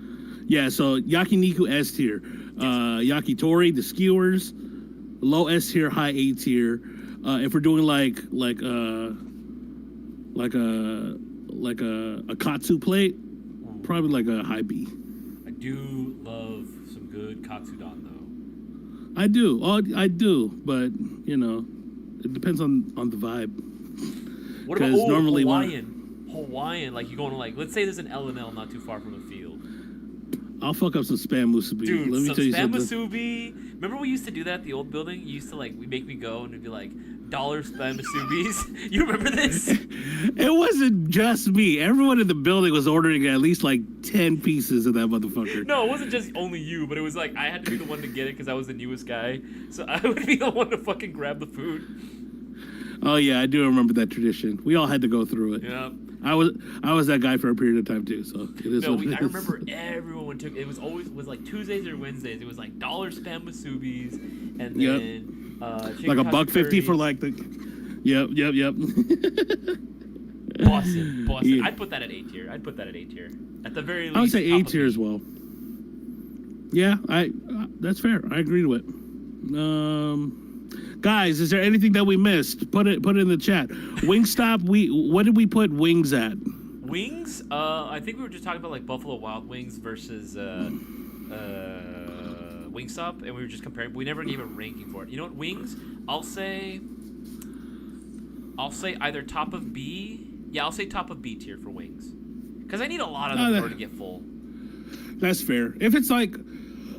Yeah, so yakiniku S tier. Yakitori, the skewers, low S tier, high A tier. If we're doing like a katsu plate, probably like a high B. I do love some good katsudon though. I do, but you know, it depends on the vibe. What about normally Hawaiian? Like you going to like, let's say there's an L&L not too far from the field. I'll fuck up some spam musubi. Dude, let me tell you spam something. musubi. Remember we used to do that at the old building? You used to like, make me go and it'd be like $1 spam musubis. You remember this? It wasn't just me. Everyone in the building was ordering at least like 10 pieces of that motherfucker. No, it wasn't just only you, but it was like I had to be the one to get it because I was the newest guy. So I would be the one to fucking grab the food. Oh yeah, I do remember that tradition. We all had to go through it. Yeah. I was that guy for a period of time too. So it is. No, I remember everyone took. It was like Tuesdays or Wednesdays. It was like $1 spam musubis, and then like $1.50 for like the. Yep. Boston. Yeah. I'd put that at A tier. At the very least. I would say A tier as well. Yeah, that's fair. I agree with it. Guys, is there anything that we missed? Put it in the chat. Wingstop, what did we put wings at? Wings? I think we were just talking about like Buffalo Wild Wings versus Wingstop, and we were just comparing. We never gave a ranking for it. You know what? Wings, I'll say either top of B. Yeah, I'll say top of B tier for wings, because I need a lot of them in order to get full. That's fair. If it's like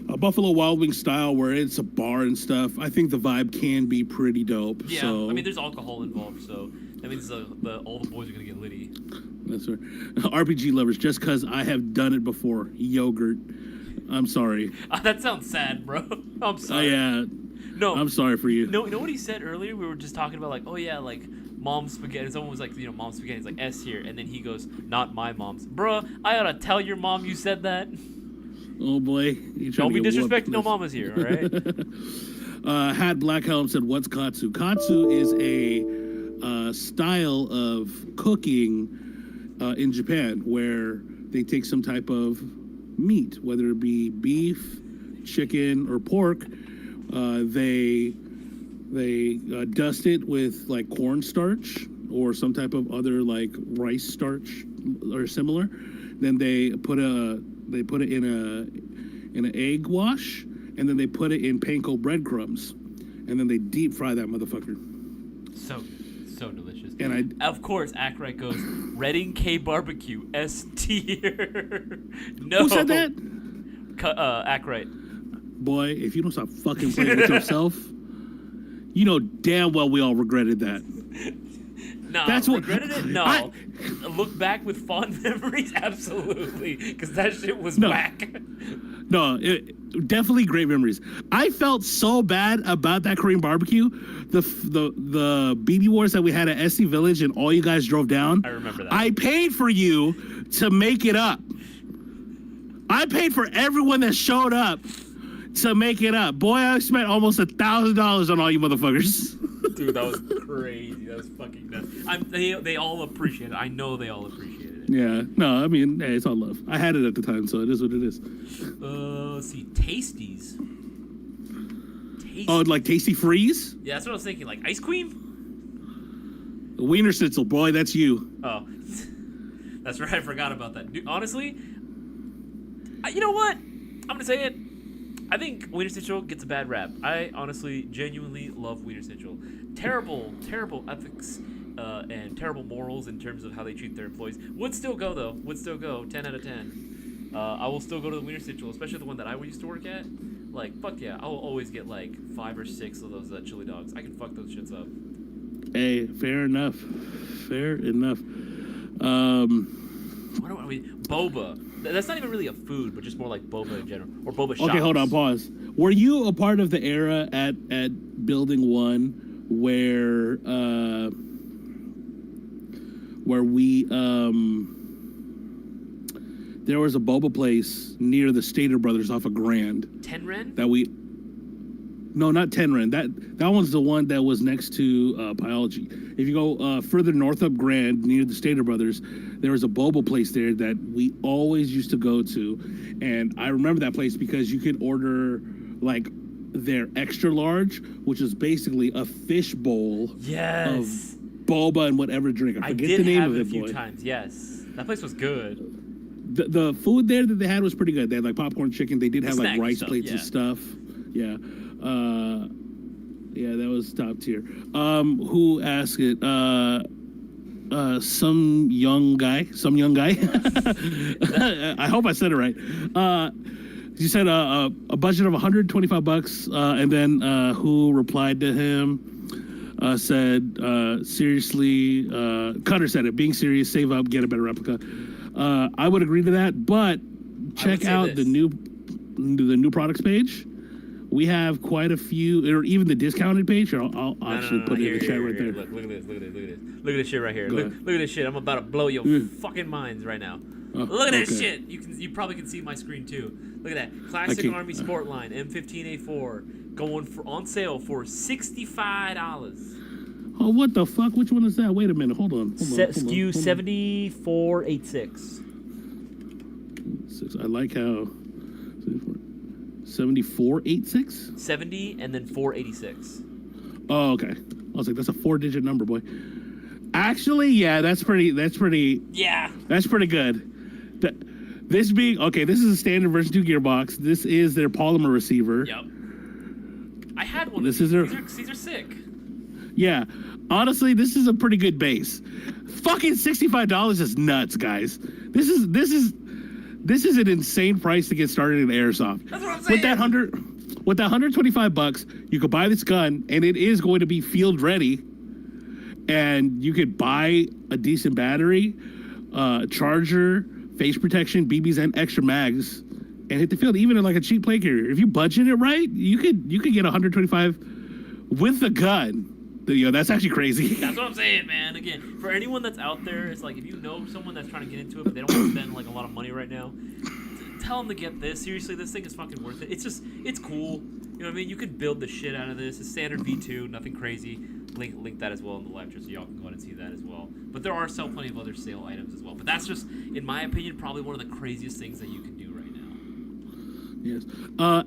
a Buffalo Wild Wings style where it's a bar and stuff, I think the vibe can be pretty dope. Yeah, so. I mean, there's alcohol involved, so that means all the boys are gonna get litty. That's right. RPG lovers, just because I have done it before. Yogurt. I'm sorry. That sounds sad, bro. I'm sorry. Yeah. No. I'm sorry for you. No, you know what he said earlier? We were just talking about like, oh yeah, like mom's spaghetti. Someone was like, mom's spaghetti is like S here, and then he goes, not my mom's. Bruh, I oughta tell your mom you said that. Oh boy. Don't be disrespecting no mamas here, all right? Hat Black Helm said, what's katsu? Katsu is a style of cooking in Japan where they take some type of meat, whether it be beef, chicken, or pork. They dust it with like cornstarch or some type of other like rice starch or similar. Then they put it in an egg wash, and then they put it in panko breadcrumbs, and then they deep fry that motherfucker. So delicious. And of course, Ackright goes Reading K barbecue S tier. No. Who said that? Ackright. Boy, if you don't stop fucking playing with yourself, you know damn well we all regretted that. No, That's what regretted it? No. Look back with fond memories? Absolutely. Because that shit was whack. No, definitely great memories. I felt so bad about that Korean barbecue. The BB Wars that we had at SC Village and all you guys drove down. I remember that. I paid for you to make it up. I paid for everyone that showed up to make it up. Boy, I spent almost $1,000 on all you motherfuckers. Dude, that was crazy. That was fucking nuts. They all appreciate it. I know they all appreciate it. Yeah. No, I mean, hey, it's all love. I had it at the time, so it is what it is. Let's see. Tasties. Oh, like Tasty Freeze? Yeah, that's what I was thinking. Like ice cream? Wiener Schnitzel, boy, that's you. Oh. That's right. I forgot about that. Dude, honestly, you know what? I'm going to say it. I think Wiener Schnitzel gets a bad rap. I honestly, genuinely love Wiener Schnitzel. Terrible ethics and terrible morals in terms of how they treat their employees. Would still go, though. Would still go. 10 out of 10. I will still go to the Wiener Schnitzel, especially the one that I used to work at. Like, fuck yeah. I will always get, like, 5 or 6 of those chili dogs. I can fuck those shits up. Hey, fair enough. Fair enough. What do we... Boba. That's not even really a food, but just more like boba in general. Or boba shops. Okay, hold on, pause. Were you a part of the era at Building 1 where we there was a boba place near the Stater Brothers off of Grand. Tenren? No, not Tenren. That one's the one that was next to Biology. If you go further north up Grand, near the Stater Brothers, there was a boba place there that we always used to go to. And I remember that place because you could order, like, their extra large, which is basically a fish bowl of boba and whatever drink. I forget the name of it, boy. I did have it a few times, yes. That place was good. The food there that they had was pretty good. They had, like, popcorn chicken. They did have, like, rice plates and stuff. Yeah. Yeah, that was top tier. Who asked it? Some young guy. I hope I said it right. You said a budget of $125, and then who replied to him said, seriously, Cutter said it, being serious, save up, get a better replica. I would agree to that, but check out the new products page. We have quite a few, or even the discounted page. I'll actually put it in the chat right there. Look at this. Look at this shit right here. Look at this shit. I'm about to blow your fucking minds right now. Look at this shit. You probably can see my screen too. Look at that. Classic Army Sport Line M15A4 going on sale for $65. Oh, what the fuck? Which one is that? Wait a minute. Hold on. SKU 7486. I like how 7486? 70 and then 486. Oh, okay. I was like, that's a 4-digit number, boy. Actually, yeah, that's pretty. Yeah. That's pretty good. This is a standard version 2 gearbox. This is their polymer receiver. Yep. I had one. These are sick. Yeah. Honestly, this is a pretty good base. Fucking $65 is nuts, guys. This is an insane price to get started in Airsoft. That's what I'm saying. With that $125, you could buy this gun, and it is going to be field ready. And you could buy a decent battery, charger, face protection, BBs, and extra mags, and hit the field. Even in like a cheap play carrier, if you budget it right, you could get 125 with the gun. That's actually crazy. That's what I'm saying, man. Again, for anyone that's out there, it's like if you know someone that's trying to get into it, but they don't want to spend like a lot of money right now, tell them to get this. Seriously, this thing is fucking worth it. It's cool. You know what I mean? You can build the shit out of this. It's standard V2, nothing crazy. Link that as well in the live chat so y'all can go ahead and see that as well. But there are still plenty of other sale items as well. But that's just, in my opinion, probably one of the craziest things that you can do right now. Yes.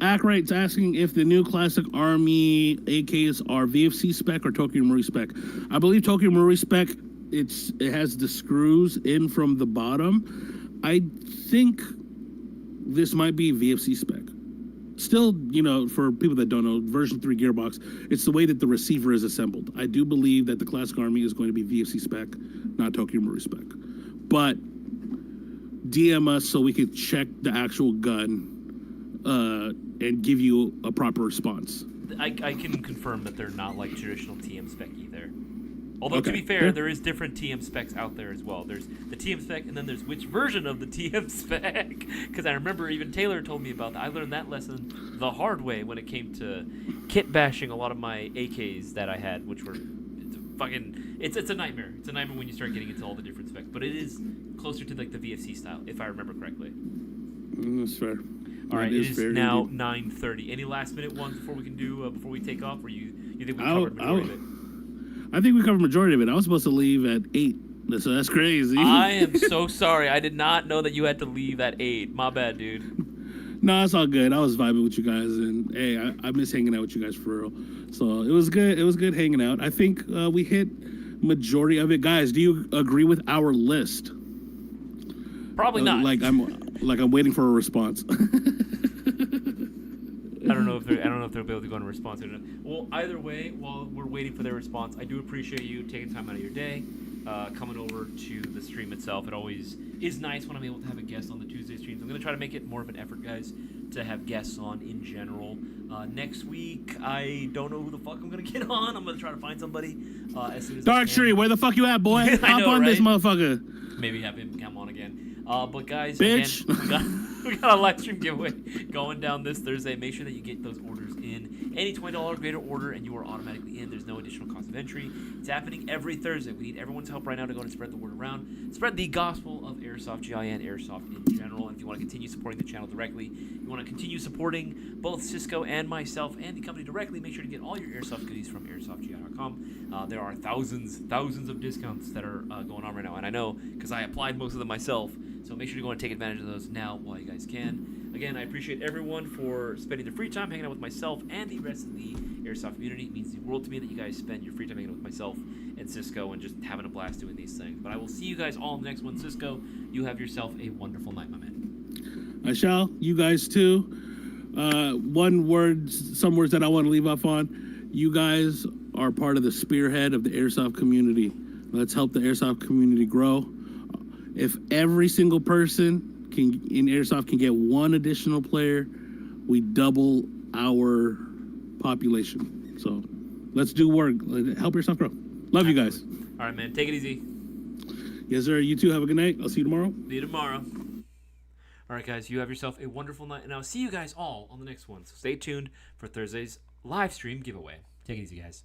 Ackright's asking if the new Classic Army AKs are VFC spec or Tokyo Marui spec. I believe Tokyo Marui spec, it has the screws in from the bottom. I think this might be VFC spec. Still, for people that don't know, version 3 gearbox, it's the way that the receiver is assembled. I do believe that the Classic Army is going to be VFC spec, not Tokyo Marui spec. But DM us so we can check the actual gun and give you a proper response. I can confirm that they're not like traditional TM spec either. Although, to Okay. be fair, there is different TM specs out there as well. There's the TM spec, and then there's which version of the TM spec. Because I remember even Taylor told me about that. I learned that lesson the hard way when it came to kit bashing a lot of my AKs that I had, which were it's a nightmare. It's a nightmare when you start getting into all the different specs. But it is closer to like the VFC style, if I remember correctly. That's fair. All right, it is now 9:30. Any last minute ones before we can do before we take off? Or you think we covered majority of it? I think we covered majority of it. I was supposed to leave at 8, so that's crazy. I am so sorry. I did not know that you had to leave at 8. My bad, dude. No, it's all good. I was vibing with you guys, and hey, I miss hanging out with you guys for real. So it was good. It was good hanging out. I think we hit majority of it. Guys, do you agree with our list? Probably not. Like I'm waiting for a response. I don't know if they'll be able to go on a response or not. Well, either way, while we're waiting for their response, I do appreciate you taking time out of your day, coming over to the stream itself. It always is nice when I'm able to have a guest on the Tuesday streams. I'm going to try to make it more of an effort, guys, to have guests on in general. Next week, I don't know who the fuck I'm going to get on. I'm going to try to find somebody as soon as Dark Tree, where the fuck you at, boy? Hop on this motherfucker. Maybe have him come on again. But guys, bitch. Again, we got a live stream giveaway going down this Thursday. Make sure that you get those orders in. Any $20 greater order, and you are automatically in. There's no additional cost of entry. It's happening every Thursday. We need everyone's help right now to go and spread the word around. Spread the gospel of Airsoft, GIN, Airsoft in general. And if you want to continue supporting the channel directly, you want to continue supporting both Cisco and myself and the company directly, make sure to get all your Airsoft goodies from airsoftgi.com. There are thousands of discounts that are going on right now. And I know because I applied most of them myself. So make sure to go and take advantage of those now while you guys can. Again, I appreciate everyone for spending their free time hanging out with myself and the rest of the Airsoft community. It means the world to me that you guys spend your free time hanging out with myself and Cisco and just having a blast doing these things. But I will see you guys all in the next one. Cisco, you have yourself a wonderful night, my man. I shall. You guys too. Some words that I want to leave off on. You guys are part of the spearhead of the Airsoft community. Let's help the Airsoft community grow. If every single person in Airsoft can get one additional player, we double our population. So let's do work. Help Airsoft grow. Love you guys. All right, man. Take it easy. Yes, sir. You too. Have a good night. I'll see you tomorrow. See you tomorrow. All right, guys. You have yourself a wonderful night, and I'll see you guys all on the next one. So stay tuned for Thursday's live stream giveaway. Take it easy, guys.